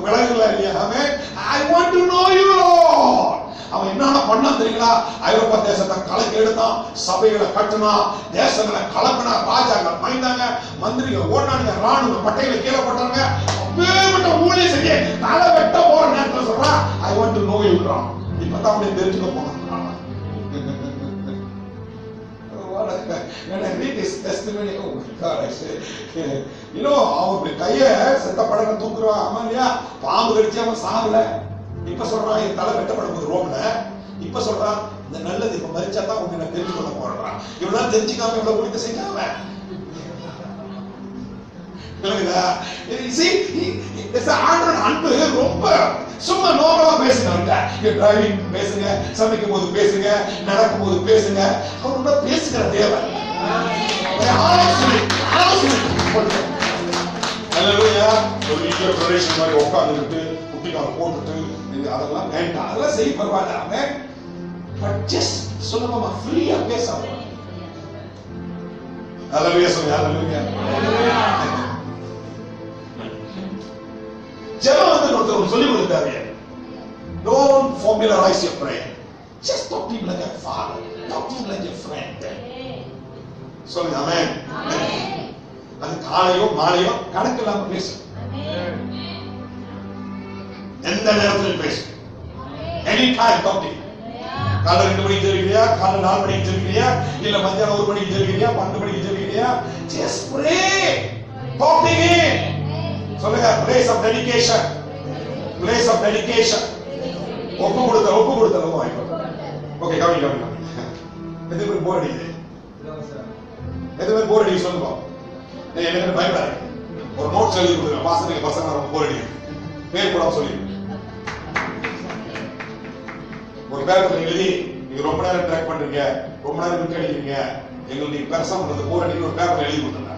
விலகுல இல்லையா? ஆமென். I want to know you Lord. அவன் என்ன பண்ணா தெரியுங்களா? ஐரோப்பா தேசத்தை கலக்கி எடுத்தான், சபைகளை கட்டினா, தேசங்களை கலக்கினா, ராஜாக்கள் பயந்தாங்க, மந்திரிகள் ஓடினாங்க, ராணுவ பட்டைகளை கீழே போட்டாங்க. அப்பேற்பட்ட ஊழிய செஞ்சு தலை வெட்ட போற நேரத்தில் சொல்றான் I want to know you Lord. இப்பதான் அவனை தெரிஞ்சுக்க போனான். When I read his testimony, oh my God, I say, you know, அவன் கைய செத்த படங்க தூக்குறான். ஆமா இல்லையா? பாம்பு கடிச்சு அவன் சாகல. இப்ப சொல்றான் என் தலை வெட்டப்படும் போது ரோம்ல. இப்ப சொல்றான் இந்த நல்லது இப்ப மரிச்சா தான் உன்னை நான் தெரிஞ்சு கொள்ள போறான். இவ்வளவு தெரிஞ்சுக்காம இவ்வளவு உரித்து செஞ்சாம அன்பு ரொம்ப சும்மா நோபலா பேசுங்க. டிரைவிங் பேசுங்க, சமைக்கும் போது பேசுங்க, நடக்கும் போது பேசுங்க. அவரோட பேசுகிற தேவன் மாதிரி உட்காந்துட்டு குட்டிக்கால போட்டுட்டு அதெல்லாம் வேண்டாம். அதெல்லாம் செய்ய பரவாயில்ல. பட் ஜஸ்ட் சுலபமா ஃப்ரீயா பேசலாம். ஹல்லேலூயா சொல்லுங்க. ஹல்லேலூயா. ஜெபம் வந்து ஒருத்தர் சொல்லி கொடுத்தாரு. Don't formularize your prayer. Just talk to him like a father. Talk to him like a friend. சொல்லுங்க ஆமென். அது காலையோ மாலையோ கணக்கு இல்லாம பேசு. எந்த நேரத்திலும் பேசு. Any time talk to him. காலை 2 மணிக்கு ஜெபிக்கிறியா, காலை 4 மணிக்கு ஜெபிக்கிறியா, இல்ல மத்தியானம் 1 மணிக்கு ஜெபிக்கிறியா, 12 மணிக்கு ஜெபிக்கிறியா, just pray. Talk to him. சொல்லுங்க place of dedication. Place of dedication. ஒப்பு கொடுத்தல வாங்க. ஓகே கவனி. எதுக்கு போர் அடிக்குது? எதுக்கு போர் அடிக்குது சொல்லுங்க. எனக்கு பயப்படாது. ஒரு நோட்ஸ் எழுதி கொடுங்க. வாசனைக்கு பசங்க ரொம்ப போர் அடிக்குது. பேர் கூட சொல்லி. ஒரு பேப்பர்ல எழுதி நீங்க ரொம்ப நேரம் ட்ராக் பண்றீங்க, ரொம்ப நேரம் விட்டு அடிக்கிறீங்க, எங்களுக்கு நீங்க பெருசா பண்றது போர் அடிக்குது ஒரு பேப்பர்ல எழுதி கொடுத்துருங்க.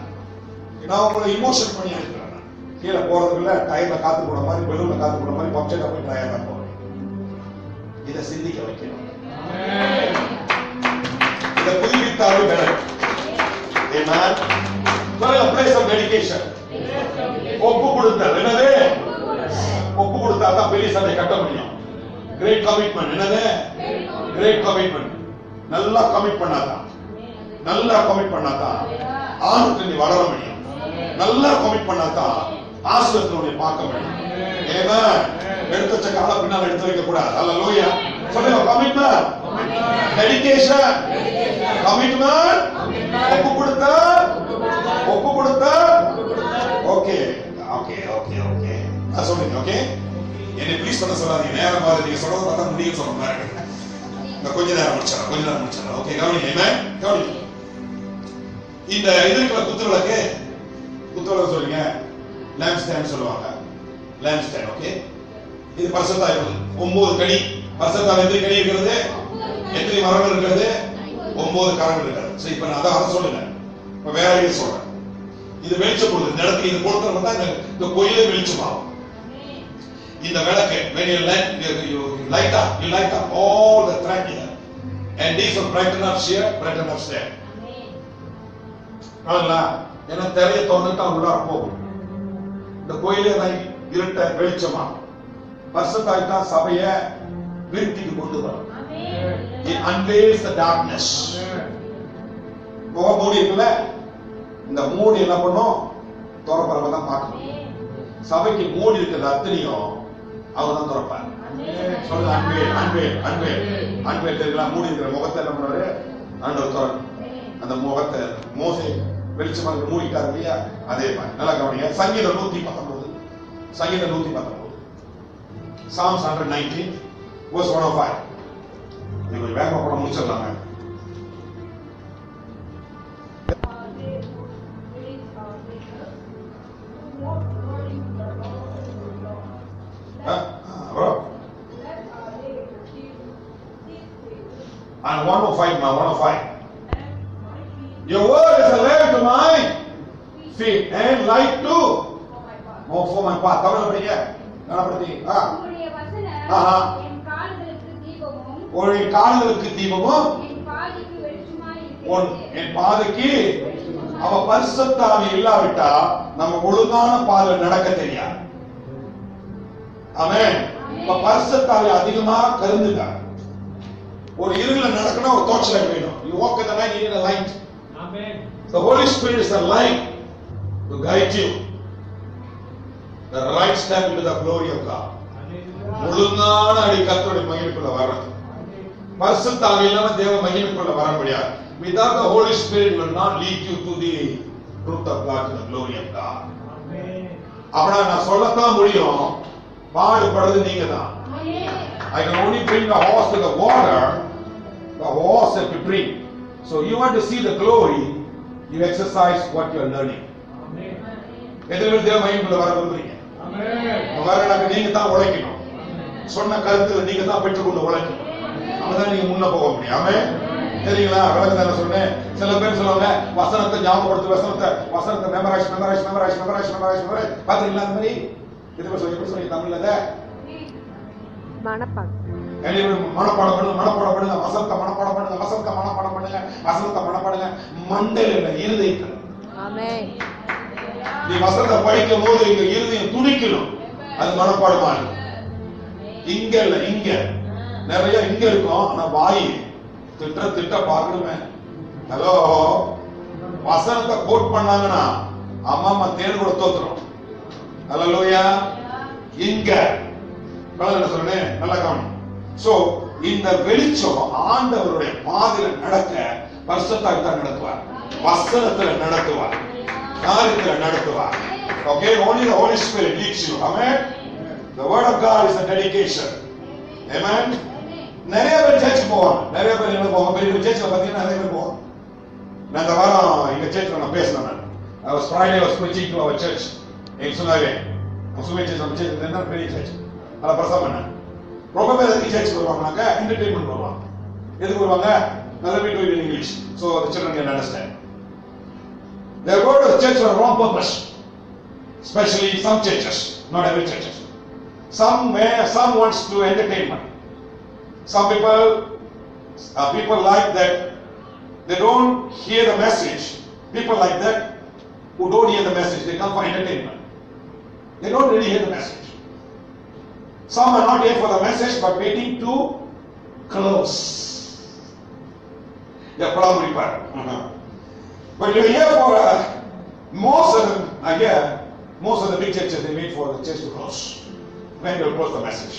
நான் உங்களை இமோஷன் பண்ணி அனுப்புறேன். கீழே போறதுக்குள்ள டயர்ல காத்து போட மாதிரி, பெலூன்ல காத்து போட மாதிரி பப்செட்டா போய் டயர்ல போறேன். இதை சிந்திக்க வைக்கணும். இதை புதுப்பித்தாவே better. Amen. சொல்லுங்க place of dedication. ஒப்பு கொடுத்தல். என்னது? ஒப்பு கொடுத்தாதான் பெரிய சபை கட்ட முடியும். Great commitment. என்னது? Great commitment. நல்லா கமிட் பண்ணாதான், நல்லா கமிட் பண்ணாதான் ஆணுக்கு நீ வளர முடியும். நல்லா கமிட் பண்ணாதான் ஆசீர்வாதத்தை பார்க்க முடியும். ஆமென். எடுத்து வச்ச கால பின்னால எடுத்து வைக்க கூடாது. ஹல்லேலூயா. சொல்லுங்க கமிட்மென்ட், டெடிகேஷன், கமிட்மென்ட், ஒப்பு கொடுத்தா. ஓகே ஓகே ஓகே ஓகே நான் சொல்றேன். ஓகே என்னை ப்ளீஸ் பண்ண சொல்லாதீங்க. நேரம் மாதிரி நீங்க சொல்றத பார்த்தா முடியும் சொல்ற மாதிரி. நான் கொஞ்ச நேரம் முடிச்சிடறேன். ஓகே கவனிங்க. ஆமென். கவனிங்க. இந்த இதுக்குள்ள குத்துவிளக்கு சொல்லுங்க. லேம்ப் ஸ்டாண்ட் சொல்லுவாங்க. Lamp stand. ஓகே இது பரிசுத்தா இருக்குது. 9 கடி பரிசுத்தா. எத்தனை கடி இருக்கிறது? எத்தனை மரங்கள் இருக்கிறது? 9 கரங்கள் இருக்கிறது. சரி இப்ப நான் அத சொல்லுங்க. இப்ப வேற எது சொல்றேன். இது வெளிச்சம் கொடுக்குது. இந்த இடத்துக்கு இது கொடுத்தா தான் இந்த கோயிலே வெளிச்சமாகும். இந்த விளக்கு when you light up all the thread here and these will brighten up here, brighten up there. ஆனா என்ன தெரிய தோணுட்டா உள்ள போகும். இந்த கோயிலே இருட்ட வெளிச்சமா பரிசுத்தாயிட்டா சபையை விருத்திக்கு கொண்டு வரும். It unveils the darkness. முகம் மூடி இருக்குல்ல, இந்த மூடி என்ன பண்ணும்? திறப்பறவ தான் பார்க்கணும். சபைக்கு மூடி இருக்கிறது அத்தனையும் அவர் தான் திறப்பார். சொல்லுங்க அன்பே தெரியல. மூடி இருக்கிற முகத்தை என்ன பண்ணாரு? ஆண்டவர் திறக்கும். அந்த முகத்தை மோசே வெளிச்சமா மூடிட்டார் இல்லையா? அதே மாதிரி நல்லா கவனிங்க. சங்கீதம் 119 Psalms 119 verse 105. நீங்க வேகமா கூட முடிச்சிடலாங்க. And 105. Your word is a lamp to my feet and light to for my path. தமிழ்ல படிங்க. நல்லா படிங்க. உம்முடைய வசனம் என் உன் கால்களுக்கு தீபமும் என் பாதைக்கு. அவ பரிசுத்த ஆவி இல்லாவிட்டா நம்ம ஒழுங்கான பாதை நடக்க தெரியாது. ஆமென். இப்ப பரிசுத்த ஆவி அதிகமா கருந்துட்டா. ஒரு இருள நடக்கணும், ஒரு torch light வேணும். You walk in the night, you need a light. Amen. The Holy Spirit is a light to guide you. The right step into the glory of God. ஒழுங்கான அடி கர்த்தருடைய மகிமைக்குள்ள வர்றது. பரிசுத்த ஆவி இல்லாம தேவ மகிமைக்குள்ள வர முடியாது. Without the Holy Spirit will not lead you to the truth of God, to the glory of God. Amen. அப்பனா நான் சொல்லத்தான் முடியும், பாடுபடுறது நீங்க தான். I can only bring the horse to the water, the horse has to drink. So you want to see the glory, you exercise what you are learning. Amen. எதிரில் தேவ மகிமைக்குள்ள வர விரும்புறீங்க. ஆமென். வரணும்னா நீங்க தான் உழைக்கணும். சொன்ன கருத்து நீங்க தான் பெற்றுக்கொண்டு உழைக்கணும். அப்பதான் நீங்க முன்ன போக முடியும். ஆமென். தெரியுங்களா? விளக்கத்தான சொன்னேன். சில பேர் சொல்லுவாங்க வசனத்தை ஞாபகப்படுத்து, வசனத்தை மெமரைஸ் பாத்தீங்களா? அந்த மாதிரி எப்படி சொல்லி தமிழ்ல மனப்பாடம் பண்ணுங்க, வசனத்தை மனப்பாடம் பண்ணுங்க, மண்டையில இருதயத்துல. நீ வசனத்தை படிக்கும் போது இங்க இருதயம் துடிக்கணும், அது மனப்பாடமா இருக்கும். இங்க இல்ல, இங்க நிறைய இங்க இருக்கும், ஆனா வாய் திட்ட பார்க்கணுமே. ஹலோ, வசனத்தை கோட் பண்ணாங்கன்னா அம்மா தேன் கூட தோத்துரும். ஹல்லேலூயா. இங்க சொல்றேன், நல்லா கவனி. சோ இந்த வெளிச்சம் ஆண்டவருடைய பாதையில நடக்க பரிசுத்தாவி தான் நடத்துவார், வசனத்துல நடத்துவார், காரியத்துல நடத்துவார். Okay, only the Holy Spirit leads you. Amen. The word of God is a dedication. Amen. நிறைய பேர் சர்ச் போவாங்க, நிறைய பேர் என்ன போவாங்க, பெரிய சர்ச்ல பாத்தீங்கன்னா நிறைய பேர் போவாங்க. நான் இந்த வாரம் எங்க சர்ச்ல நான் பேசினேன். I was Friday was preaching to our church in Sunave. சுமே சர்ச் நம்ம சர்ச் என்ன பெரிய சர்ச். அத பிரசங்கம் பண்ணேன். ரொம்ப பேர் எதுக்கு சர்ச் வருவாங்கனாக்க என்டர்டெயின்மென்ட் வருவாங்க. எதுக்கு வருவாங்க? Let me do it in English so the children can understand. They go to the church for a wrong purpose. Especially some churches, not every churches. Some wants to entertainment. Some people like that, they don't hear the message. People like that who don't hear the message, they come for entertainment. They don't really hear the message. Some are not here for the message but waiting to close. They are probably bad. But you hear for most of the big churches, they wait for the church to close. When they will close the message.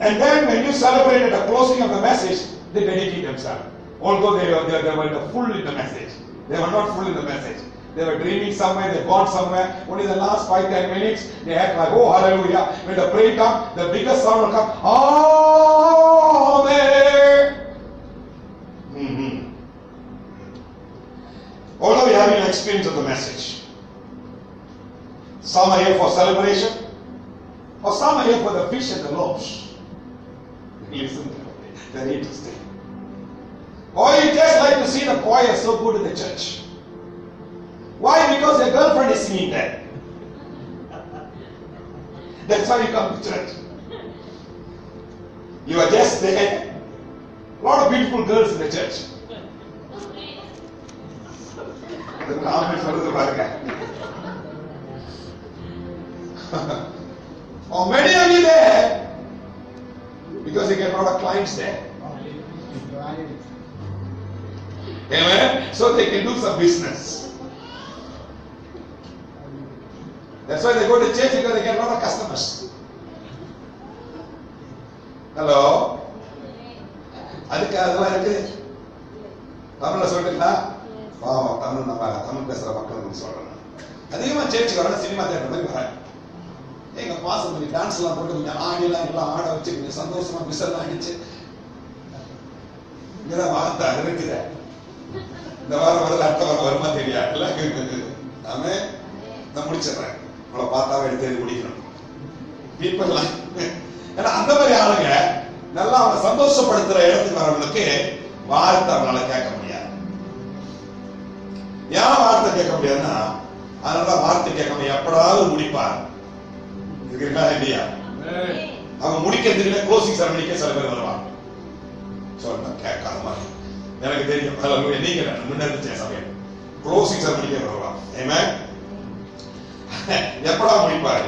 And then when you celebrated the closing of the message, they dedicate themselves. Although they were full in the message. They were not full in the message. They were dreaming somewhere, they gone somewhere. Only the last 5-10 minutes, they act like, oh hallelujah. When the prayer comes, the biggest sound will come, Amen. Although we have an experience of the message. Some are here for celebration, or some are here for the fish and the loaves. Listen, very interesting. Or you just like to see the choir so good in the church. Why? Because your girlfriend is singing there. That's why you come to church. You are just there. A lot of beautiful girls in the church. The comments are the bargain. Or many of you there because you get a lot of clients there. Amen. So they can do some business. That's why they go to church, because they get a lot of customers. Hello. அதுக்கு அதெல்லாம் இருக்கு. தமிழ்ல சொல்றீங்களா? பாவம் தமிழ் தமிழ் பேசுற மக்களுக்கு சொல்றேன். அதிகமா சர்ச்சுக்கு வர சினிமா தியேட்டர் மாதிரி வர. எங்க பாசம் பண்ணி டான்ஸ் எல்லாம் போட்டு கொஞ்சம் எல்லாம் ஆட வச்சு கொஞ்சம் சந்தோஷமா விசல்லாம் அடிச்சு இங்கதான் வார்த்தை இருக்குது. இந்த வாரம் வரல, அடுத்த வாரம் வருமா தெரியாது. ஆமே நான் முடிச்சிடறேன். உங்களை பார்த்தாவே எடுத்து முடிக்கணும். பீப்பிள் ஏன்னா அந்த மாதிரி ஆளுங்க நல்லா அவனை சந்தோஷப்படுத்துற இடத்துக்கு வரவங்களுக்கு வார்த்தை அவனால கேட்க முடியாது. ஏன் வார்த்தை கேட்க முடியாதுன்னா, அதனால வார்த்தை கேட்க முடியாது. எப்படாவது முடிப்பார் இல்லையா? அவங்க முடிக்கிறதுக்கு க்ளோசிங் செரமனிக்கே சில பேர் வருவாங்க. சொன்னா கேட்காத மாதிரி எனக்கு தெரியும். ஹalleluya. நீங்க முன்னெடுத்த சமயம் க்ளோசிங் செரமனிக்கு வரலாம். ஆமென். எப்படா முடிப்பாரு?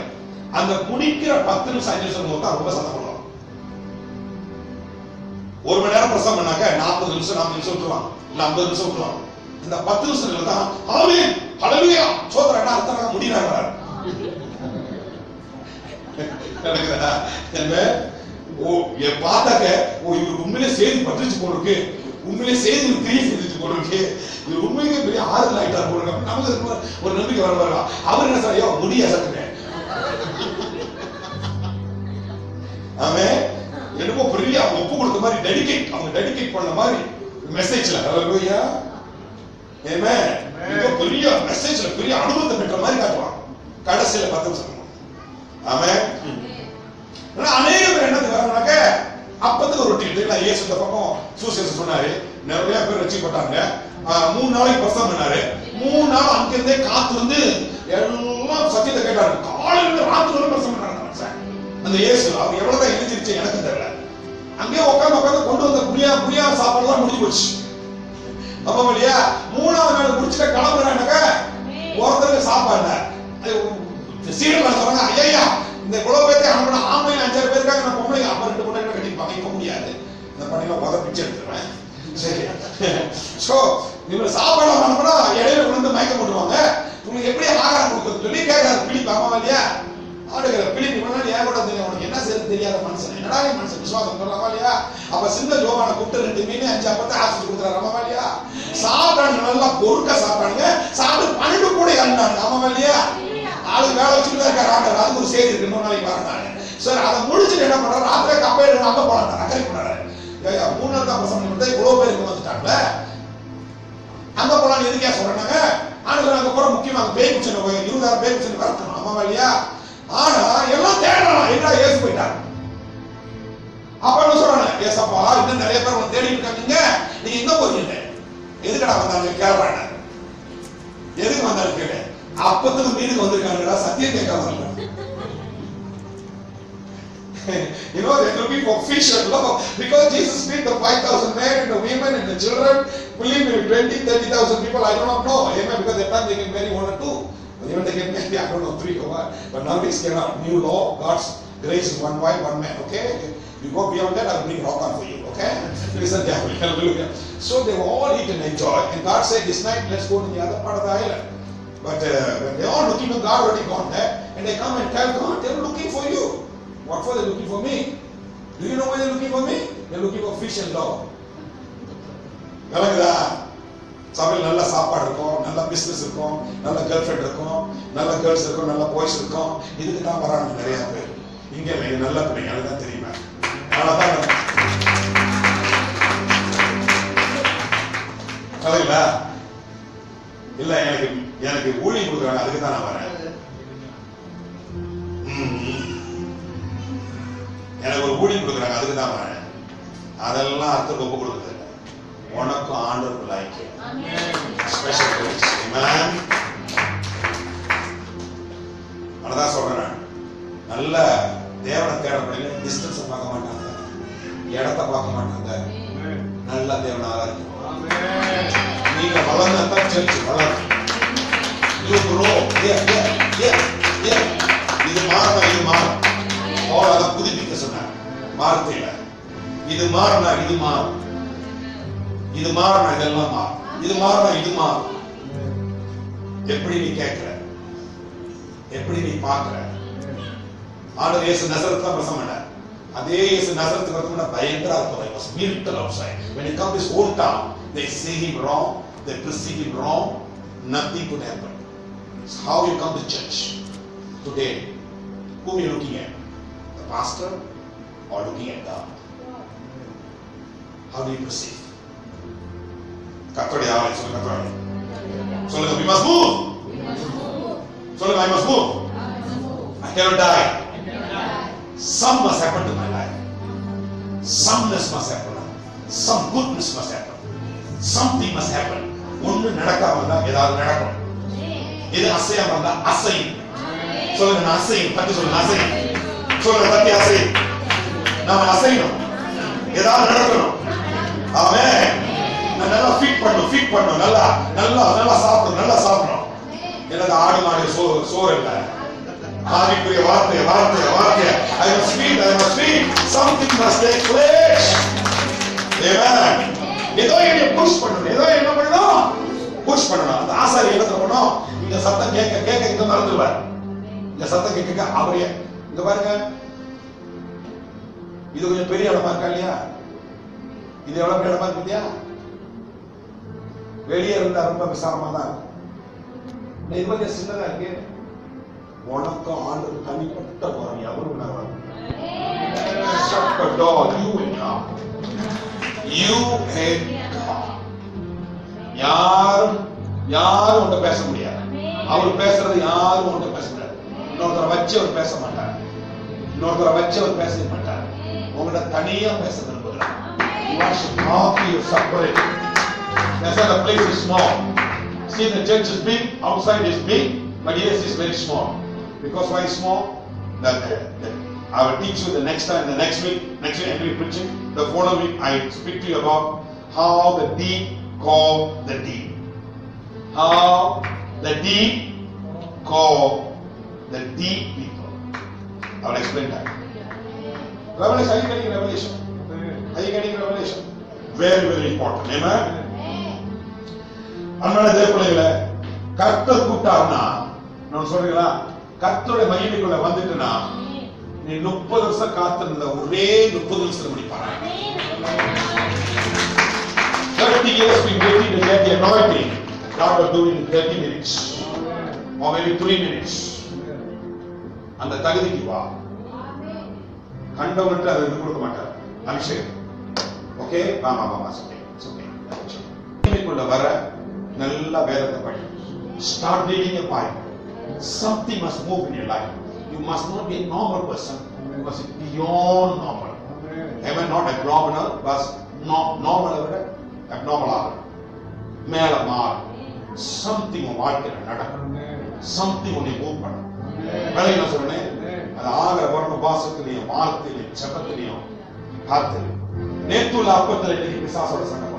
அந்த முடிக்கிற 10 நிமிஷம் 5 நிமிஷம் போது ரொம்ப சத்தம் போடுவாங்க. 1 மணி நேரம் பிரசங்கம் பண்ணாக்க 40 நிமிஷம் 40 நிமிஷம் விட்டுருவாங்க, இல்ல 50 நிமிஷம் விட்டுருவாங்க. இந்த 10 நிமிஷத்துல தான் ஆமென் ஹalleluya சோதரனா அர்த்தமா முடிறாங்க. என்ன ஓ பார்த்தாக்க ஓ இவருக்கு உண்மையிலே செய்தி பற்றிச்சு போருக்கு, உண்மையிலே செய்தி கிரியை செஞ்சுட்டு போருக்கு, இவர் உண்மையிலே பெரிய ஆறுதல் ஆயிட்டா போருக்கு, நமக்கு ஒரு நம்பிக்கை வர வரலாம். அவர் என்ன சார் ஐயோ முடிய சத்துங்க ஆமென். என்னமோ பெரிய ஒப்பு கொடுத்த மாதிரி டெடிகேட், அவங்க டெடிகேட் பண்ண மாதிரி மெசேஜ்ல ஹalleluya ஆமென். இது பெரிய மெசேஜ்ல பெரிய அனுபவத்தை பெற்ற மாதிரி காட்டுவாங்க கடைசியில 10 நிமிஷம். ஆமென். அநேக பேர் என்னது வராங்க அப்பத்துக்கு ஒரு ரொட்டி இல்ல. இயேசு இந்த பக்கம் சூசேஸ் சொன்னாரு, நிறைய பேர் ரட்சிக்கப்பட்டாங்க. 3 நாளைக்கு பிரசங்கம் பண்ணாரு. 3 நாள் அங்க இருந்தே காத்து வந்து எல்லாம் சத்தியத்தை கேட்டாரு. காலையில ராத்திரி வரை பிரசங்கம் பண்ணாங்க. அந்த இயேசு அவர் எவ்வளவுதான் எழுந்திருச்சு எனக்கு தெரியல. அங்கே உட்கார்ந்து கொண்டு வந்த புளியா சாப்பாடு எல்லாம் முடிஞ்சு போச்சு. அப்ப இல்லையா 3ஆவது நாள் முடிச்சுட்டு கிளம்புறாங்க. ஒருத்தருக்கு சாப்பாடு சீடர்கள் சொல்றாங்க, ஐயா இந்த இவ்வளவு பேருக்கு அனுப்பின ஆம்பளை 5 பேருக்காக நான் பொம்பளை அப்ப 2 பொண்ணை கட்டிப்பாங்க, இப்ப முடியாது, இந்த பண்ணில பிச்சை எடுத்துருவேன். சரி சோ இவங்க சாப்பாடு அனுப்பினா இடையில விழுந்து மயக்கம் போட்டுவாங்க. உங்களுக்கு எப்படி ஆகாரம் கொடுக்குறது சொல்லி கேட்கறாரு பிலிப். ஆமா இல்லையா ஆடுகிற பிலிப் முன்னாடி ஏன் கூட தெரியும், உனக்கு என்ன செய்யறது தெரியாத மனுஷன், என்னடா மனுஷன் விசுவாசம் சொல்லலாமா இல்லையா? அப்ப சின்ன ஜோவான கூப்பிட்டு 2 மீன் 5 அப்பத்தை ஆசிட்டு கொடுக்குறாரு. ஆமா இல்லையா? சாப்பிட்டாங்க, நல்லா பொறுக்க சாப்பிட்டாங்க. சாப்பிட்டு 12 கூட இறந்தாங்க. ஆமா இல்லையா? ஆளு வேலை வச்சுட்டு தான் இருக்காரு ஆண்டவர். அதுக்கு ஒரு செய்தி இருக்கு, இன்னொரு நாளைக்கு வரேன். சரி அதை முடிச்சுட்டு என்ன பண்றாரு, ராத்திரே கப்பல் அங்க போறாங்க, அக்கறை போறாரு. 3 நாள் தான் பிரசங்கம் பண்ணி இவ்வளவு பேர் இங்க வந்துட்டாங்கல்ல, அங்க போலாம் எதுக்கே சொல்றாங்க. ஆண்டவர் அங்க போற முக்கியமா பேய் குச்சனை 20,000 பேய் குச்சனை வரணும். ஆமா இல்லையா? ஆனா எல்லாம் தேடலாம், எங்க இயேசு போயிட்டாரு. அப்ப என்ன சொல்றாங்க, ஏசப்பா இன்னும் நிறைய பேர் வந்து தேடி இருக்காங்க, நீங்க எங்க போறீங்க, எதுக்கடா வந்தாங்க கேள்றாங்க. எதுக்கு வந்தாலும் கேளு, அப்பத்துக்கு மீனுக்கு வந்திருக்காங்கடா, சத்தியம் கேட்க வரல. You know they're looking for fish and love because Jesus feed the 5,000 men and the women and the children. Believe me, 20,000-30,000 people, I do not know. Amen. Because that time they can marry 1 or 2. Even they can marry, I don't know, 3 or what. But nowadays cannot. New law, God's grace is 1 wife, 1 man. Okay? You go beyond that, I'll bring rock on for you. Okay? Listen carefully. Hallelujah. So they will all eat and enjoy. And God said, this night let's go to the other part of the island. But when they all looking to God, already gone there, and they come and tell God, they're looking for you. What for? They're looking for me. Do you know why they're looking for me? They're looking for fish and love. விளங்குதா? சபையில் நல்ல சாப்பாடு இருக்கும், நல்ல business இருக்கும், நல்ல girl friend இருக்கும், நல்ல கேர்ள்ஸ் இருக்கும், நல்ல பாய்ஸ் இருக்கும். இதுக்கு தான் வராங்க நிறைய பேர். இங்க நல்ல பிள்ளைங்க, அதுதான் தெரியுமா? கலைங்களா? இல்ல எனக்கு ஊழியம் கொடுக்குறாங்க, அதுக்கு தான் நான் வரேன். எனக்கு ஒரு ஊழியம் கொடுக்குறாங்க, அதுக்கு தான் வரேன். அதெல்லாம் அர்த்தம் ஒப்பு கொடுக்குறது இல்லை. உனக்கும் ஆண்டவருக்குள்ள ஐக்கியம், ஸ்பெஷல் கிரேஸ். ஆமென். அதான் சொல்றேன், நல்ல தேவனை தேடப்படல, டிஸ்டன்ஸ் பார்க்க மாட்டாங்க, இடத்தை பார்க்க மாட்டாங்க, நல்ல தேவனை ஆராதிக்கும். நீங்க வளர்ந்தா சர்ச் வளரும். இது மாறணும், இது மாறும். அதை புதுப்பிக்க சொன்னார் வார்த்தையில. இது மாறினா இது மாறும், இது மாறினா இதெல்லாம் மாறும், இது மாறினா இது மாறும். எப்படி நீ கேட்கிற, எப்படி நீ பார்க்கிற. ஆண்டவர் இயேசு நசரத்துல தான் பிரசங்கம் பண்ணார். அதே இயேசு நசரத்துக்கு வரதுக்கு பயங்கர அர்த்தம். He was miracle outside. When he come to his own town, they see him wrong, they perceive him wrong, nothing could happen. It's how you come to church today. Whom are you looking at? The pastor or looking at God? How do you perceive? கர்த்தருடைய ஆலயம் சொல்லுங்க, கர்த்தருடைய சொல்லுங்க. We must move. சொல்லுங்க, I must move. I cannot die. Some must happen to my life. Someness must happen. Some goodness must happen. Something must happen. ஒன்று நடக்காம இருந்தா ஏதாவது நடக்கும். இது அசையாம இருந்தா அசையும். சொல்லுங்க, நான் அசையும். பத்தி சொல்லுங்க, அசையும். சொல்லுங்க, பத்தி அசையும். நாம அசையணும், ஏதாவது நடக்கணும். ஆமென். நான் நல்லா ஃபீட் பண்ணணும், நல்லா நல்லா நல்லா சாப்பிடணும். எனக்கு ஆடு மாடு சோறு இல்ல. ஆவிக்குரிய வார்த்தை. I must feed. Something must take place. Amen. ஏதோ என்ன புஷ் பண்ணணும். அந்த ஆசாரி என்ன பண்ணணும்? இந்த சத்தம் கேட்க இங்க மறந்துடுவார். இந்த சத்தம் கேட்க அவரே இங்க பாருங்க, இது கொஞ்சம் பெரிய இடமா இருக்கா இல்லையா? இது எவ்வளவு இடமா இருக்கு இல்லையா? வெளியே இருந்தா ரொம்ப விசாலமா தான் இது கொஞ்சம் சின்னதா இருக்கு. உனக்கு ஆண்டு தனிப்பட்ட போறாங்க. அவரு யாரும் உன்கிட்ட பேச முடியாது. அவர் பேசுறது யாரும் உன்கிட்ட பேச முடியாது. இன்னொருத்தரை வச்சு அவர் பேச மாட்டார். உங்கள்கிட்ட தனியா பேச விரும்புகிறார். That's why the place is small. See, the church is big, outside is big, but yes, it's very small. Because why small? I will teach you the next week, every preaching. The following week, I speak to you about how the deep call the deep. How the deep call the deep people. I will explain that. Revelation, are you getting revelation? Very, very important. Amen. அன்பான தேவப்பிள்ளைகளே, கர்த்தர் கூப்பிட்டார்னா, நான் சொல்றீங்களா, கர்த்தருடைய மகிமைக்குள்ள வந்துட்டுனா நீ 30 வருஷம் காத்திருந்த ஒரே 30 வருஷத்துல முடிப்பாங்க. 30 years we waiting to get the anointing. God will do it in 30 minutes or maybe 3 minutes. அந்த தகுதிக்கு வா. கண்டவனுக்கு அதை கொடுக்க மாட்டார் அபிஷேகம். ஓகே, வாமா ஓகே. மகிமைக்குள்ள வர நல்லா வேதத்தை படி. Start reading a Bible. Something must move in your life. You must not be a normal person. You must be beyond normal. Amen. Not abnormal, but normal. Abnormal. மேல மாறும். Something உன் வாழ்க்கையில நடக்கும். Something உன்னை மூவ் பண்ணும். வேலை என்ன சொல்றேன்? அது ஆகிற வர்ண பாசத்திலையும் வார்த்தையிலையும் ஜபத்திலையும் காத்து. நேத்துள்ள அப்பத்துல இன்னைக்கு பிசாசோட சண்டை போடும்.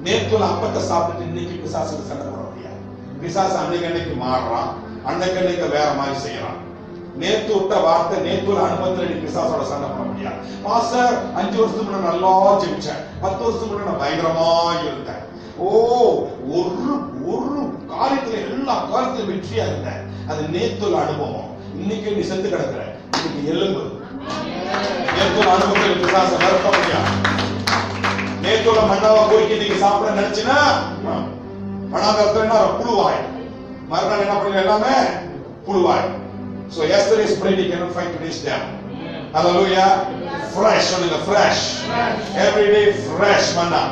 நேத்துள்ள அப்பத்தை சாப்பிட்டு இன்னைக்கு பிசாசோட சண்டை போட முடியாது. பிசாசு அன்னைக்கு மாறுறான், அன்னைக்கு வேற மாதிரி செய்யறான். நேத்து விட்ட வார்த்தை, நேத்துள்ள அனுபவத்துல இன்னைக்கு பிசாசோட சண்டை போட முடியாது. பாஸ்டர் 5 வருஷத்துக்கு முன்னாடி நல்லா ஜெபிச்சேன், 10 வருஷத்துக்கு முன்னாடி நான் பயங்கரமா இருந்தேன். ஒரு காரியத்துல எல்லா காரியத்திலும் வெற்றியா இருந்தேன். அது நேத்துள்ள அனுபவம். இன்னைக்கு நீ செத்து கிடக்குற, இன்னைக்கு எலும்பு. நேத்துள்ள அனுபவத்தில் பிசாசை மறுக்க முடியாது. நேத்துள்ள மண்ணாவை கோரிக்கை நீங்க சாப்பிட நினைச்சுன்னா மண்ணாங்கத்துல புழுவாய். மறுநாள் என்ன பண்ணுங்க? எல்லாமே புழுவாய். So yesterday's bread you cannot find today's jam. Hallelujah. Fresh, சொல்லுங்க fresh. Every day fresh manna.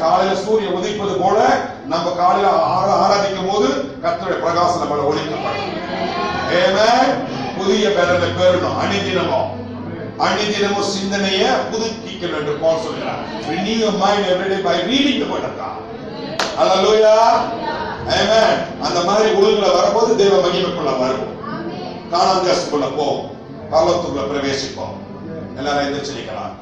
காலையில சூரியன் உதிப்பது போல நம்ம காலையில ஆராதிக்கும் போது கர்த்தருடைய பிரகாசம் நம்மள ஒளிக்கப்படும். ஆமென். புதிய பலனை பெறணும். அணிதினமும் சிந்தனையை புதுப்பிக்க வேண்டும் என்று சொல்கிறார். Renew your mind every day by reading the word of God. Hallelujah. Amen. அந்த மாதிரி ஒழுங்குல வரும்போது தேவ மகிமைக்குள்ள வரும். கானான் தேசத்துக்குள்ள போவோம், பரலோகத்துக்குள்ள பிரவேசிப்போம். எல்லாரும் எந்திரிச்சு நிக்கலாம்.